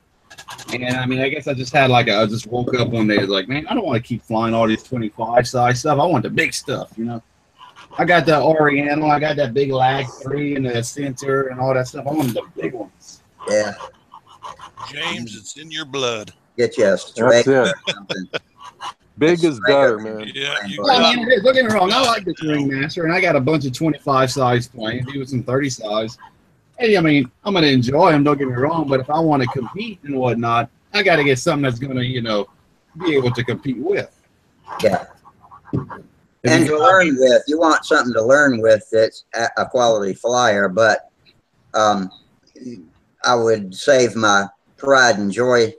And I mean, I guess I just had I just woke up one day, like, man, I don't want to keep flying all these 25 size stuff. I want the big stuff, you know. I got the Oriental, I got that big Lag 3 and the Center and all that stuff. I want the big ones. Yeah. James, it's in your blood. Get you a straight That's it. or something. Big is better, man. Yeah, you Well, I got mean, don't get me wrong, I like this Ringmaster, and I got a bunch of 25 size planes, even some 30 size. Hey, I mean, I'm going to enjoy them, don't get me wrong, but if I want to compete and whatnot, I got to get something that's going to, you know, be able to compete with. Yeah. And to learn with, you want something to learn with that's a quality flyer, but I would save my pride and joy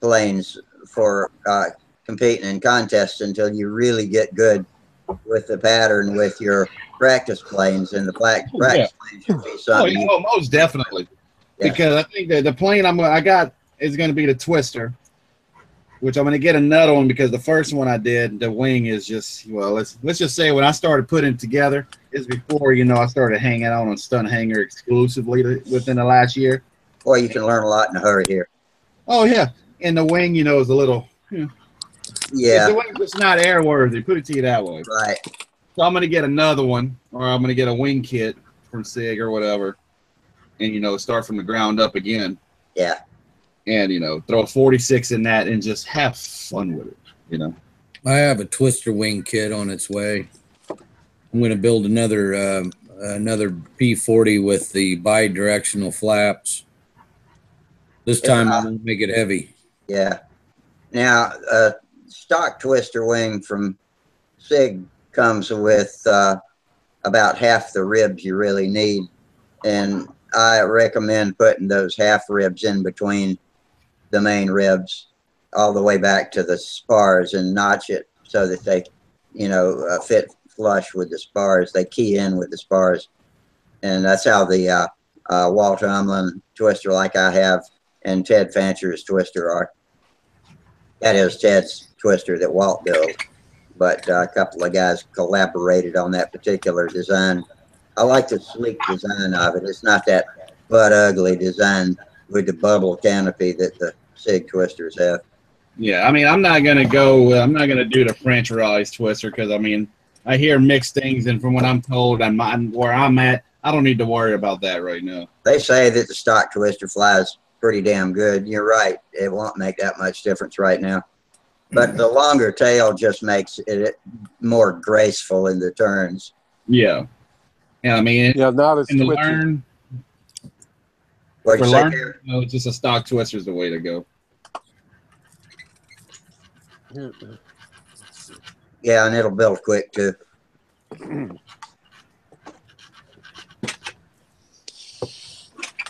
planes for competing in contests until you really get good with the pattern with your practice planes, and the practice planes should be something. Oh, yeah, most definitely. Yeah. Because I think that the plane I got is going to be the Twister, which I'm going to get another one because the first one I did, the wing is just, well, let's just say when I started putting it together is before, you know, I started hanging out on Stunthangar exclusively within the last year. Boy, you can learn a lot in a hurry here. Oh, yeah. And the wing, you know, is a little, you know, Yeah, the wing is not airworthy, put it to you that way. right. So I'm going to get another one, or I'm going to get a wing kit from SIG or whatever, and, you know, start from the ground up again. Yeah. And, you know, throw a 46 in that and just have fun with it, you know. I have a Twister wing kit on its way. I'm going to build another P40 with the bi-directional flaps. This time I'm going to make it heavy. Yeah. Now, stock Twister wing from SIG comes with about half the ribs you really need, and I recommend putting those half ribs in between the main ribs all the way back to the spars and notch it so that they, fit flush with the spars. They key in with the spars. And that's how the Walt Umlin twister like I have and Ted Fancher's twister are. That is Ted's twister that Walt built. But a couple of guys collaborated on that particular design. I like the sleek design of it. It's not that butt ugly design with the bubble canopy that the Sig twisters have. Yeah, I mean, I'm not gonna do the French rise twister because I hear mixed things, and from what I'm told, where I'm at, I don't need to worry about that right now. They say that the stock twister flies pretty damn good. You're right. It won't make that much difference right now. But the longer tail just makes it more graceful in the turns. Yeah. Yeah, I mean, not as in the twitchy. learn, What'd you say, learn, Gary? just a stock twister is the way to go. Here, Yeah, and it'll build quick too.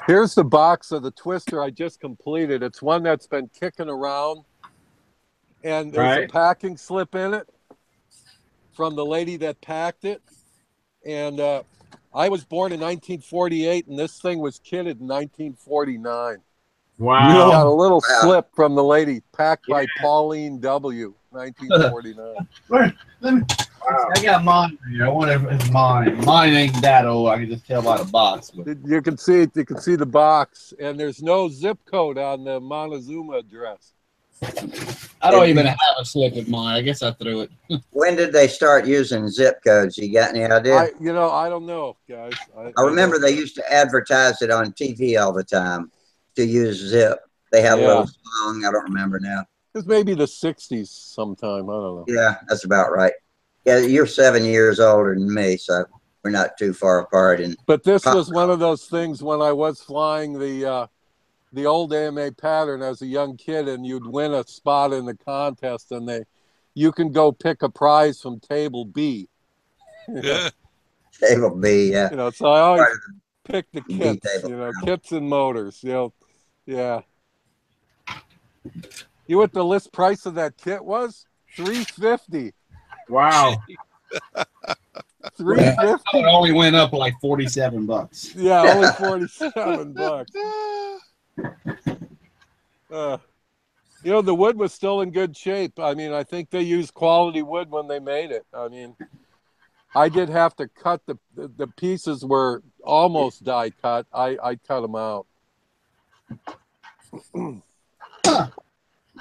Here's the box of the twister I just completed. It's one that's been kicking around, and there's a packing slip in it from the lady that packed it. And I was born in 1948, and this thing was kitted in 1949. Wow. Got a little slip from the lady, packed by Pauline W. 1949. I got mine here. I wonder if it's mine. Mine ain't that old. I can just tell by the box. But. You can see it. You can see the box, and there's no zip code on the Montezuma address. I don't even have a slip of mine. I guess I threw it. When did they start using zip codes? You got any idea? I don't know, guys. I remember they used to advertise it on TV all the time to use zip. They had a little song. I don't remember now. It was maybe the 60s sometime. I don't know. Yeah, that's about right. Yeah, you're 7 years older than me, so we're not too far apart. But this was one of those things when I was flying the old AMA pattern as a young kid, and you'd win a spot in the contest, and you can go pick a prize from table B. Table B, yeah. So I always pick the kits, table. Kits and motors, yeah. You know what the list price of that kit was? $350. Wow. $350. It only went up like $47. Yeah, only $47. The wood was still in good shape. I mean, I think they used quality wood when they made it. I mean, I did have to cut the pieces were almost die cut. I cut them out.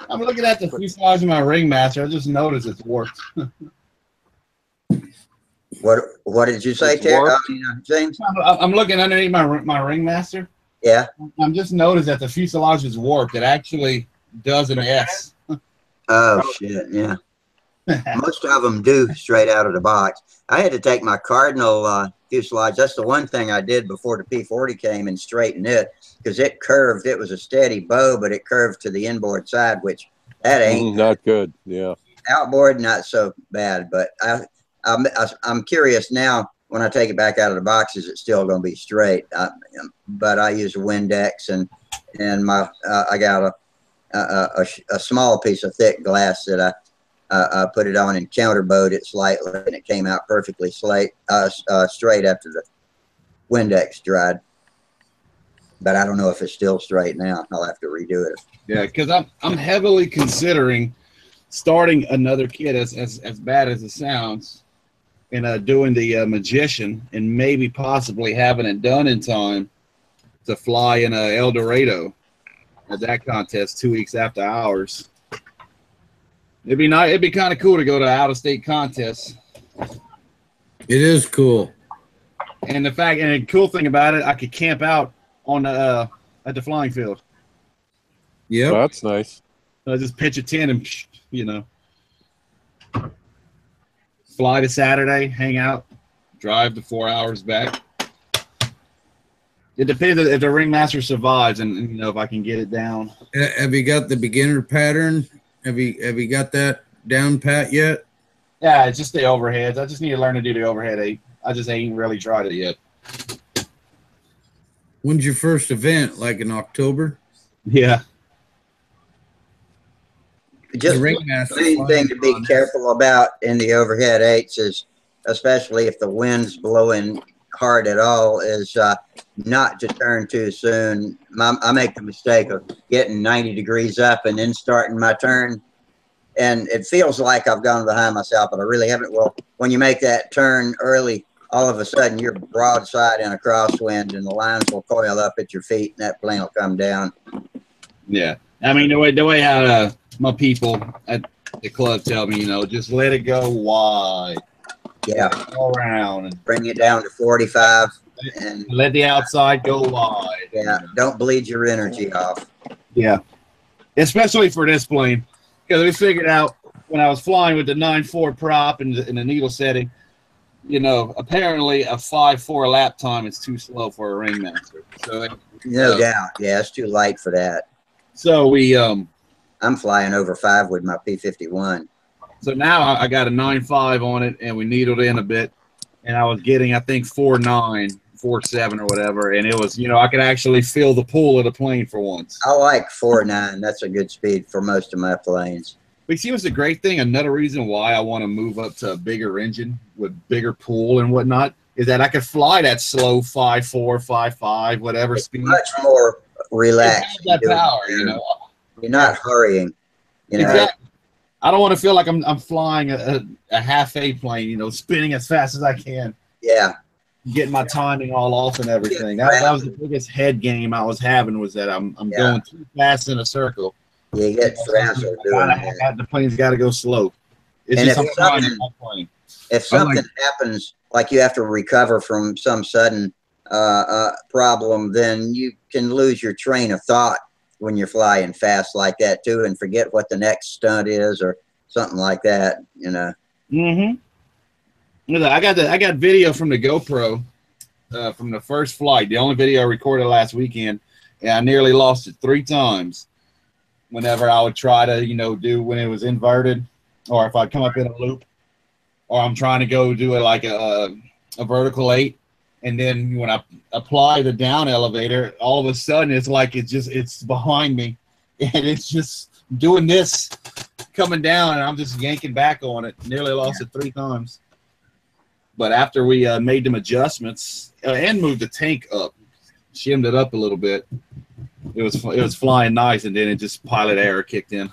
I'm looking at the fuselage of my Ringmaster. I just noticed it's warped. What did you say, James? I'm looking underneath my Ringmaster. Yeah. I'm just noticed that the fuselage is warped. It actually does an S. Oh, shit, yeah. Most of them do straight out of the box. I had to take my Cardinal fuselage. That's the one thing I did before the P40 came and straightened it, because it curved. It was a steady bow, but it curved to the inboard side, which that ain't not good. Yeah. Outboard, not so bad. But I'm curious now. When I take it back out of the box, is it still going to be straight? But I use a Windex, and I got a small piece of thick glass that I put it on and counterbowed it slightly, and it came out perfectly straight after the Windex dried. But I don't know if it's still straight now. I'll have to redo it. Yeah, because I'm heavily considering starting another kit as bad as it sounds, and doing the Magician, and maybe possibly having it done in time to fly in El Dorado at that contest 2 weeks after ours. It'd be nice. It'd be kind of cool to go to out-of-state contests. It is cool. And the cool thing about it, I could camp out on at the flying field. Yeah, that's nice. I just pitch a tent and fly to Saturday, hang out, drive the 4 hours back. It depends if the Ringmaster survives, and if I can get it down. Have you got the beginner pattern? Have you got that down pat yet? Yeah, it's just the overheads. I just need to learn to do the overhead 8. I just ain't really tried it yet. When's your first event? Like in October? Yeah. Just The the ringmaster main thing to be flying careful about in the overhead eights is, especially if the wind's blowing hard at all, is not to turn too soon. I make the mistake of getting 90 degrees up and then starting my turn, and it feels like I've gone behind myself, but I really haven't. Well, when you make that turn early, all of a sudden you're broadside in a crosswind, and the lines will coil up at your feet, and that plane will come down. Yeah. I mean, the way how my people at the club tell me, you know, just let it go wide. Yeah. Go around and Bring it down to 45 and let the outside go wide. yeah, don't bleed your energy off. Yeah. Especially for this plane. Because we figured out when I was flying with the 9.4 prop and the needle setting, you know, apparently a 5.4 lap time is too slow for a ringmaster. So No doubt. Yeah, it's too light for that. So we I'm flying over 5 with my P-51. so now I got a 9.5 on it, and we needled in a bit, and I was getting, I think, 4.9, 4.7 or whatever, and it was, you know, I could actually feel the pull of the plane for once. I like 4.9. That's a good speed for most of my planes. But see, what's the great thing? Another reason why I want to move up to a bigger engine with bigger pull and whatnot is that I could fly that slow 5.4, 5.5, whatever It's speed. much more relaxed. That power, you know. You're not hurrying. You know. Exactly. I don't want to feel like I'm flying a half A plane, you know, spinning as fast as I can. Yeah. Getting my timing all off and everything. That was the biggest head game I was having, was that I'm going too fast in a circle. You get frazzled doing that. The plane's got to go slow. It's And just if something happens, like you have to recover from some sudden problem, then you can lose your train of thought when you're flying fast like that too, and forget what the next stunt is or something like that, you know. I got video from the GoPro from the first flight, the only video I recorded last weekend, and I nearly lost it 3 times whenever I would try to, you know, do when it was inverted, or if I'd come up in a loop, or I'm trying to go do it like a vertical 8. And then when I apply the down elevator, all of a sudden it's like it's behind me, and it's just doing this, coming down, and I'm just yanking back on it. Nearly lost it 3 times. But after we made them adjustments and moved the tank up, shimmed it up a little bit, it was flying nice, and then it just pilot error kicked in.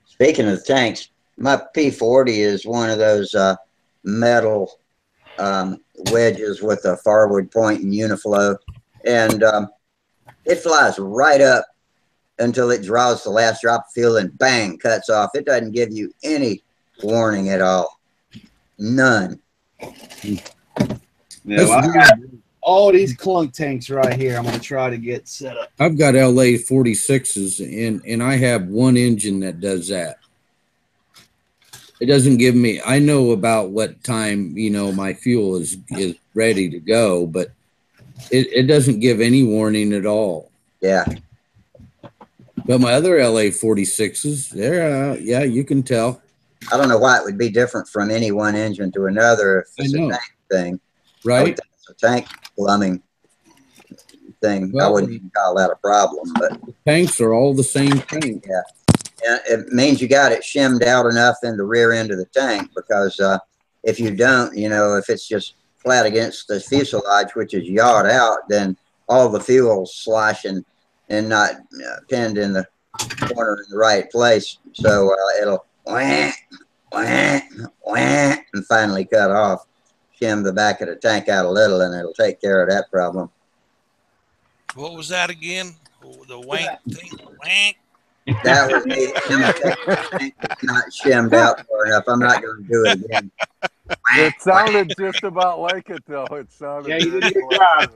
Speaking of tanks, my P-40 is one of those metal wedges with a forward point and uniflow, and it flies right up until it draws the last drop of fuel and bang, cuts off. It doesn't give you any warning at all. None. Yeah, well, I got all these clunk tanks right here. I'm going to try to get set up. I've got LA 46s, and I have one engine that does that. It doesn't give me, I know about what time, you know, my fuel is ready to go, but it doesn't give any warning at all. Yeah. But my other LA 46s, they're, yeah, you can tell. I don't know why it would be different from any one engine to another if it's a tank thing. Right. It's a tank plumbing thing. Well, I wouldn't even call that a problem, but tanks are all the same thing. Yeah. And it means you got it shimmed out enough in the rear end of the tank, because if you don't, you know, if it's just flat against the fuselage, which is yawed out, then all the fuel's sloshing and not pinned in the corner in the right place. So it'll wah, wah, wah, and finally cut off. Shim the back of the tank out a little, and it'll take care of that problem. What was that again? The wank thing? Wank? That was me. Not shimmed out far enough. I'm not going to do it again. It sounded just about like it, though. It sounded. Yeah, you did a good job.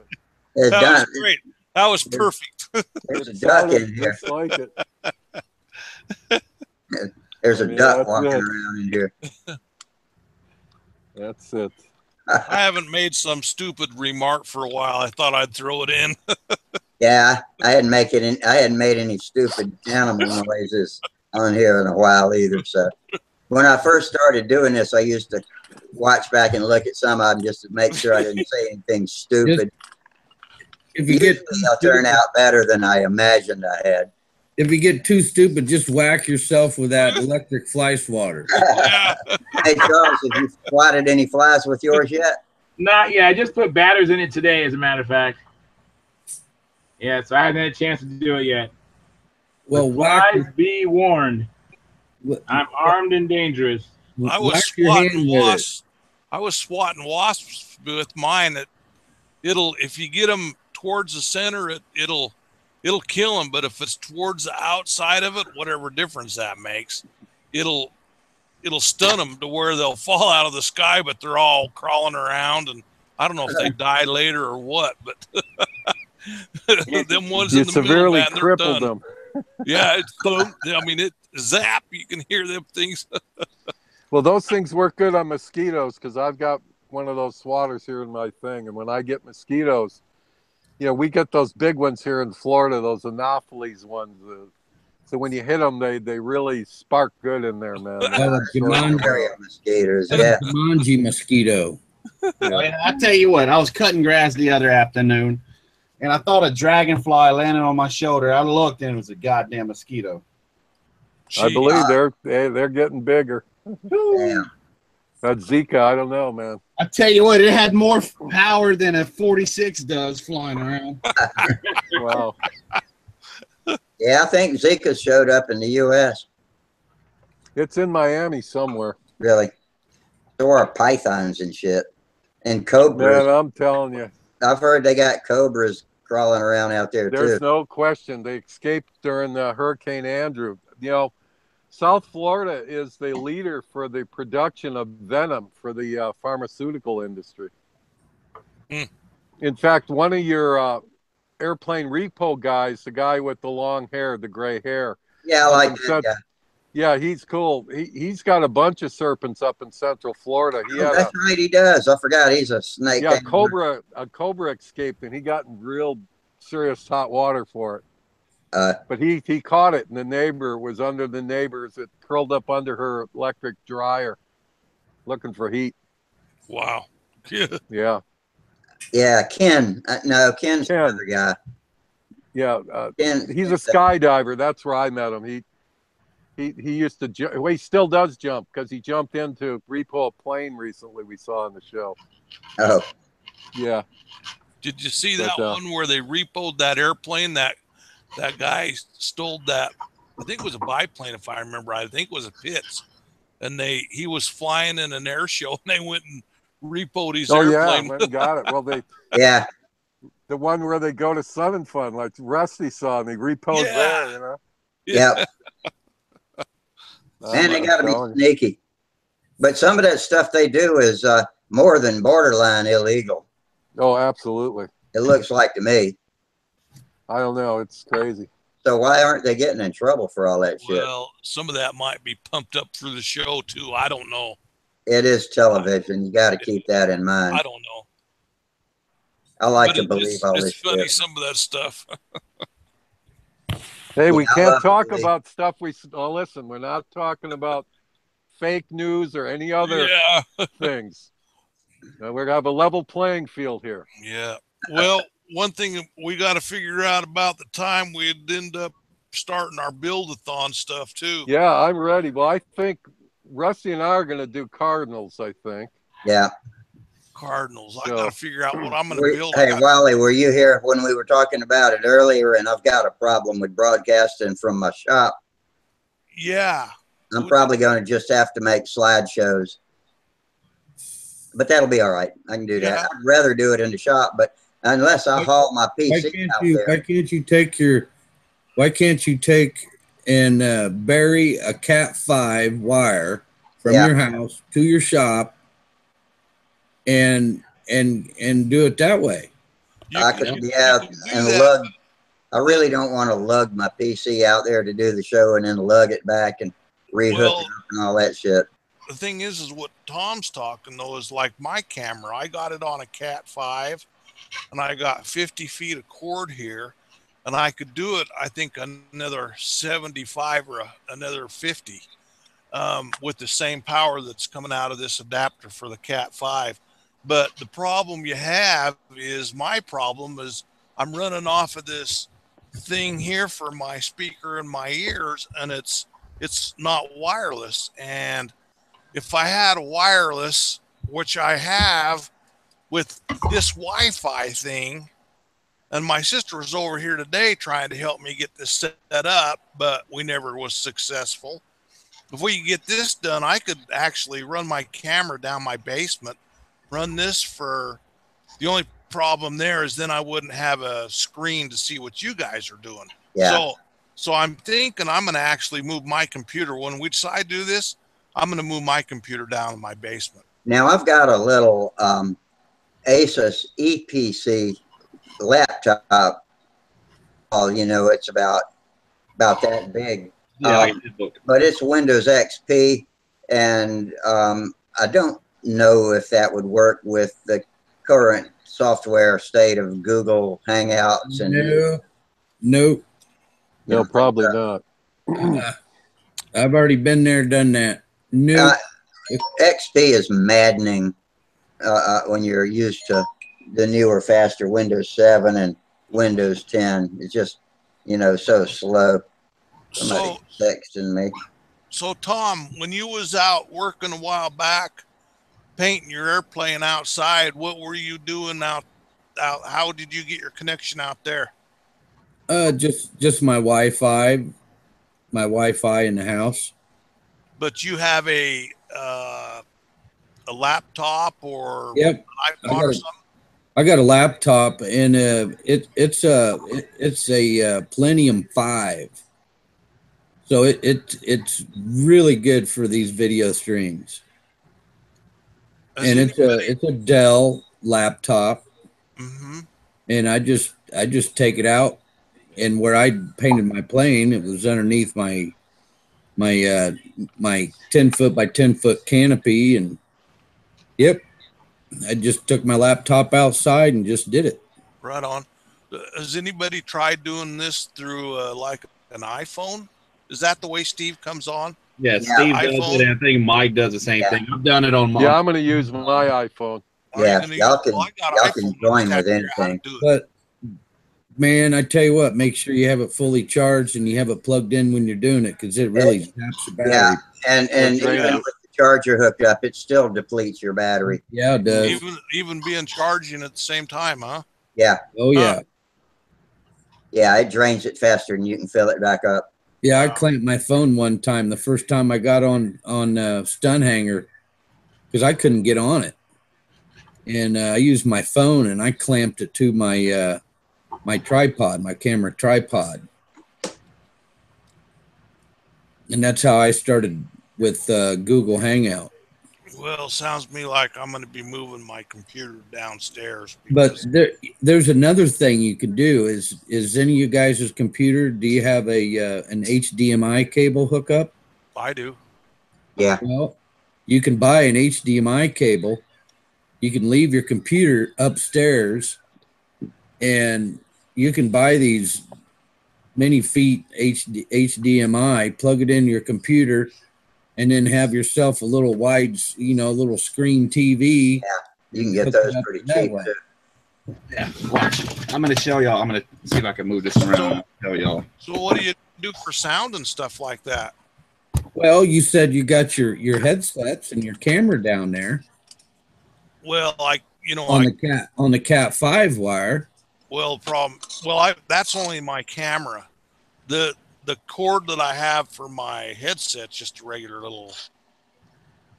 It's That done. was great. That was perfect. There's a duck in here. Just like it. There's a duck that's walking it. around in here. That's it. I haven't made some stupid remark for a while. I thought I'd throw it in. Yeah, I hadn't made any stupid animal noises on here in a while either. So when I first started doing this, I used to watch back and look at some of them just to make sure I didn't say anything stupid. if you get Usually they'll turn out better than I imagined I had. if you get too stupid, just whack yourself with that electric fly swatter. Yeah. Hey, Charles, have you swatted any flies with yours yet? Not yet. I just put batters in it today, as a matter of fact. Yeah, so I haven't had a chance to do it yet. Well, Flies, be warned. whack, I'm armed and dangerous. I was whack your hand swatting with it. wasps. I was swatting wasps with mine. That it'll, if you get them towards the center, it'll kill them. But if it's towards the outside of it, whatever difference that makes, it'll stun them to where they'll fall out of the sky, but they're all crawling around. And I don't know if they die later or what, but them ones You in the middle, severely man, they're crippled done. them. Yeah, I mean, it zap. You can hear them things. Well, those things work good on mosquitoes because I've got one of those swatters here in my thing. And when I get mosquitoes, you know, we get those big ones here in Florida, those Anopheles ones. So when you hit them, they really spark good in there, man. Oh, Jumanji, Area mosquitoes, yeah. Jumanji mosquito. Oh, yeah, I tell you what, I was cutting grass the other afternoon, and I thought a dragonfly landed on my shoulder. I looked, and it was a goddamn mosquito. I believe they're getting bigger. Damn. That Zika, I don't know, man. I tell you what, it had more power than a 46 does flying around. Wow. Yeah, I think Zika showed up in the U.S. It's in Miami somewhere. Really. So are pythons and shit. And cobras. Man, I'm telling you. I've heard they got cobras crawling around out there, There's too. no question. They escaped during Hurricane Andrew. You know, South Florida is the leader for the production of venom for the pharmaceutical industry. Mm. In fact, one of your airplane repo guys, the guy with the long hair, the gray hair. Yeah, I like that guy. Yeah, he's cool. He's got a bunch of serpents up in Central Florida. He had That's right, he does. I forgot he's a snake. a cobra escaped, and he got in real serious hot water for it. But he caught it, and the neighbor was under the neighbors. It curled up under her electric dryer, looking for heat. Wow. Yeah. Yeah, Ken. No, Ken's the Ken. other guy. Yeah. Ken, He's a skydiver. That's where I met him. He used to jump. Well, he still does jump because he jumped into repo a plane recently. We saw on the show. Oh, Yeah. Did you see But, that one where they repoed that airplane? That guy stole that. I think it was a biplane, if I remember right. I think it was a Pitts, and he was flying in an air show, and they went and repoed his airplane. Yeah, went and got it. Well, yeah. the one where they go to Sun and Fun, like Rusty saw, and they repoed there. You know. Yep. Man, they got to be sneaky. But some of that stuff they do is more than borderline illegal. Oh, absolutely. It looks like to me. I don't know. It's crazy. So why aren't they getting in trouble for all that shit? Well, some of that might be pumped up for the show too. I don't know. It is television. You got to keep that in mind. I don't know. I like But to believe all it's this funny, shit. some of that stuff. Hey, we Yeah, I can't love talk it. about stuff listen, we're not talking about fake news or any other Yeah. things. We're going to have a level playing field here. Yeah. Well, one thing we got to figure out about the time we'd end up starting our build-a-thon stuff too. Yeah, I'm ready. Well, I think Rusty and I are going to do Cardinals, I think. Yeah. Cardinals. I So- got to figure out what I'm going to build. Hey, Wally, were you here when we were talking about it earlier? And I've got a problem with broadcasting from my shop. Yeah. I'm probably going to just have to make slideshows. But that'll be all right. I can do that. Yeah. I'd rather do it in the shop, but unless I haul my PC out there. Why can't you take and bury a Cat 5 wire from Yeah. your house to your shop and do it that way? I could, and lug. I really don't want to lug my PC out there to do the show and then lug it back and rehook it up and all that shit. The thing is what Tom's talking though is like my camera. I got it on a Cat 5, and I got 50 feet of cord here, and I could do it. I think another 75 or another 50 with the same power that's coming out of this adapter for the Cat 5. But the problem you have is my problem is I'm running off of this thing here for my speaker in my ears, and it's not wireless. And if I had a wireless, which I have with this Wi-Fi thing, and my sister was over here today trying to help me get this set up, but we never was successful. If we could get this done, I could actually run my camera down my basement, run this for, the only problem there is then I wouldn't have a screen to see what you guys are doing. Yeah. So I'm thinking I'm going to actually move my computer. When we decide to do this, I'm going to move my computer down in my basement. Now I've got a little Asus EPC laptop. Oh, you know, it's about that big. Yeah, but it's Windows XP, and I don't know if that would work with the current software state of Google Hangouts. And No, probably not. I've already been there, done that. No, XP is maddening when you're used to the newer, faster Windows 7 and Windows 10. It's just, you know, so slow. Somebody texting me. So Tom, when you was out working a while back, painting your airplane outside, what were you doing out? How did you get your connection out there? Just my Wi-Fi in the house. But you have a laptop or Yep. an iPod or something? I got a laptop, and it's a Pentium 5. So it's really good for these video streams. And it's a Dell laptop. Mm-hmm. And I just take it out, and where I painted my plane, it was underneath my 10-foot by 10-foot canopy, and yep, I just took my laptop outside and just did it. Right on. Has anybody tried doing this through like an iPhone? Is that the way Steve comes on? Yeah, Steve does it, and I think Mike does the same thing. I've done it on mine. Yeah, I'm going to use my iPhone. Yeah, y'all can join with anything. But man, I tell you what, make sure you have it fully charged and you have it plugged in when you're doing it, because it really zaps the battery. Yeah, and even with the charger hooked up, it still depletes your battery. Yeah, it does. Even being charging at the same time, huh? Yeah. Oh yeah. Yeah, it drains it faster than you can fill it back up. Yeah, I clamped my phone one time, the first time I got on Stunthangar, because I couldn't get on it. And I used my phone, and I clamped it to my my tripod, my camera tripod. And that's how I started with Google Hangout. Well, sounds to me like I'm going to be moving my computer downstairs. But there's another thing you can do. Is any of you guys' computer, do you have an HDMI cable hookup? I do. Yeah. Well, you can buy an HDMI cable. You can leave your computer upstairs, and you can buy these many feet HDMI, plug it in your computer, and then have yourself a little wide, little screen TV. Yeah, you can get those pretty cheap too. Yeah, watch. I'm going to show y'all. I'm going to see if I can move this around and show y'all. So what do you do for sound and stuff like that? Well, you said you got your headsets and your camera down there. Well, on the Cat 5 wire. Well, that's only my camera. The cord that I have for my headset's just a regular little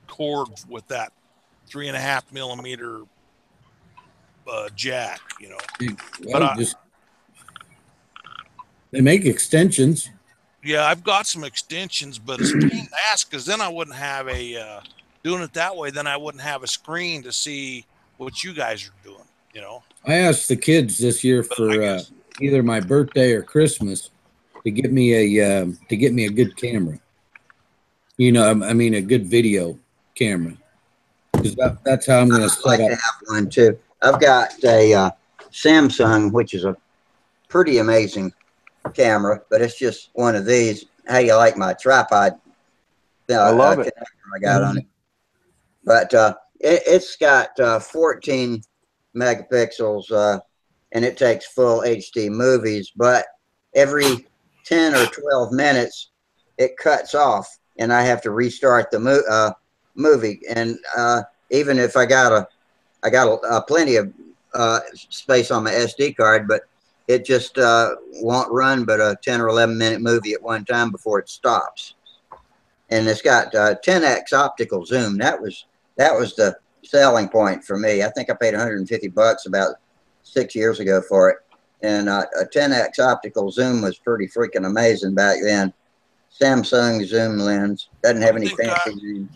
cord with that 3.5 millimeter jack, Well, they make extensions. Yeah, I've got some extensions, but it's a pain in the ass, because then I wouldn't have doing it that way. Then I wouldn't have a screen to see what you guys are doing. I asked the kids this year for either my birthday or Christmas to get me a good camera. A good video camera. Because that's how I'm going to set up. I have one too. I've got a Samsung, which is a pretty amazing camera, but it's just one of these. How you like my tripod? I love it. I got on it, but it's got 14 megapixels and it takes full HD movies, but every 10 or 12 minutes it cuts off and I have to restart the movie. And even if I got plenty of space on my SD card, but it just won't run but a 10 or 11 minute movie at one time before it stops. And it's got 10x optical zoom. That was the selling point for me. I think I paid $150 about 6 years ago for it. And a 10x optical zoom was pretty freaking amazing back then. Samsung zoom lens doesn't have any fancy names.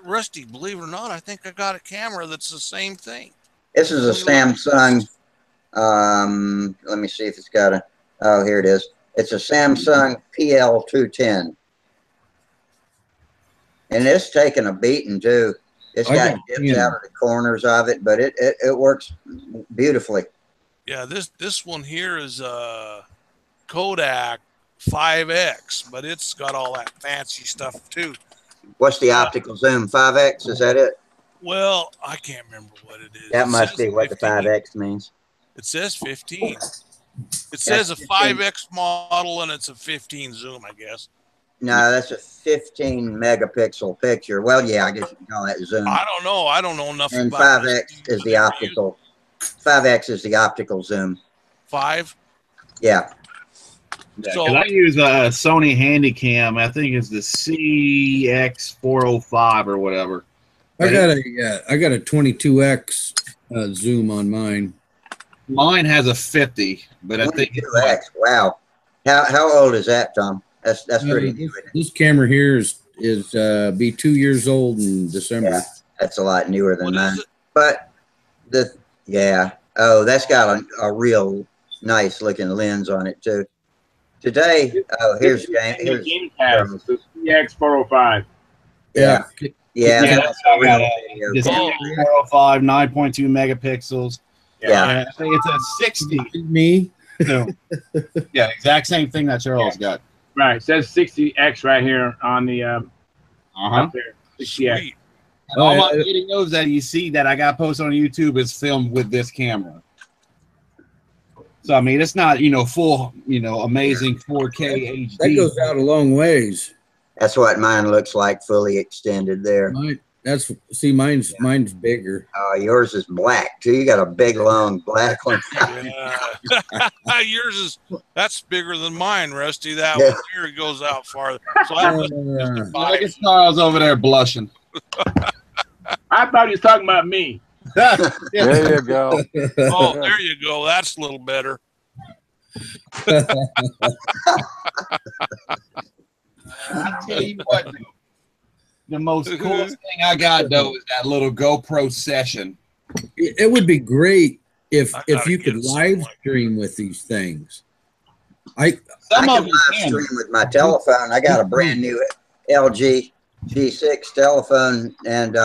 Rusty, believe it or not, I think I got a camera that's the same thing. This is a Samsung. Let me see if it's got a. Oh, here it is. It's a Samsung PL210, and it's taking a beating too. It's got dips out of the corners of it, but it works beautifully. Yeah, this one here is a Kodak 5X, but it's got all that fancy stuff too. What's the optical zoom? 5x? Is that it? Well, I can't remember what it is. That must be what 15. The 5x means. It says 15. It says a 5X model and it's a 15 zoom, I guess. No, that's a 15 megapixel picture. Well, yeah, I guess you can call that zoom. I don't know. I don't know enough and about 5x is the optical. 5x is the optical zoom. 5? Yeah. So I use a Sony Handycam. I think it's the CX405 or whatever. I got a 22x zoom on mine. Mine has a 50, but I think 22x. Wow. How old is that, Tom? That's pretty new. This camera here is be 2 years old in December. Yeah, that's a lot newer than mine. But that's got a real nice looking lens on it too. Today, here's James. Here's the CX405. Yeah. That's 405, 9.2 megapixels. Yeah. I think it's a 60. Me? No. Yeah, exact same thing that Charles got. Right. It says 60X right here on the up there. 60X. All my videos that you see that I got posted on YouTube is filmed with this camera. So I mean, it's not full, amazing 4K HD. That goes out a long ways. That's what mine looks like, fully extended there. Mine's bigger. Oh, yours is black too. You got a big long black one. Yours that's bigger than mine, Rusty. That one here goes out farther. So I must look at Charles over there blushing. I thought he was talking about me. There you go. Oh, there you go. That's a little better. I tell you what, the most coolest thing I got though is that little GoPro session. It would be great if you could live stream with these things. I can live stream with my telephone. I got a brand new LG G6 telephone, and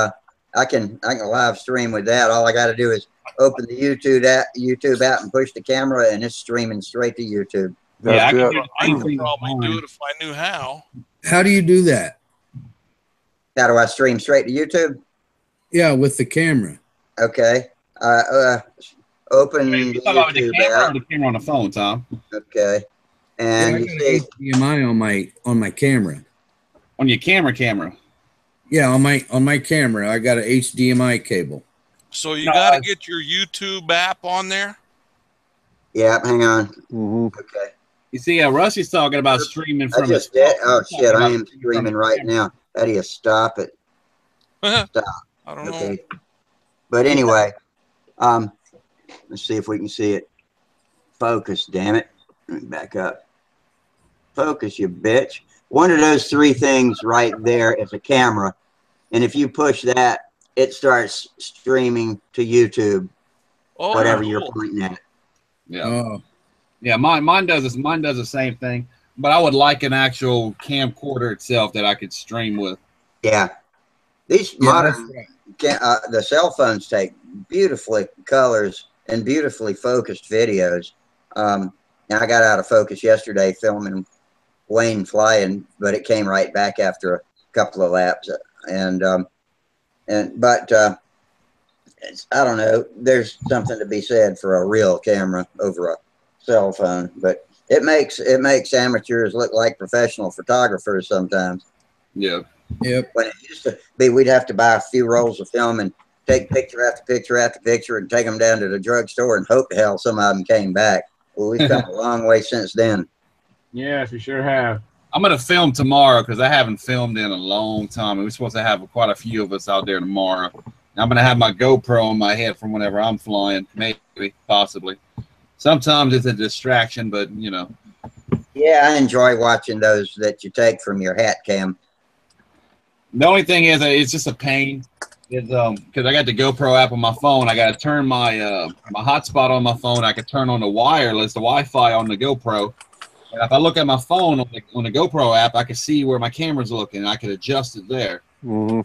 I can live stream with that. All I got to do is open the YouTube app and push the camera, and it's streaming straight to YouTube. I could probably do it if I knew how. How do you do that? How do I stream straight to YouTube? Yeah, with the camera. Okay. Open the YouTube app. The camera on the phone, Tom. Okay. And you see HDMI on my camera. On your camera. Yeah, on my camera, I got an HDMI cable. So you got to get your YouTube app on there. Yeah, hang on. Mm-hmm. Okay. You see, Rusty's talking about streaming from his phone. Oh shit! I am streaming right now. How do you stop it? Stop. I don't know. But anyway, let's see if we can see it. Focus, damn it! Let me back up. Focus, you bitch. One of those three things right there is a camera, and if you push that, it starts streaming to YouTube. Oh, whatever you're pointing at. Yeah. Oh. Yeah, mine does this. Mine does the same thing, but I would like an actual camcorder itself that I could stream with. Yeah, these modern the cell phones take beautifully colors and beautifully focused videos. Now I got out of focus yesterday filming Wayne flying, but it came right back after a couple of laps. But I don't know. There's something to be said for a real camera over a cell phone, but it makes amateurs look like professional photographers sometimes. Yeah. Yep. When it used to be, we'd have to buy a few rolls of film and take picture after picture after picture and take them down to the drugstore and hope to hell some of them came back. Well, we've come a long way since then. Yes, we sure have. I'm gonna film tomorrow because I haven't filmed in a long time. And we're supposed to have quite a few of us out there tomorrow. I'm gonna have my GoPro on my head from whenever I'm flying, maybe, possibly. Sometimes it's a distraction, but you know. Yeah, I enjoy watching those that you take from your hat cam. The only thing is, it's just a pain. Is because I got the GoPro app on my phone. I got to turn my my hotspot on my phone. I could turn on the wireless, the Wi-Fi on the GoPro. And if I look at my phone on the GoPro app, I can see where my camera's looking. And I could adjust it there. Mm-hmm.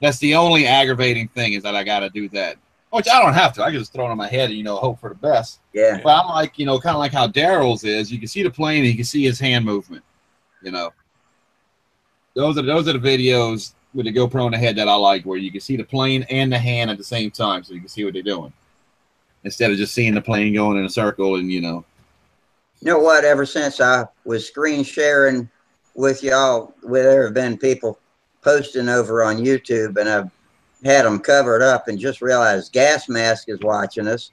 That's the only aggravating thing is that I got to do that. Which I don't have to. I can just throw it on my head and hope for the best. Yeah. But I'm like kind of like how Daryl's is. You can see the plane and you can see his hand movement. Those are the videos with the GoPro on the head that I like, where you can see the plane and the hand at the same time, so you can see what they're doing, instead of just seeing the plane going in a circle. And you know what? Ever since I was screen sharing with y'all, there have been people posting over on YouTube, and I've had them covered up, and just realized Gas Mask is watching us,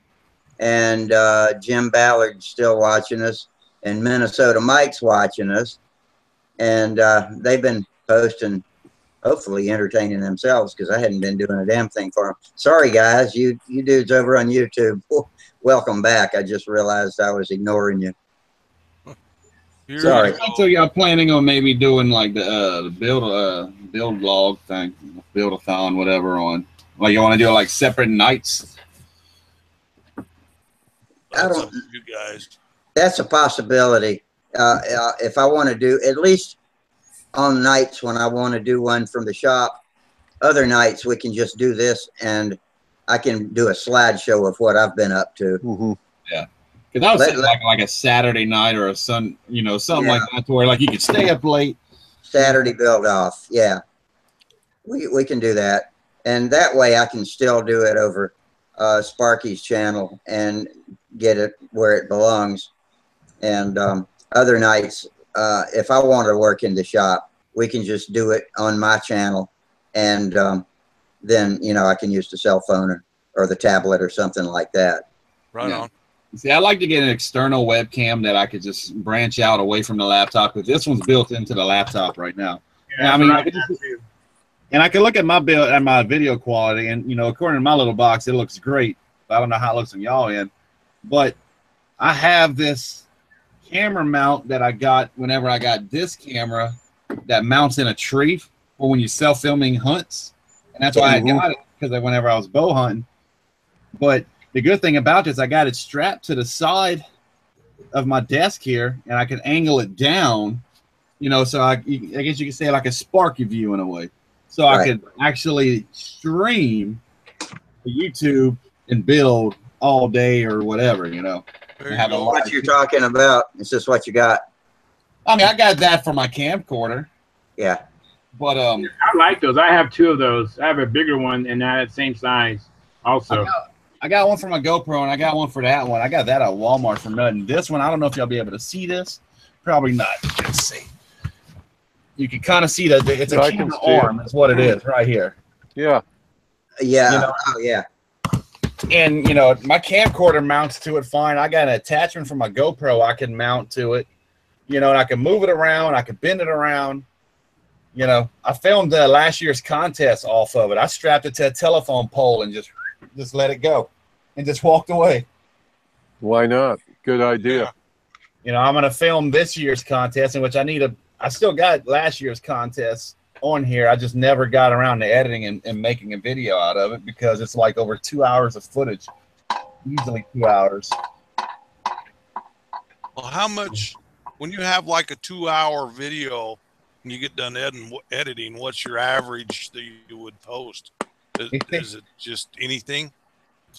and Jim Ballard's still watching us, and Minnesota Mike's watching us, and they've been posting, hopefully entertaining themselves, because I hadn't been doing a damn thing for them. Sorry, guys, you dudes over on YouTube, welcome back. I just realized I was ignoring you. Sorry. So y'all planning on maybe doing like the build log thing, build-a-thon, whatever, on like you want to do like separate nights? That's up to you guys. That's a possibility. If I want to do, at least on nights when I want to do one from the shop, other nights we can just do this, and I can do a slideshow of what I've been up to. Mm-hmm. Yeah, because I was thinking like a Saturday night or a something like that, to where like you could stay up late. Saturday build off, yeah. We can do that, and that way I can still do it over Sparky's channel and get it where it belongs. And other nights, if I want to work in the shop, we can just do it on my channel, and then I can use the cell phone or the tablet or something like that. Right on. See, I like to get an external webcam that I could just branch out away from the laptop, because this one's built into the laptop right now. Yeah, And I can look at my build and my video quality, and according to my little box, it looks great. I don't know how it looks on y'all end, but I have this camera mount that I got whenever I got this camera that mounts in a tree for when you're self-filming hunts, and that's why I got it, because whenever I was bow hunting. But the good thing about this, I got it strapped to the side of my desk here, and I can angle it down, so I guess you could say like a Sparky view in a way. So I could actually stream to YouTube and build all day or whatever, What you're talking about, is this what you got? I mean, I got that for my camcorder. Yeah. But I like those. I have two of those. I have a bigger one and that same size also. I got one for my GoPro, and I got one for that one. I got that at Walmart for nothing. This one, I don't know if y'all be able to see this. Probably not. Let's see. You can kind of see that it's a camera arm. That's what it is right here. Yeah. Yeah. Oh, yeah. And, my camcorder mounts to it fine. I got an attachment for my GoPro I can mount to it. And I can move it around. I can bend it around. I filmed last year's contest off of it. I strapped it to a telephone pole and just let it go and just walked away. Why not? Good idea. I'm going to film this year's contest, in which I still got last year's contest on here. I just never got around to editing and making a video out of it, because it's like over 2 hours of footage, easily 2 hours. Well, how much, when you have like a 2-hour video and you get done editing, what's your average that you would post? Is it just anything?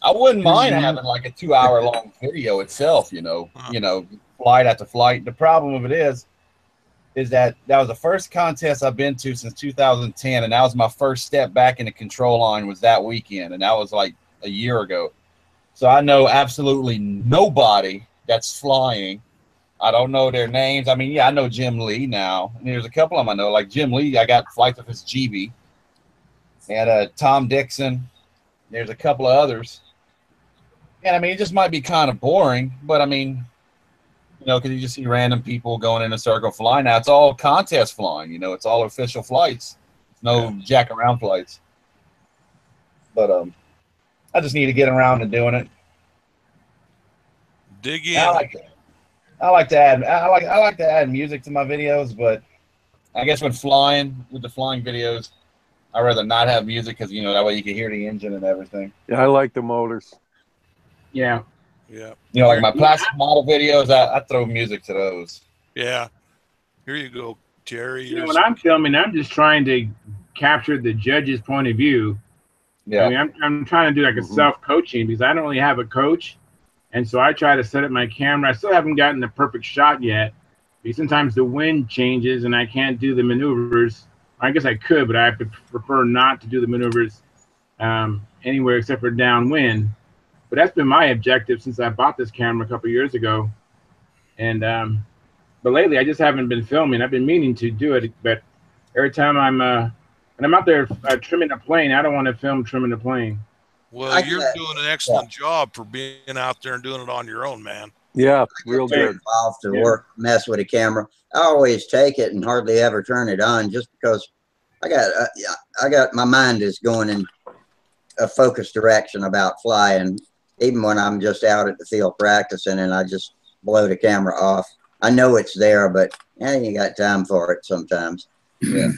I wouldn't mind having like a 2 hour long video itself, flight after flight. The problem with it is that was the first contest I've been to since 2010, and that was my first step back in the control line, was that weekend, and that was like a year ago. So I know absolutely nobody that's flying. I don't know their names. I mean, yeah, I know Jim Lee now. And there's a couple of them I know. Like Jim Lee, I got flights with his GB. And Tom Dixon. There's a couple of others. And I mean, it just might be kind of boring, but I mean, you know, because you just see random people going in a circle flying. Now it's all contest flying, you know, it's all official flights. It's no jack around flights. But I just need to get around to doing it. Dig in. I like to add music to my videos, but I guess with the flying videos, I'd rather not have music because, you know, that way you can hear the engine and everything. Yeah, I like the motors. Yeah. Yeah. You know, like my plastic model videos, I throw music to those. Yeah. Here you go, Terry. You know, when I'm filming, I'm just trying to capture the judge's point of view. Yeah. I mean, I'm trying to do like a self-coaching because I don't really have a coach. And so I try to set up my camera. I still haven't gotten the perfect shot yet because sometimes the wind changes and I can't do the maneuvers. I guess I could, but I prefer not to do the maneuvers anywhere except for downwind. But that's been my objective since I bought this camera a couple of years ago. And but lately I just haven't been filming. I've been meaning to do it, but every time I'm out there trimming a plane, I don't want to film trimming the plane. Well, you're doing an excellent job for being out there and doing it on your own, man. Yeah, real good. Involved to work, mess with a camera. I always take it and hardly ever turn it on, just because I got my mind is going in a focused direction about flying. Even when I'm just out at the field practicing and I just blow the camera off, I know it's there, but I ain't got time for it sometimes. Yeah.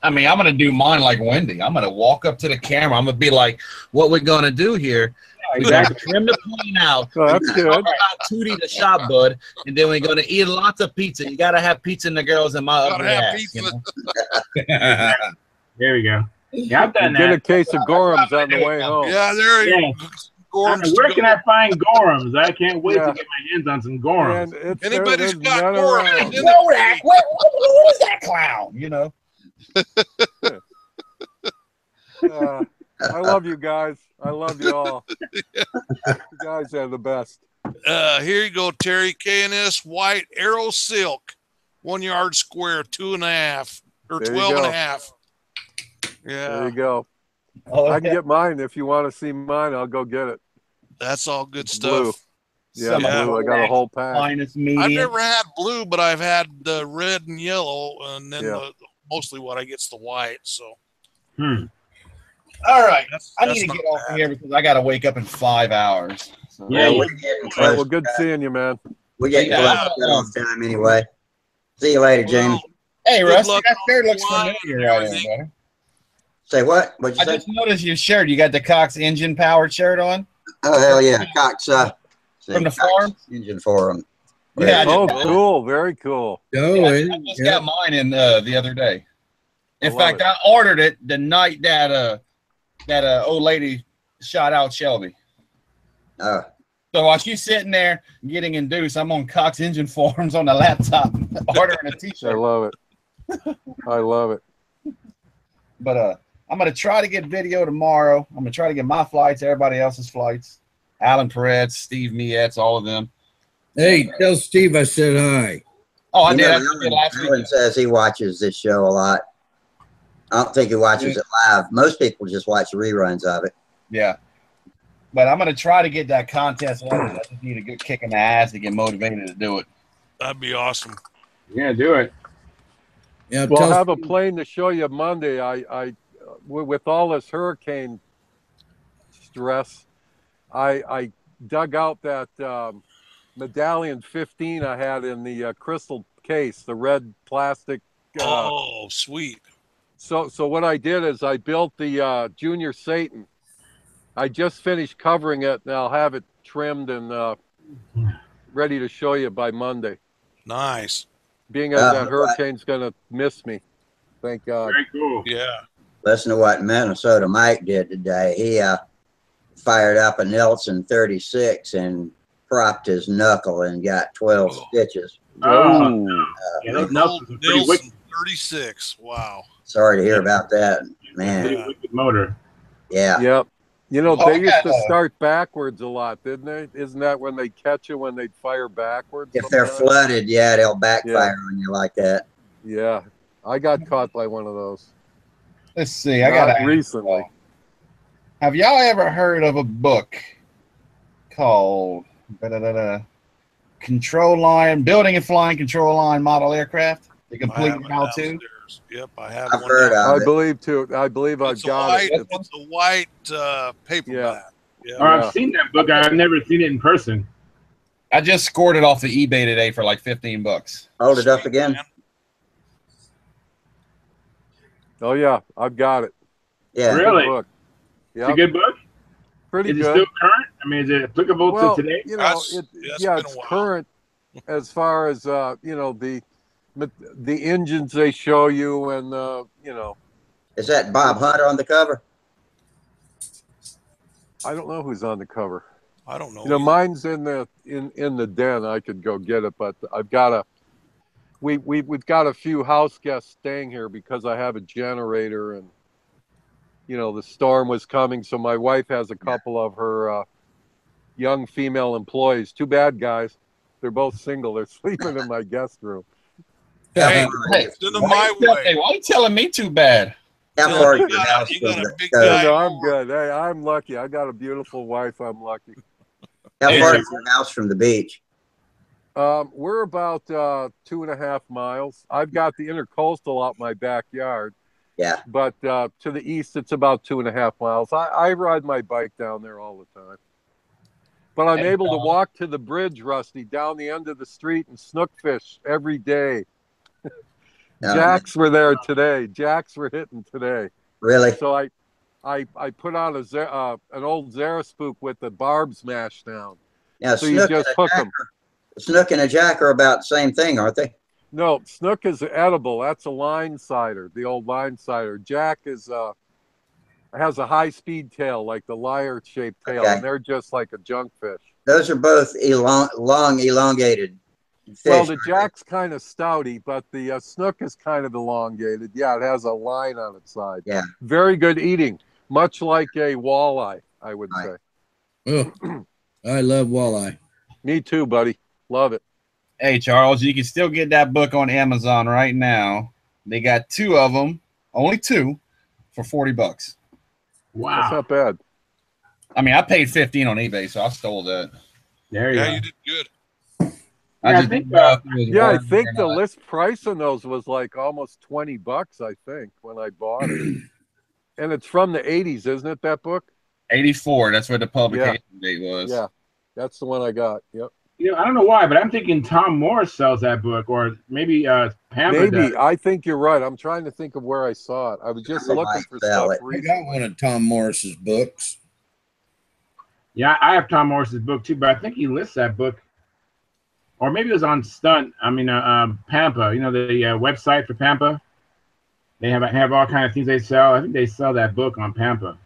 I mean, I'm going to do mine like Wendy. I'm going to walk up to the camera. I'm going to be like, what we're going to do here, we're going to trim the plane out. Oh, that's good. Talk about Tootie the shop bud, and then we're going to eat lots of pizza. You got to have pizza in the girls in my ugly ass. You know? There we go. Yeah, I've done that. Get a case of Gorham's on the way home. Yeah, there you go. Where can I find Gorham's? I can't wait to get my hands on some Gorham's. Anybody's got Gorham's. Who is that clown? You know. I love you guys. I love you all. You guys are the best. Here you go, Terry. K&S white arrow silk, 1 yard square, 2.5 or 12.5. Yeah. There you go. Oh, I can get mine if you want to see mine. I'll go get it. That's all good stuff. Blue. Yeah, blue. I got a whole pack. Minus medium. I've never had blue, but I've had the red and yellow, and then mostly what I get's the white. So. All right. I need to get off of here because I got to wake up in 5 hours. So. Yeah. We're getting close. Well, good seeing you, man. We're getting close to off time anyway. See you later, James. Hey, Rusty, luck that shirt looks on familiar right there, brother. Say what? What'd you I say? just noticed your shirt. You got the Cox engine powered shirt on? Oh, hell yeah. Cox. From the farm? Engine Forum. Yeah. Oh, cool. Very cool. I just got mine in the other day. In fact, I ordered it the night that old lady shot out Shelby. Oh. So while she's sitting there getting induced, I'm on Cox engine forums on the laptop ordering a t-shirt. I love it. I love it. But I'm going to try to get video tomorrow. I'm going to try to get my flights, everybody else's flights. Alan Peretz, Steve Mietz, all of them. Hey, tell Steve I said hi. Oh, I did. I Alan, did last Alan week. says he watches this show a lot. I don't think he watches it live. Most people just watch reruns of it. Yeah. But I'm going to try to get that contest. I just need a good kick in the ass to get motivated to do it. That'd be awesome. Yeah, do it. Yeah, We'll have a plane to show you Monday. I with all this hurricane stress, I dug out that medallion 15 I had in the crystal case, the red plastic. Oh, sweet. So what I did is I built the Junior Satan. I just finished covering it, and I'll have it trimmed and ready to show you by Monday. Nice. Being as that hurricane's going to miss me. Thank God. Very cool. Yeah. Listen to what Minnesota Mike did today. He fired up a Nelson 36 and propped his knuckle and got 12 stitches. Oh, yeah, those Nelsons are pretty wicked. 36. Wow. Sorry to hear about that, man. Pretty wicked motor. Yeah. Yep. You know, Oh, they used to yeah. start backwards a lot, didn't they? Isn't that when they catch you when they'd fire backwards? If they're sometimes? flooded, yeah, they'll backfire on you like that. Yeah, I got caught by one of those. Let's see. I got Not recently. Have y'all ever heard of a book called Control Line, Building and Flying Control Line Model Aircraft? The I complete have it how-to? downstairs. Yep, I have I've one heard down. of I it. believe too. I believe I've It's a got white, it. it's a white paperback. Yeah. Or I've seen that book. I've never seen it in person. I just scored it off the eBay today for like $15. Hold it up again. Man. Oh yeah, I've got it. Yeah. Really? Good book. It's a good book. Pretty Is it good. still current? I mean, is it applicable Well, to today? you know, That's- it, yeah, it's yeah, been a it's while. current as far as you know, the engines they show you, and you know, Is that Bob Hunter on the cover? I don't know who's on the cover. I don't know. You know, either. mine's in the den. I could go get it, but I've got a we've got a few house guests staying here because I have a generator, and you know the storm was coming, so my wife has a couple of her young female employees. Too bad, guys. They're both single. They're sleeping in my guest room. Hey, Hey, send them my way. why are you telling me too bad? How Dylan, far is you your got house you from got a the big coast? guy. No, I'm over. good. Hey, I'm lucky. I got a beautiful wife. I'm lucky. How Hey, far sir. is your house from the beach? We're about 2.5 miles. I've got the intercoastal out my backyard, Yeah. but to the east, it's about 2.5 miles. I ride my bike down there all the time. But I'm Hey, able to Tom. walk to the bridge, Rusty, down the end of the street and snook fish every day. Jacks were there today. Jacks were hitting today. Really? So I put on an old Zara spook with the barbs mashed down. Now, So you snook just and hook a them. jack, snook and a jack are about the same thing, aren't they? No, snook is edible. That's a line sider, the old line sider. Jack is has a high speed tail, like the lyre shaped tail, Okay. and they're just like a junk fish. Those are both long, elongated fish. Well, the aren't they? jack's kind of stouty, but the snook is kind of elongated. Yeah, it has a line on its side. Yeah. Very good eating, much like a walleye, I would Right. say. Oh, I love walleye. Me too, buddy. Love it. Hey, Charles, you can still get that book on Amazon right now. They got 2 of them, only 2, for $40. That's Wow. not bad. I mean, I paid 15 on eBay, so I stole that. There you Yeah, go. you did good. Yeah, I just think, didn't know if it was Yeah, I worth it think or the not. list price on those was like almost $20, I think, when I bought it. And it's from the 80s, isn't it, that book? 84. That's what the publication date was. Yeah, that's the one I got. Yep. You know, I don't know why, but I'm thinking Tom Morris sells that book, or maybe Pamela Maybe. does. I think you're right. I'm trying to think of where I saw it. I was just I looking might for sell stuff it. I recently. got one of Tom Morris's books. Yeah, I have Tom Morris's book too, but I think he lists that book, or maybe it was on Stunt. I mean, Pampa. You know, the website for Pampa. They have all kind of things they sell. I think they sell that book on Pampa.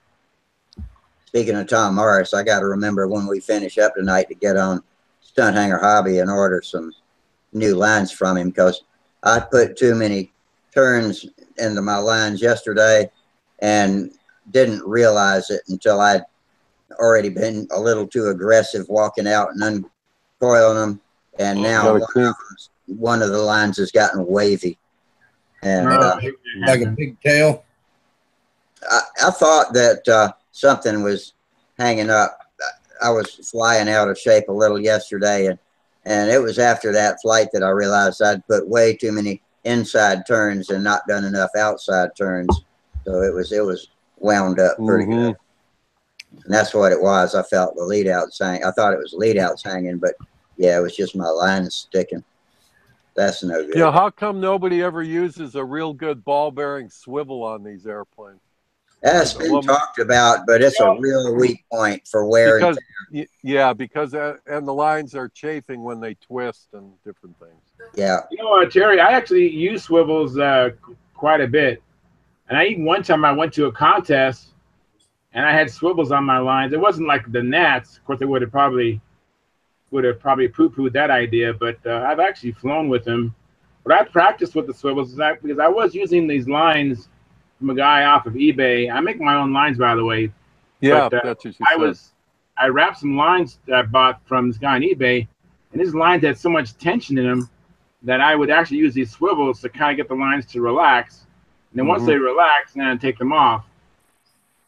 Speaking of Tom Morris, I got to remember when we finish up tonight to get on Stunthangar Hobby and order some new lines from him, because I put too many turns into my lines yesterday and didn't realize it until I'd already been a little too aggressive walking out and uncoiling them. And now one of the lines has gotten wavy. And Like a pigtail. I thought that something was hanging up. I was flying out of shape a little yesterday, and it was after that flight that I realized I'd put way too many inside turns and not done enough outside turns. So it was wound up pretty good. And that's what it was. I felt the lead outs hanging. I thought it was lead outs hanging, but yeah, it was just my lines sticking. That's no good. Yeah, how come nobody ever uses a real good ball bearing swivel on these airplanes? That's been talked about, but it's a real weak point for wear and tear. Yeah, because and the lines are chafing when they twist and different things. Yeah. You know, Terry, I actually use swivels quite a bit. And I even one time I went to a contest and I had swivels on my lines. It wasn't like the gnats. Of course, they would have probably poo-pooed that idea, but I've actually flown with them. But I practiced with the swivels because I was using these lines from a guy off of eBay. I make my own lines, by the way. Yeah, But that's what you said. I wrapped some lines that I bought from this guy on eBay, and his lines had so much tension in them that I would actually use these swivels to kind of get the lines to relax. And then once they relax, then I take them off.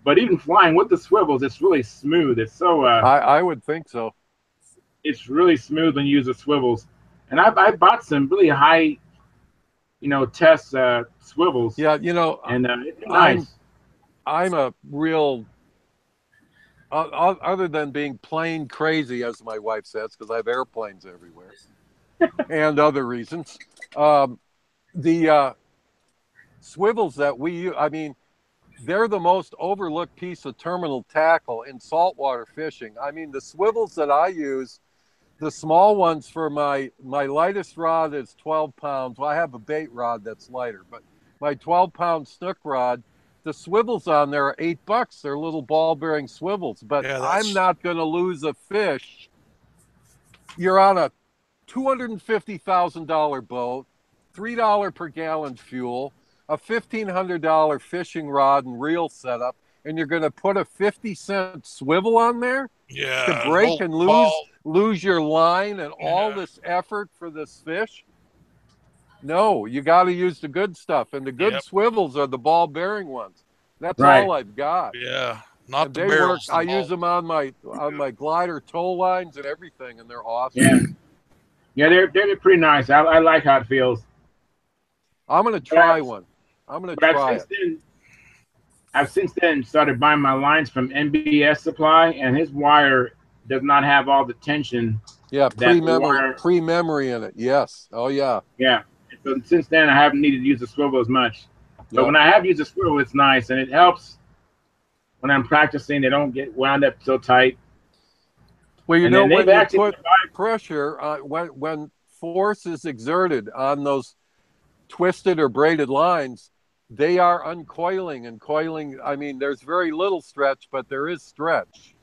But even flying with the swivels, it's really smooth. It's so I would think so. it's really smooth when you use the swivels. And I bought some really high, test swivels. Yeah, And it's nice. I'm a real other than being plane crazy, as my wife says, because I have airplanes everywhere, and other reasons. The swivels that we use, I mean, they're the most overlooked piece of terminal tackle in saltwater fishing. I mean, the swivels that I use, the small ones for my lightest rod is 12 pounds. Well, I have a bait rod that's lighter, but my 12-pound snook rod, the swivels on there are $8. They're little ball-bearing swivels, but Yeah, I'm not going to lose a fish. You're on a $250,000 boat, $3 per gallon fuel, a $1,500 fishing rod and reel setup, and you're going to put a 50-cent swivel on there Yeah. to break and lose your line and all Yeah. this effort for this fish? No, you got to use the good stuff, and the good swivels are the ball-bearing ones. That's all I've got. Yeah. Not And the they work. barrels. I use them on my glider tow lines and everything, and they're awesome. Yeah. Yeah, they're pretty nice. I like how it feels. I'm gonna try one. I'm gonna try it. I've since then started buying my lines from NBS Supply, and his wire does not have all the tension. Yeah, pre-memory in it. Yes. Oh yeah. Yeah. So since then, I haven't needed to use the swivel as much. But when I have used the swivel, it's nice, and it helps when I'm practicing. They don't get wound up so tight. Well, when you put pressure, when force is exerted on those twisted or braided lines, they are uncoiling and coiling. I mean, there's very little stretch, but there is stretch.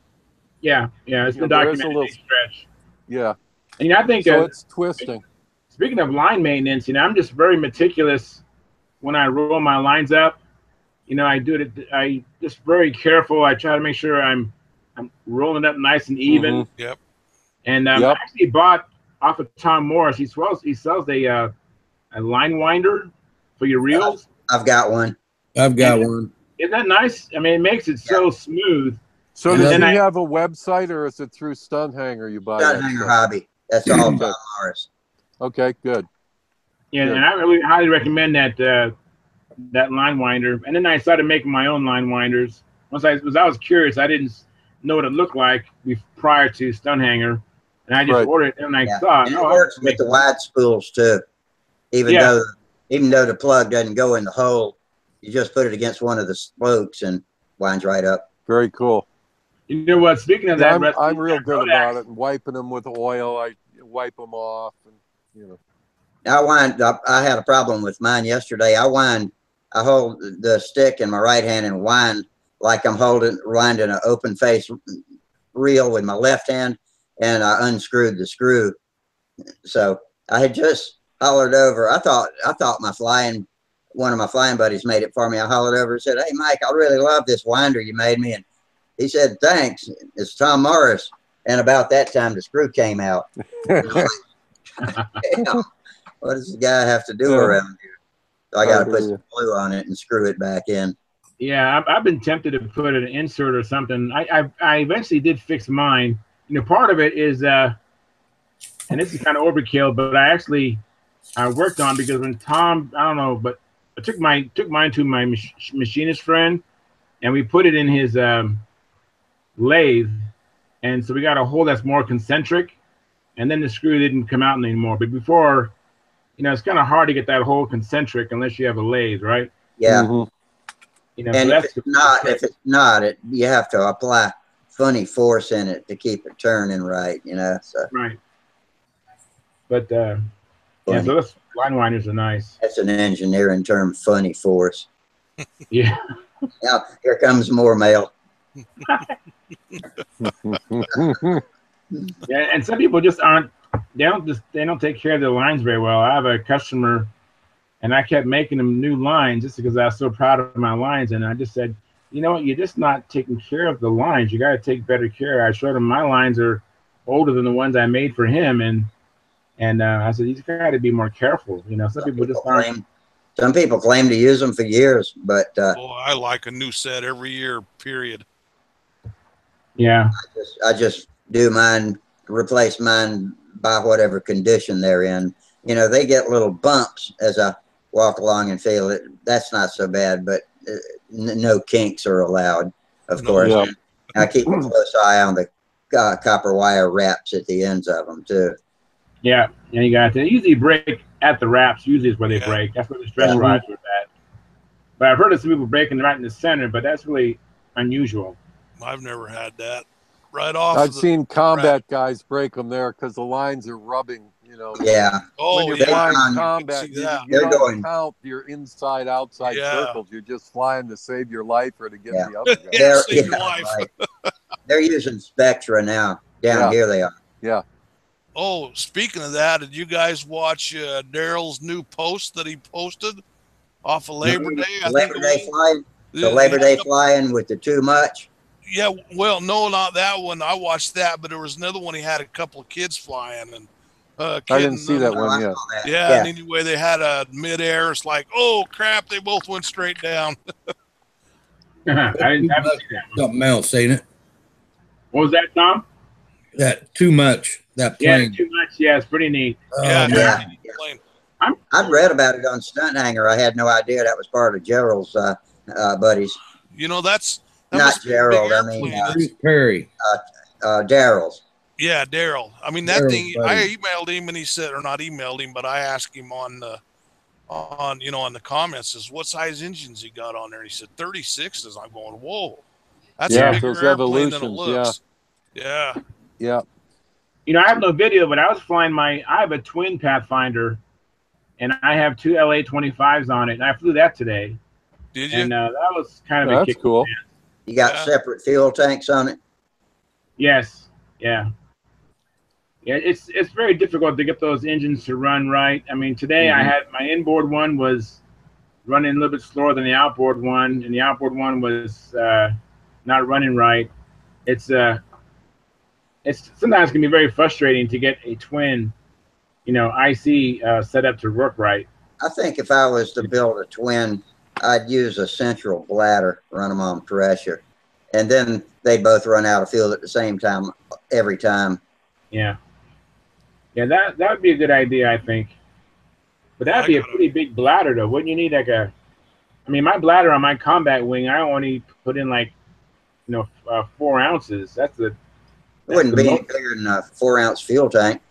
Yeah, it's been documented. Stretch. Yeah. And I think so. It's twisting. Speaking of line maintenance, I'm just very meticulous when I roll my lines up. I do it. I just very careful. I try to make sure I'm rolling up nice and even. Yep. And I actually bought off of Tom Morris. He sells a line winder for your reels. I've got one. I've got one. Isn't that nice? I mean, it makes it so smooth. So does he have a website, or is it through Stunthangar you buy that? Stunthangar Hobby. That's all Tom Morris. Okay, good. Yeah, good. And I really highly recommend that line winder. And then I started making my own line winders. Once I was curious. I didn't know what it looked like prior to Stunthangar, and I just ordered it, and I saw it. And it works with the wide spools too. Even though the plug doesn't go in the hole, you just put it against one of the spokes and winds right up. Very cool. You know what? Speaking of that, I'm real good about it, and wiping them with oil. I wipe them off, and I had a problem with mine yesterday. I hold the stick in my right hand and wind like I'm winding an open face reel with my left hand, and I unscrewed the screw. So I had just hollered over. I thought one of my flying buddies made it for me. I hollered over and said, "Hey Mike, I really love this winder you made me." And he said, "Thanks. It's Tom Morris." And about that time, the screw came out. Damn, what does the guy have to do around here? So I got to put some glue on it and screw it back in. Yeah, I've been tempted to put an insert or something. I eventually did fix mine. Part of it is, and this is kind of overkill, but I worked on, because when Tom, I don't know, but I took mine to my machinist friend, and we put it in his lathe, and so we got a hole that's more concentric, and then the screw didn't come out anymore. But before, it's kind of hard to get that hole concentric unless you have a lathe, right? Yeah. Mm-hmm. And so if it's not, you have to apply funny force in it to keep it turning right, So. Right. But so those line winders are nice. That's an engineering term, funny force. Yeah. Now here comes more mail. Yeah, and some people just aren't. They don't take care of their lines very well. I have a customer, and I kept making them new lines just because I was so proud of my lines, and I just said, you know what? You're just not taking care of the lines. You got to take better care. I showed him my lines are older than the ones I made for him, and I said, you got to be more careful. You know, some people just aren't. Some people claim to use them for years, but I like a new set every year, period. Yeah. I just do mine, replace mine by whatever condition they're in. You know, they get little bumps as I walk along and feel it. That's not so bad, but no kinks are allowed, of course. Yeah. I keep a close eye on the copper wire wraps at the ends of them, too. Yeah, you got to. They usually break at the wraps. Usually is where they Yeah. break. That's where the stress rise with that. But I've heard of some people breaking right in the center, but that's really unusual. I've never had that. Right off. I've seen combat guys break them there because the lines are rubbing. You know. Yeah. When you're flying combat, you don't count your inside outside circles. You're just flying to save your life or to get the other guy. Save your life. Right. They're using Spectra now. Down here they are. Yeah. Oh, speaking of that, did you guys watch Daryl's new post that he posted off of Labor Day? Labor Day flying? The Labor Day flying with the too much? Yeah, well, no, not that one. I watched that, but there was another one. He had a couple of kids flying, and I didn't see that one yet. Yeah, and anyway, they had a midair. It's like, oh crap, they both went straight down. I didn't have to see that. Something else, ain't it? What was that, Tom? That too much. That plane. Yeah, too much. Yeah, it's pretty neat. I've read about it on Stunthangar. I had no idea that was part of Gerald's buddies. You know, that not Gerald. I mean Perry. Daryl's. Yeah, Daryl. I mean that thing. I emailed him and he said, or not emailed him, but I asked him on the comments, is what size engines he got on there. He said 36s. I'm going, whoa, that's a bigger airplane than it looks. Yeah. You know, I have no video, but I was flying I have a twin Pathfinder, and I have two LA-25s on it, and I flew that today. Did you? And that was kind of a kick. Cool. You got separate fuel tanks on it? Yes. Yeah. Yeah, it's very difficult to get those engines to run right. I mean, today I had my inboard one was running a little bit slower than the outboard one, and the outboard one was not running right. It's sometimes can be very frustrating to get a twin, IC set up to work right. I think if I was to build a twin, I'd use a central bladder, run them on pressure, and then they both run out of fuel at the same time every time. Yeah. Yeah, that would be a good idea, I think. But that'd be a pretty big bladder, though. Wouldn't you need my bladder on my combat wing, I only put in 4 ounces. It wouldn't be any bigger than a 4-ounce fuel tank.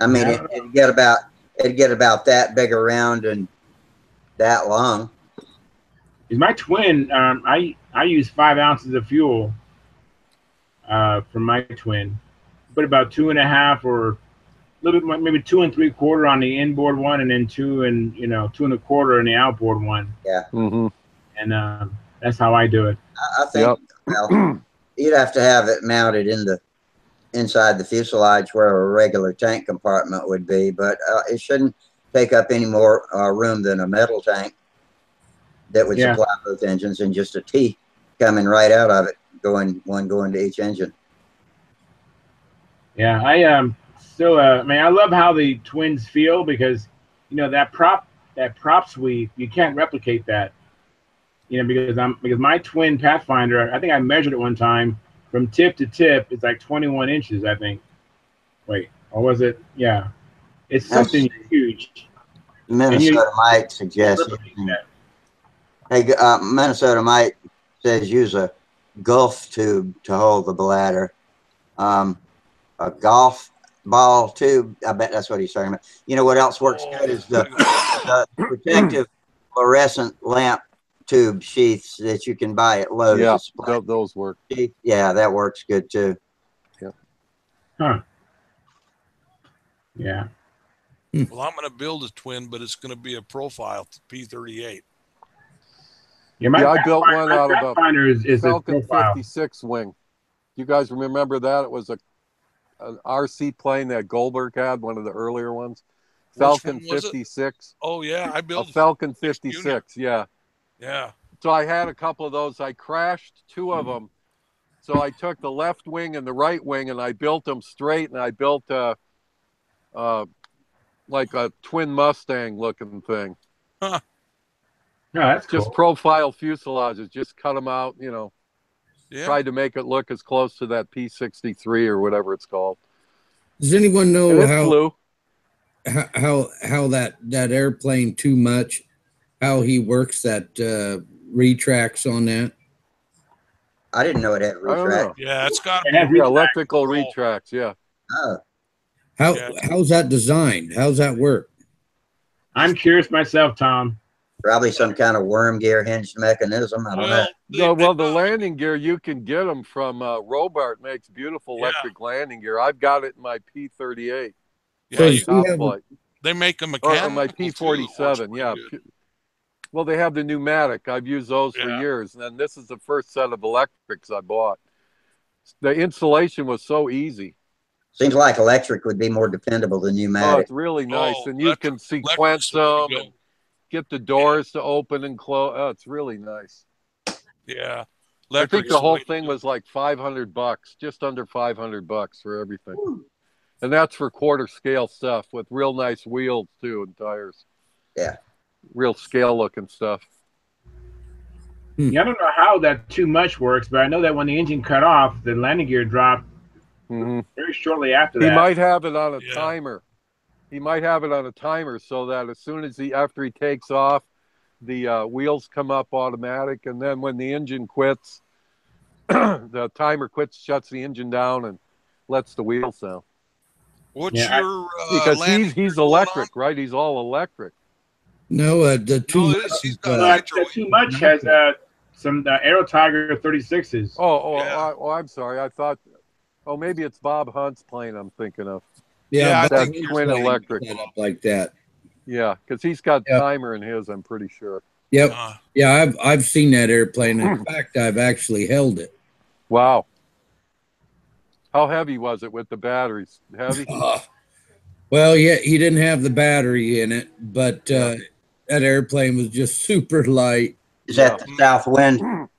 I mean, it'd get about that big around and that long. My twin, I use 5 ounces of fuel for my twin. Put about 2.5 or a little bit, maybe 2 3/4 on the inboard one, and then 2 2.25 in the outboard one. Yeah. And that's how I do it. I think well, you'd have to have it mounted inside the fuselage where a regular tank compartment would be, but it shouldn't take up any more room than a metal tank that would supply both engines, and just a T coming right out of it, going to each engine. Yeah, I still I love how the twins feel, because that prop sweep, you can't replicate that. Because my twin Pathfinder, I think I measured it one time from tip to tip, it's like 21 inches, I think. Wait, or was it? Yeah, it's something huge. Minnesota Mike suggests. Hey, Minnesota Mike says use a Gulf tube to hold the bladder. A golf ball tube. I bet that's what he's talking about. You know what else works good is the protective fluorescent lamp tube sheaths that you can buy at Lowe's. Yeah, those work. Yeah, that works good too. Yeah. Huh. Yeah. Well, I'm going to build a twin, but it's going to be a profile P-38. Yeah, I built one out of a is Falcon 56 wing. You guys remember that? It was an RC plane that Goldberg had, one of the earlier ones. Falcon 56. Oh yeah, I built a Falcon 56. Yeah. So I had a couple of those. I crashed 2 of them. So I took the left wing and the right wing, and I built them straight. And I built like a twin Mustang looking thing. Huh. No, that's Just cool. profile fuselages. Just cut them out. Yeah. Tried to make it look as close to that P-63 or whatever it's called. Does anyone And know it how flew. that airplane too much, how he works that retracts on that? I didn't know it had I don't retract. know. Yeah, it's got to It be has Yeah, retract electrical control. retracts. Yeah. Oh, Yeah. How's that designed? How's that work? I'm curious myself, Tom. probably some kind of worm gear hinged mechanism. I don't know. No, well, the landing gear, you can get them from Robart makes beautiful Yeah. electric landing gear. I've got it in my P-38. Yeah, you Top have a- flight. they make a Or mechanical my too that works P-47, pretty yeah. good. Well, they have the pneumatic. I've used those for Yeah. years. And then this is the first set of electrics I bought. The installation was so easy. Seems like electric would be more dependable than Oh, pneumatic. it's really nice. Oh, And you can electric's sequence the way to them go. and get the doors to open and close. Oh, it's really nice. Yeah. I think Electric's the whole way to thing go. was like $500, just under $500 for everything. And that's for quarter scale stuff with real nice wheels too and tires. Yeah. Real scale looking stuff. Yeah, I don't know how that too much works, but I know that when the engine cut off, the landing gear dropped Hmm. very shortly after He that. might have it on a Yeah. timer. He might have it on a timer so that as soon as after he takes off, the wheels come up automatic, and then when the engine quits, the timer quits, shuts the engine down, and lets the wheels down. What's Yeah, your Because landing gear he's going electric, right? He's all electric. No, the too No, much he's is, got But nitro. too much has some Aero Tiger 36s. Oh, I'm sorry. I thought, maybe it's Bob Hunt's plane I'm thinking of. Yeah, I but think his twin plane is electric. set up like that. Yeah, because he's got Yep. timer in his, I'm pretty sure. Yep. Uh, Yeah, I've seen that airplane. In fact, I've actually held it. Wow. How heavy was it with the batteries? Heavy? Well, yeah, he didn't have the battery in it, but Yeah. that airplane was just super light. Is that the south wind?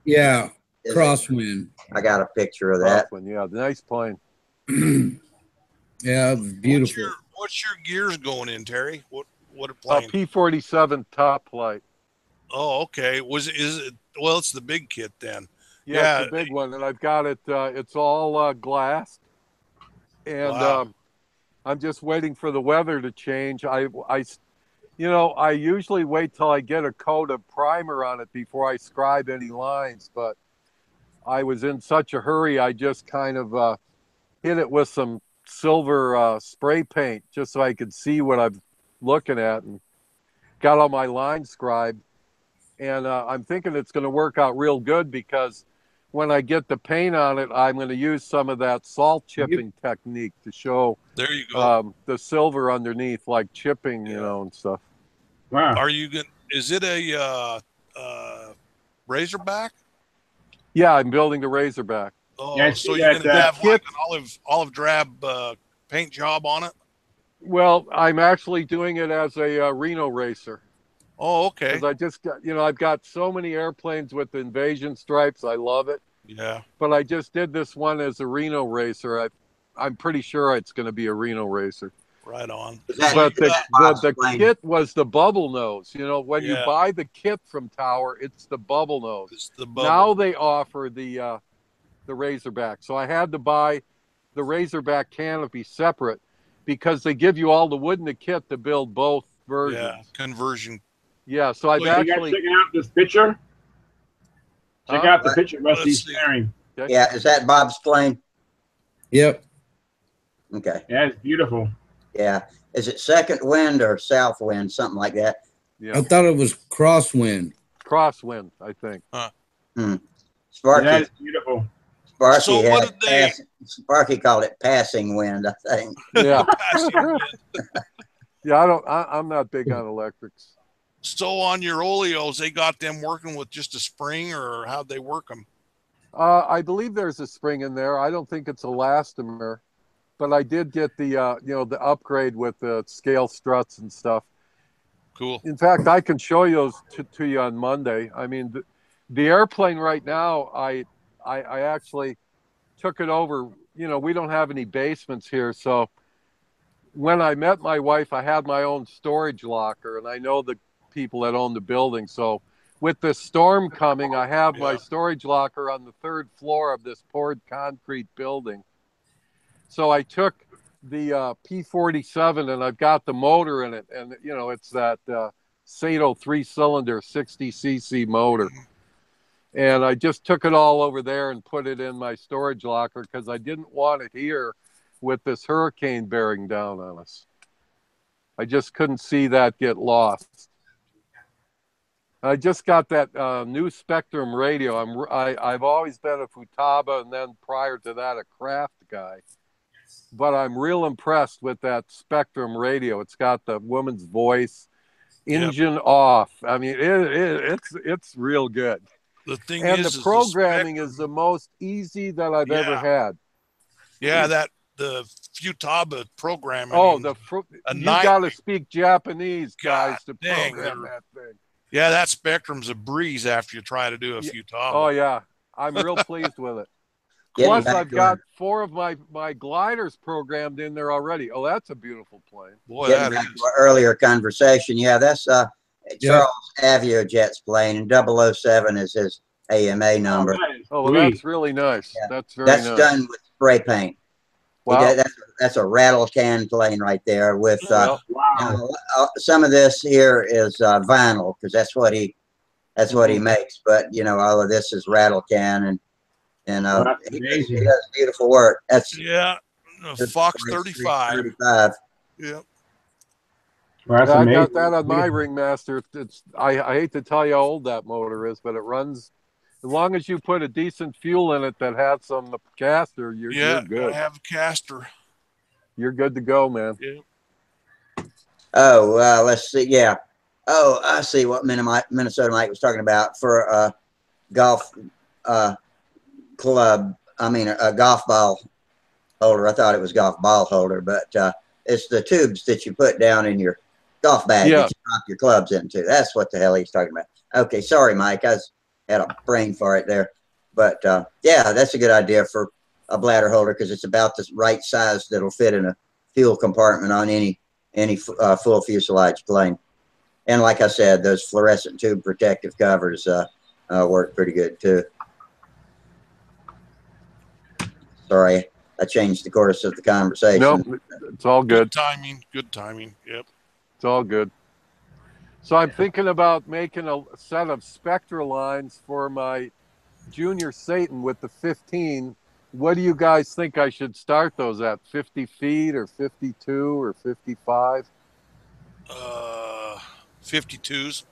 Yeah, Is it? crosswind. I got a picture of that. Rockland, yeah, nice plane. Yeah, it was beautiful. what's your gears going in, Terry? What a A plane? P-47 top flight. Oh, okay. Is it? Well, it's the big kit then. Yeah, Yeah. it's a big one, and I've got it. It's all glass, and Wow. I'm just waiting for the weather to change. I usually wait till I get a coat of primer on it before I scribe any lines, but I was in such a hurry, I just kind of hit it with some silver spray paint just so I could see what I'm looking at, and got all my lines scribed. And I'm thinking it's going to work out real good because when I get the paint on it, I'm going to use some of that salt chipping technique to show There you go. the silver underneath, like chipping, and stuff. Wow. Are you going? Is it a Razorback? Yeah, I'm building the Razorback. Oh, Yeah, I so see you're that, going to have like kit. an olive drab paint job on it? Well, I'm actually doing it as a Reno racer. Oh, okay. Because I just got, I've got so many airplanes with invasion stripes. I love it. Yeah. But I just did this one as a Reno racer. I'm pretty sure it's going to be a Reno racer. Right on. Is that- But Bob's the plane? kit was the bubble nose. When you Yeah. buy the kit from Tower, it's the bubble nose. It's the bubble. Now they offer the Razorback. So I had to buy the Razorback canopy separate because they give you all the wood in the kit to build both versions. Yeah, conversion. Yeah, so I've So you guys actually. checking out this picture? Check Huh? out the What? picture Rusty's Let's see. sharing. Yeah, is that Bob's plane? Yep. Okay. Yeah, it's beautiful. Yeah. Is it second wind or south wind? Something like that. Yeah, I thought it was crosswind. crosswind, I think. Sparky, That is beautiful. Sparky So had what did they- Sparky called it passing wind, I think. Yeah, Passing wind. yeah. I'm not big on electrics. So on your Oleos, they got them working with just a spring, or how'd they work them? I believe there's a spring in there. I don't think it's elastomer, but I did get the the upgrade with the scale struts and stuff. Cool. In fact, I can show you those to you on Monday. I mean, the airplane right now, I actually took it over. You know, we don't have any basements here. So when I met my wife, I had my own storage locker, and I know the people that own the building. So with this storm coming, I have my storage locker on the 3rd floor of this poured concrete building. So I took the P47 and I've got the motor in it. And, you know, it's that Sato 3-cylinder 60cc motor. And I just took it all over there and put it in my storage locker because I didn't want it here with this hurricane bearing down on us. I just couldn't see that get lost. I just got that new Spectrum radio. I've always been a Futaba, and then prior to that, a Kraft guy. But I'm real impressed with that Spectrum radio. It's got the woman's voice, engine off. I mean, it's real good. The thing and is the programming is the most easy that I've ever had. Yeah, the Futaba programming. Oh, you got to speak Japanese, guys, to program that thing. Yeah, that Spectrum's a breeze after you try to do a Futaba. Oh yeah, I'm real pleased with it. Plus, I've got 4 of my gliders programmed in there already. Oh, that's a beautiful plane. Boy, Getting back to our earlier conversation, yeah, that's Charles Aviojet's plane, and 007 is his AMA number. Oh, well, that's really nice. Yeah. That's very nice. That's done with spray paint. Wow. That's a rattle can plane right there with some of this here is vinyl because that's what he makes. But you know, all of this is rattle can and he does beautiful work. That's Fox 35. 35. Yep. Well, I got that on my Ringmaster. I hate to tell you how old that motor is, but it runs. As long as you put a decent fuel in it that has some caster, you're good. I have a caster. You're good to go, man. Yeah. Oh, let's see. Yeah. Oh, I see what Minnesota Mike was talking about for a golf club. I mean, a golf ball holder. I thought it was golf ball holder, but it's the tubes that you put down in your golf bag that you drop your clubs into. That's what the hell he's talking about. Okay, sorry, Mike. I had a brain fart there. But, yeah, that's a good idea for a bladder holder because it's about the right size that'll fit in a fuel compartment on any full fuselage plane. And like I said, those fluorescent tube protective covers work pretty good, too. Sorry, I changed the course of the conversation. Nope, it's all good. Good timing. Yep. It's all good. So I'm thinking about making a set of Spectra lines for my Junior Satan with the 15. What do you guys think I should start those at? 50 feet or 52 or 55? 52s.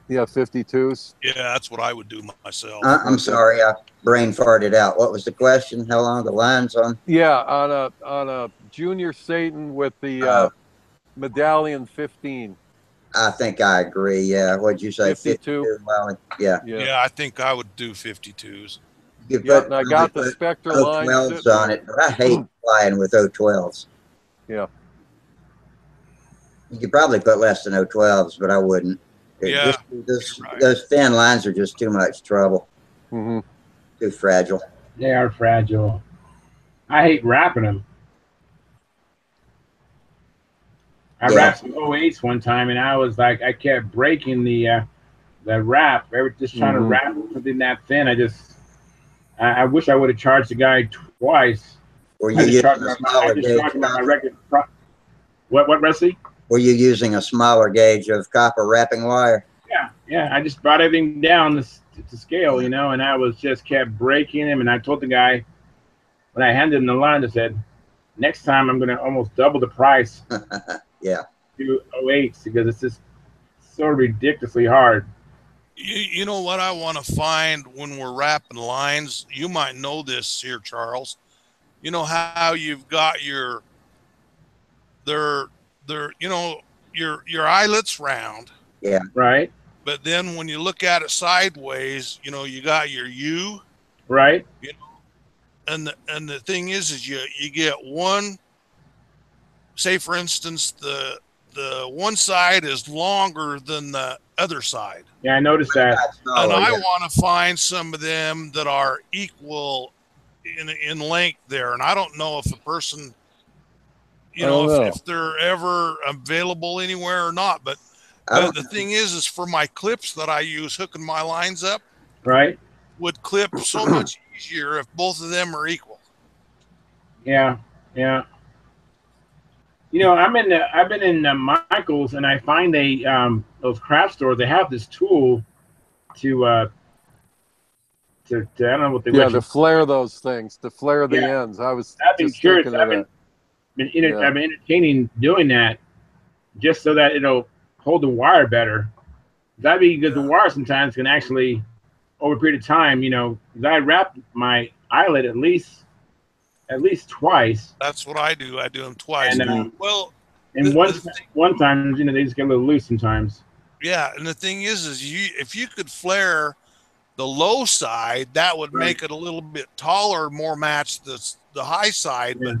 Yeah, 52s. Yeah, that's what I would do myself. I'm sorry, I brain farted out. What was the question? How long the lines on? Yeah, on a Junior Satan with the Medallion 15. I think I agree. Yeah, what'd you say? 52. Yeah, I think I would do 52s. And I got the Spectra line 012s on it, but I hate flying with 012s. Yeah. You could probably put less than 012s, but I wouldn't. Those thin lines are just too much trouble. Mm-hmm. Too fragile. They are fragile. I hate wrapping them. I wrapped some 08s one time, and I was like, I kept breaking the wrap. Just trying to wrap something that thin. I wish I would have charged the guy twice. Were you using a smaller gauge? What, Rusty? Were you using a smaller gauge of copper wrapping wire? Yeah. I just brought everything down to scale, you know, and I just kept breaking him. And I told the guy, when I handed him the line, I said, next time I'm going to almost double the price. Yeah. Do 08s because it's just so ridiculously hard. You know what I want to find when we're wrapping lines? You might know this here, Charles. You know how you've got your eyelets round. Yeah. Right. But then when you look at it sideways, you know, you got your U. Right. You know, and the thing is you get one, say for instance, the the one side is longer than the other side. Yeah, I noticed that. And I want to find some of them that are equal in length there. And I don't know if a person, you know, if they're ever available anywhere or not. But the thing is for my clips that I use hooking my lines up, right, would clip so much easier if both of them are equal. Yeah, yeah. You know, I've been in Michael's, and I find those craft stores, they have this tool to I don't know what they to flare those things, to flare the ends. I was just thinking of that. I've been entertaining doing that just so that it'll hold the wire better. That'd be because the wire sometimes can actually, over a period of time, you know, I wrap my eyelet at least twice. That's what I do. I do them twice. And well, and one time, you know, they just get a little loose sometimes. Yeah, and the thing is if you could flare the low side, that would make it a little bit taller, more match the high side. But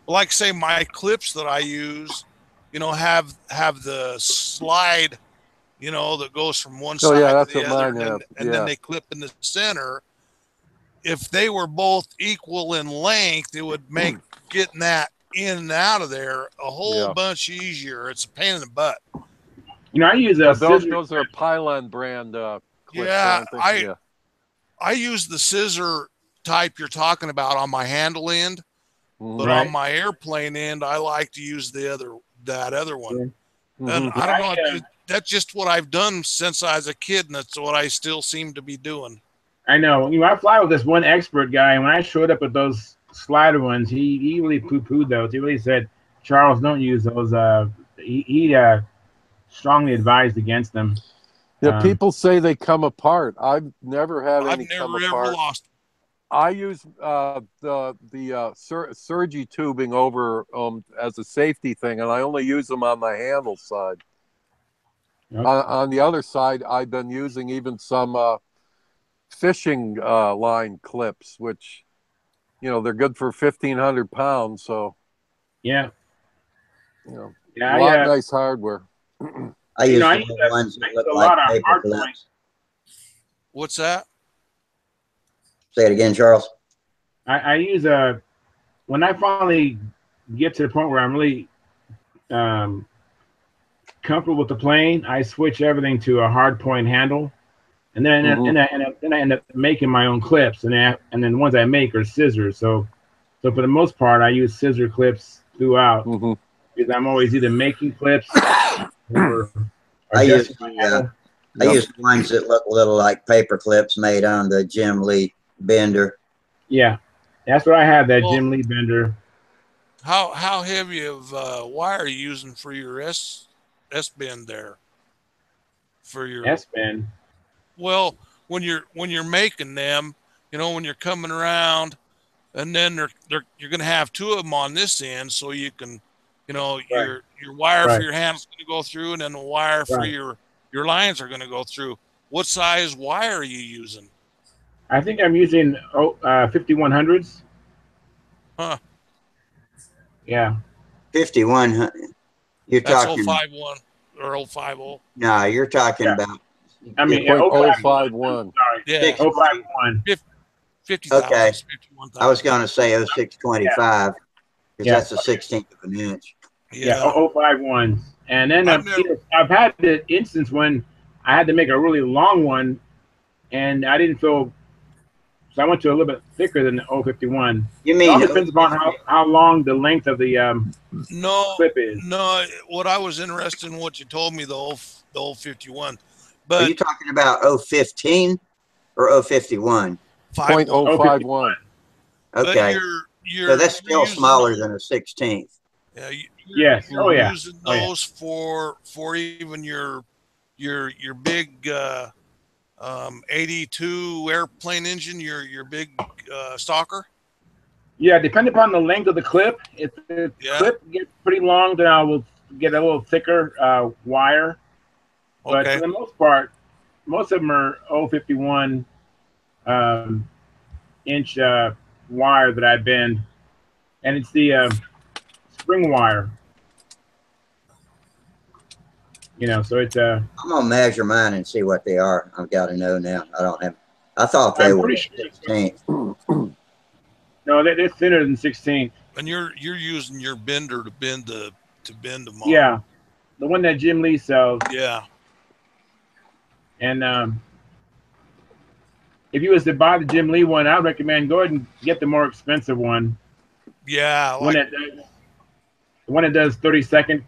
like say my clips that I use, you know, have the slide, you know, that goes from one side to the other, and then they clip in the center. If they were both equal in length, it would make getting that in and out of there a whole bunch easier. It's a pain in the butt. You know, I use those are Pylon brand clips. I use the scissor type you're talking about on my handle end, but on my airplane end, I like to use that other one. And I don't know, that's just what I've done since I was a kid, and that's what I still seem to be doing. I know. You know, I fly with this one expert guy, and when I showed up with those slider ones, he really poo-pooed those. He really said, "Charles, don't use those." He strongly advised against them. Yeah, people say they come apart. I've never had any come apart. I've never lost. I use the Sergi tubing over as a safety thing, and I only use them on my handle side. Okay. On the other side, I've been using even some fishing line clips, which, you know, they're good for 1,500 pounds. So, yeah, you know, a lot of nice hardware. I use the ones that look like paper clips. What's that? Say it again, Charles. I use when I finally get to the point where I'm really comfortable with the plane, I switch everything to a hard point handle, and then I end up making my own clips, and then the ones I make are scissors. So for the most part, I use scissor clips throughout because I'm always either making clips or I use ones that look a little like paper clips made on the Jim Lee bender. Yeah, that's what I have, that Jim Lee bender. How heavy of wire are you using for your S bend there? For your S bend. Well, when you're making them, you know, when you're coming around, and then you're going to have two of them on this end, so you can, you know, your wire for your handle is going to go through, and then the wire for your lines are going to go through. What size wire are you using? I think I'm using 5100s. Huh. Yeah. 5100. You're talking 051 or 050. No, you're talking about. I mean, 051. Sorry. Yeah. 051. 50,000. Okay. I was going to say 0625 because that's a 16th of an inch. Yeah, 051. And then I've had the instance when I had to make a really long one, and I didn't feel. So I went to a little bit thicker than the 051. You mean it all depends upon how long the length of the clip is. No, what I was interested in what you told me, the 051. But are you talking about 015 or 051? 0.051. Okay. So that's still smaller than a 16th. Yeah. Yes. You're using those for even your big 82 airplane engine, your big stalker. Yeah, depending upon the length of the clip. If the clip gets pretty long, then I will get a little thicker wire. But for the most part, most of them are 051 inch wire that I bend, and it's the spring wire. You know, so it's I'm gonna measure mine and see what they are. I've got to know now. I don't have. I thought they I'm were pretty sure it's 16. no, they're thinner than 16. And you're using your bender to bend them on. Yeah, the one that Jim Lee sells. Yeah. And if you was to buy the Jim Lee one, I'd recommend go ahead and get the more expensive one. Yeah. The one that does 30-second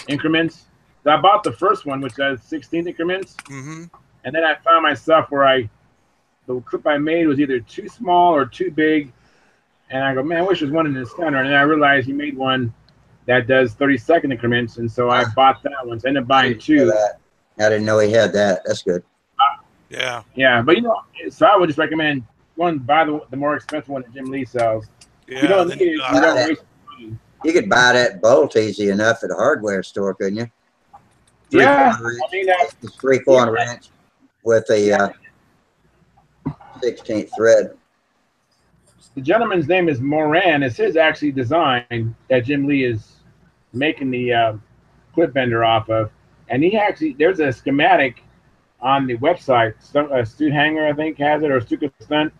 increments. So I bought the first one, which does 16 increments, and then I found myself where the clip I made was either too small or too big, and I go, man, I wish there was one in the center. And then I realized he made one that does 30-second increments, and so I bought that one. So I ended up buying two. I didn't know he had that. That's good. Yeah. Yeah, but you know, so I would just recommend one buy the more expensive one that Jim Lee sells. Yeah. You don't need it. You don't waste money. You could buy that bolt easy enough at a hardware store, couldn't you? Yeah, I mean that's 3/4 inch with a 16th thread. the gentleman's name is Moran. It's his actually design that Jim Lee is making the clip bender off of, and there's a schematic on the website. Stunthangar, I think, has it, or Stunt,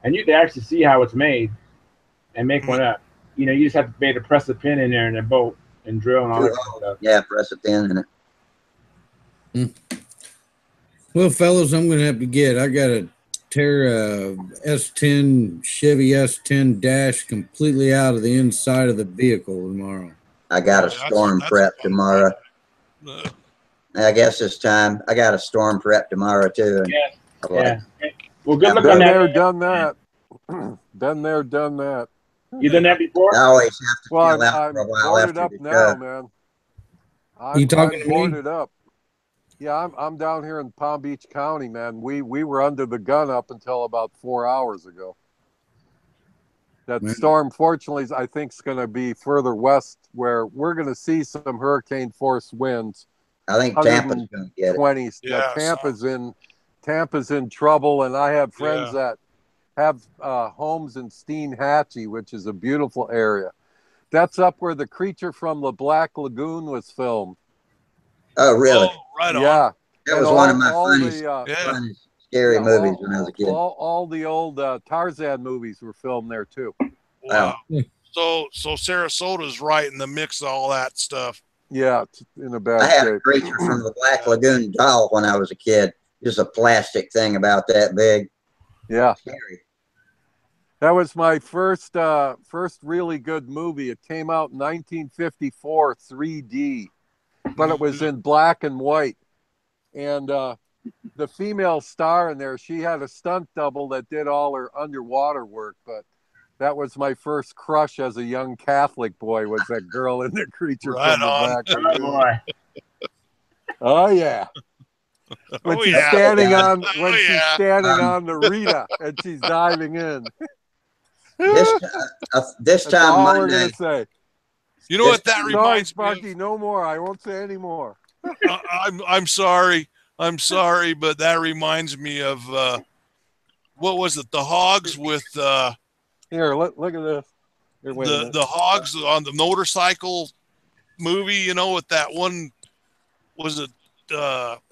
and you can actually see how it's made and make one up. You know, you just have to be able to press a pin in there and a bolt and drill and all that stuff. Yeah, press a pin in it. Well, fellas, I'm going to have to get. I got to tear a S10 Chevy S10 dash completely out of the inside of the vehicle tomorrow. I got a storm prep tomorrow. I guess it's time. I got a storm prep tomorrow too. Yeah. Well, good luck Been on that. there, done that. Been there, done that. You done that before? I always have to Well, chill out I'm for a while boarded after up the now, show. man. You talking I'm to me? boarded up. Yeah, I'm down here in Palm Beach County, man. We were under the gun up until about 4 hours ago. That storm, fortunately, I think is going to be further west, where we're going to see some hurricane force winds. I think Tampa's going to get it. 20s. Yeah, Tampa's in trouble, and I have friends that have homes in Steenhatchee, which is a beautiful area. That's up where The Creature from the Black Lagoon was filmed. Oh, really? Oh, right on. Yeah. That was one of my funniest, scary movies when I was a kid. All the old Tarzan movies were filmed there too. Wow. So Sarasota's right in the mix of all that stuff. Yeah, it's in a bad I had shape. a Creature from the Black Lagoon doll when I was a kid. Just a plastic thing about that big. Yeah. Scary. That was my first really good movie. It came out in 1954, 3D, but it was in black and white. And the female star in there, she had a stunt double that did all her underwater work, but that was my first crush as a young Catholic boy, was that girl in The Creature from the Black Lagoon. Oh, yeah. When she's standing on the Rita and she's diving in. This time all Monday. we're gonna say. You know what that reminds me Sparky, no more. I won't say any more. I'm sorry, but that reminds me of what was it? The Hogs with here. Look at this. Here, the Hogs on the motorcycle movie. You know, with that one, was it?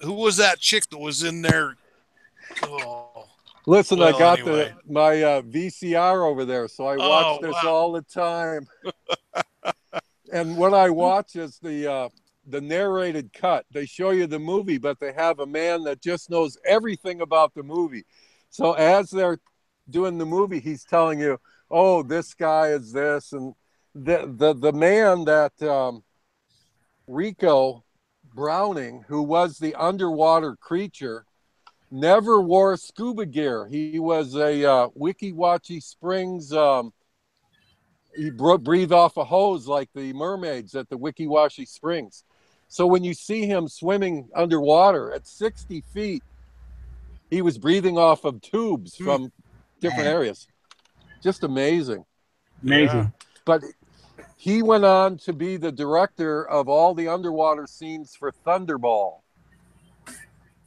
Who was that chick that was in there? Oh. Listen, I got my VCR over there, so I watch this all the time. And what I watch is the narrated cut. They show you the movie, but they have a man that just knows everything about the movie. So as they're doing the movie, he's telling you, "Oh, this guy is this," and the man that Rico Browning, who was the underwater creature, never wore scuba gear. He was a Weeki Wachee Springs. He breathed off a hose like the mermaids at the Weeki Wachee Springs. So when you see him swimming underwater at 60 feet, he was breathing off of tubes from different areas. Just amazing. Amazing. Yeah. But he went on to be the director of all the underwater scenes for Thunderball.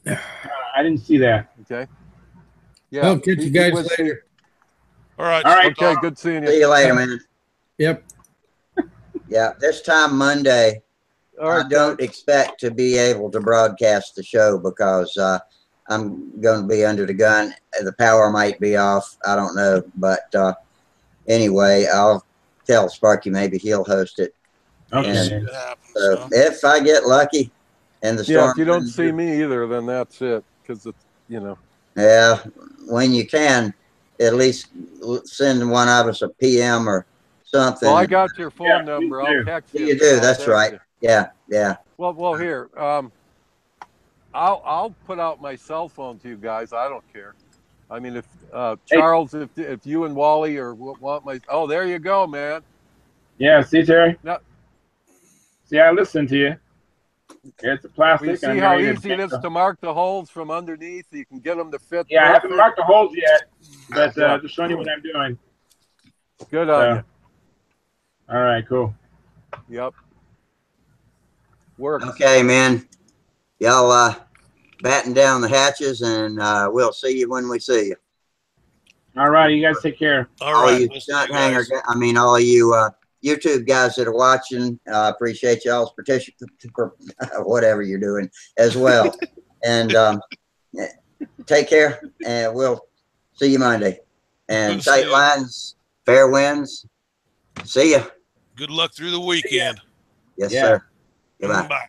I didn't see that. Okay. Yeah. I'll catch you guys later. All right. Okay. Good seeing you. See you later, man. Yep. Yeah. This time Monday, All right, don't expect to be able to broadcast the show because I'm going to be under the gun. The power might be off. I don't know. But anyway, I'll tell Sparky maybe he'll host it. Okay. And It happens, so huh? if I get lucky and the storm. Yeah, if you don't see me either, then that's it. Because it's, you know. Yeah, when you can, at least send one of us a PM or something. Well, I got your phone Yeah, number. me I'll too. text you. You do. I'll That's text right. you. Yeah, yeah. Well, here. I'll put out my cell phone to you guys. I don't care. I mean, if Charles, if you and Wally or want my, oh, there you go, man. Yeah, see, Terry? No, See, I listen to you. Here's the plastic. we see I'm how ready to easy it paint is the- to mark the holes from underneath. You can get them to fit. Yeah, I haven't perfect. marked the holes yet, but Yeah. just showing you what I'm doing. Good on you. All right, cool. Yep. Works. Okay, man. Y'all batten down the hatches, and we'll see you when we see you. All right, you guys take care. All right. You We'll see stunt you hanger, guys. I mean, all you YouTube guys that are watching, appreciate y'all's petition for whatever you're doing as well. And take care, and we'll see you Monday. And See tight ya. lines, fair winds. See ya. Good luck through the weekend. Yes, Yeah. sir. Goodbye. Bye.